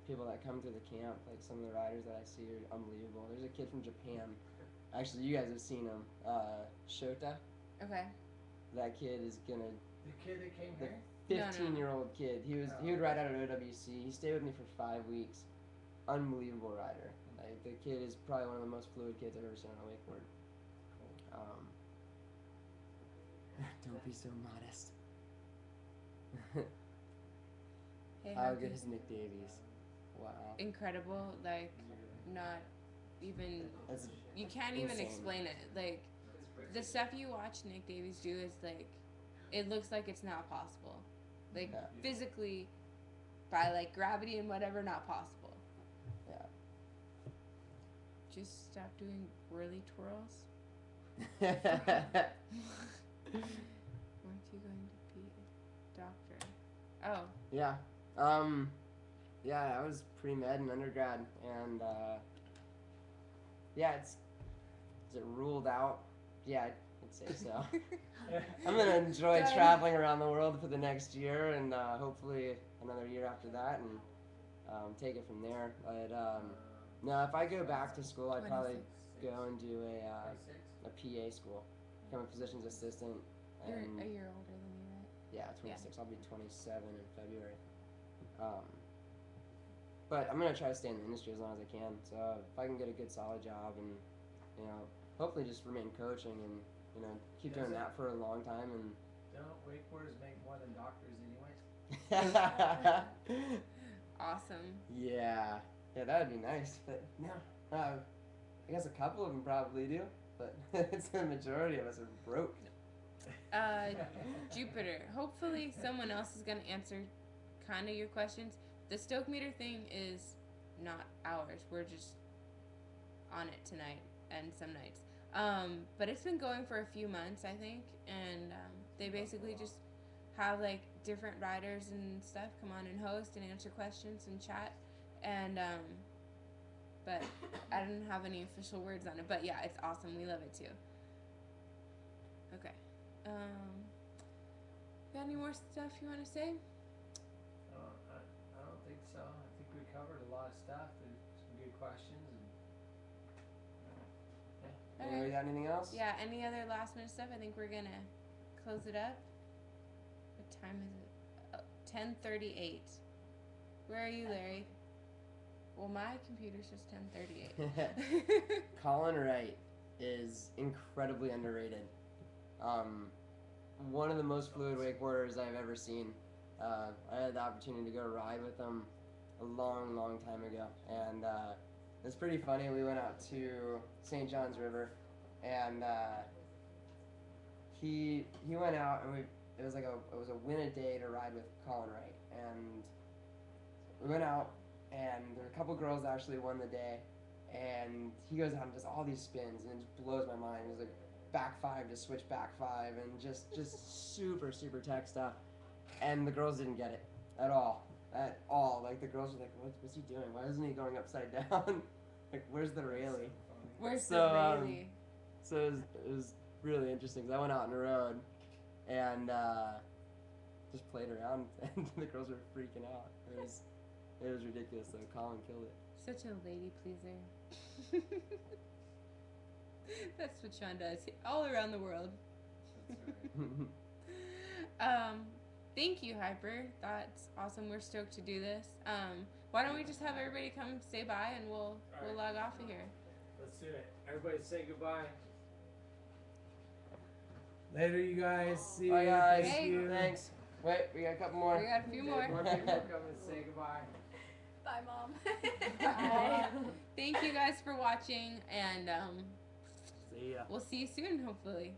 [SPEAKER 3] people that come to the camp, like some of the riders that I see are unbelievable. There's a kid from Japan. Actually, you guys have seen him. Shota.
[SPEAKER 1] Okay.
[SPEAKER 3] That kid is gonna.
[SPEAKER 4] The kid that came
[SPEAKER 3] The
[SPEAKER 4] here?
[SPEAKER 3] 15-year-old kid. He would ride out at OWC. He stayed with me for 5 weeks. Unbelievable rider. Like the kid is probably one of the most fluid kids I've ever seen on a wakeboard. Don't be so modest.
[SPEAKER 1] Hey,
[SPEAKER 3] How
[SPEAKER 1] good
[SPEAKER 3] good is Nick Davies? Wow.
[SPEAKER 1] Incredible. Like, not even.
[SPEAKER 3] That's
[SPEAKER 1] You can't even
[SPEAKER 3] insane.
[SPEAKER 1] explain it. Like, the stuff you watch Nick Davies do is like, it looks like it's not possible. Like,
[SPEAKER 3] Yeah.
[SPEAKER 1] physically, by like gravity and whatever, not possible.
[SPEAKER 3] Yeah.
[SPEAKER 1] Just stop doing whirly twirls.
[SPEAKER 3] Yeah.
[SPEAKER 1] Weren't you going to be a doctor? Oh.
[SPEAKER 3] Yeah. Yeah, I was pre-med in undergrad, and yeah, is it ruled out? Yeah, I'd say so. I'm gonna enjoy
[SPEAKER 1] Good.
[SPEAKER 3] traveling around the world for the next year, and hopefully another year after that, and take it from there. But no, if I go back to school, I'd probably go and do a PA school, become a physician's assistant.
[SPEAKER 1] You're
[SPEAKER 3] And
[SPEAKER 1] a year older than me, right?
[SPEAKER 3] yeah, 26. I'll be 27 in February. But I'm gonna try to stay in the industry as long as I can. So if I can get a good, solid job, and hopefully just remain coaching, and keep doing that for a long time, and
[SPEAKER 4] Don't wakeboarders make more than doctors anyway?
[SPEAKER 1] Awesome.
[SPEAKER 3] yeah, that'd be nice. But no, I guess a couple of them probably do, but it's the majority of us are broke.
[SPEAKER 1] Jupiter. Hopefully someone else is going to answer kind of your questions. The Stoke meter thing is not ours. We're just on it tonight and some nights. But it's been going for a few months, I think, and they basically just have like different riders and stuff come on and host and answer questions and chat, and but I don't have any official words on it. But yeah, it's awesome. We love it too. Okay. Got any more stuff you want to say?
[SPEAKER 4] I don't think so. I think we covered a lot of stuff. There's some good questions. And
[SPEAKER 3] Anybody got anything else?
[SPEAKER 1] Yeah, any other last minute stuff? I think we're gonna close it up. What time is it? 10:38. Where are you, Larry? Well, my computer says 10:38.
[SPEAKER 3] Colin Wright is incredibly underrated. One of the most fluid wakeboarders I've ever seen. I had the opportunity to go ride with him a long, long time ago, and it's pretty funny. We went out to St. John's River, and he went out, and it was a win a day to ride with Colin Wright, and we went out, and there were a couple girls that actually won the day, and he goes out and does all these spins, and it just blows my mind. It was like back five to switch back five, and just super, super tech stuff. And the girls didn't get it at all. Like, the girls were like, what's he doing? Why isn't he going upside down? Like, where's the railie?
[SPEAKER 1] Where's the
[SPEAKER 3] So,
[SPEAKER 1] railie?
[SPEAKER 3] So it was really interesting, because I went out on the road and just played around, and the girls were freaking out. It was ridiculous, though. Colin killed it.
[SPEAKER 1] Such a lady pleaser. That's what Sean does all around the world. Thank you, Hyper. That's awesome. We're stoked to do this. Why don't we just have everybody come say bye, and we'll log off of here.
[SPEAKER 4] let's do it. Everybody say goodbye. Later, you guys. See you.
[SPEAKER 3] Bye, guys.
[SPEAKER 4] Thank
[SPEAKER 1] Hey.
[SPEAKER 4] you.
[SPEAKER 3] Thanks. Wait, we got a couple more.
[SPEAKER 1] We got a few more.
[SPEAKER 4] More people coming to say goodbye.
[SPEAKER 6] Bye, Mom.
[SPEAKER 1] Thank you guys for watching, and
[SPEAKER 3] See ya.
[SPEAKER 1] we'll see you soon, hopefully.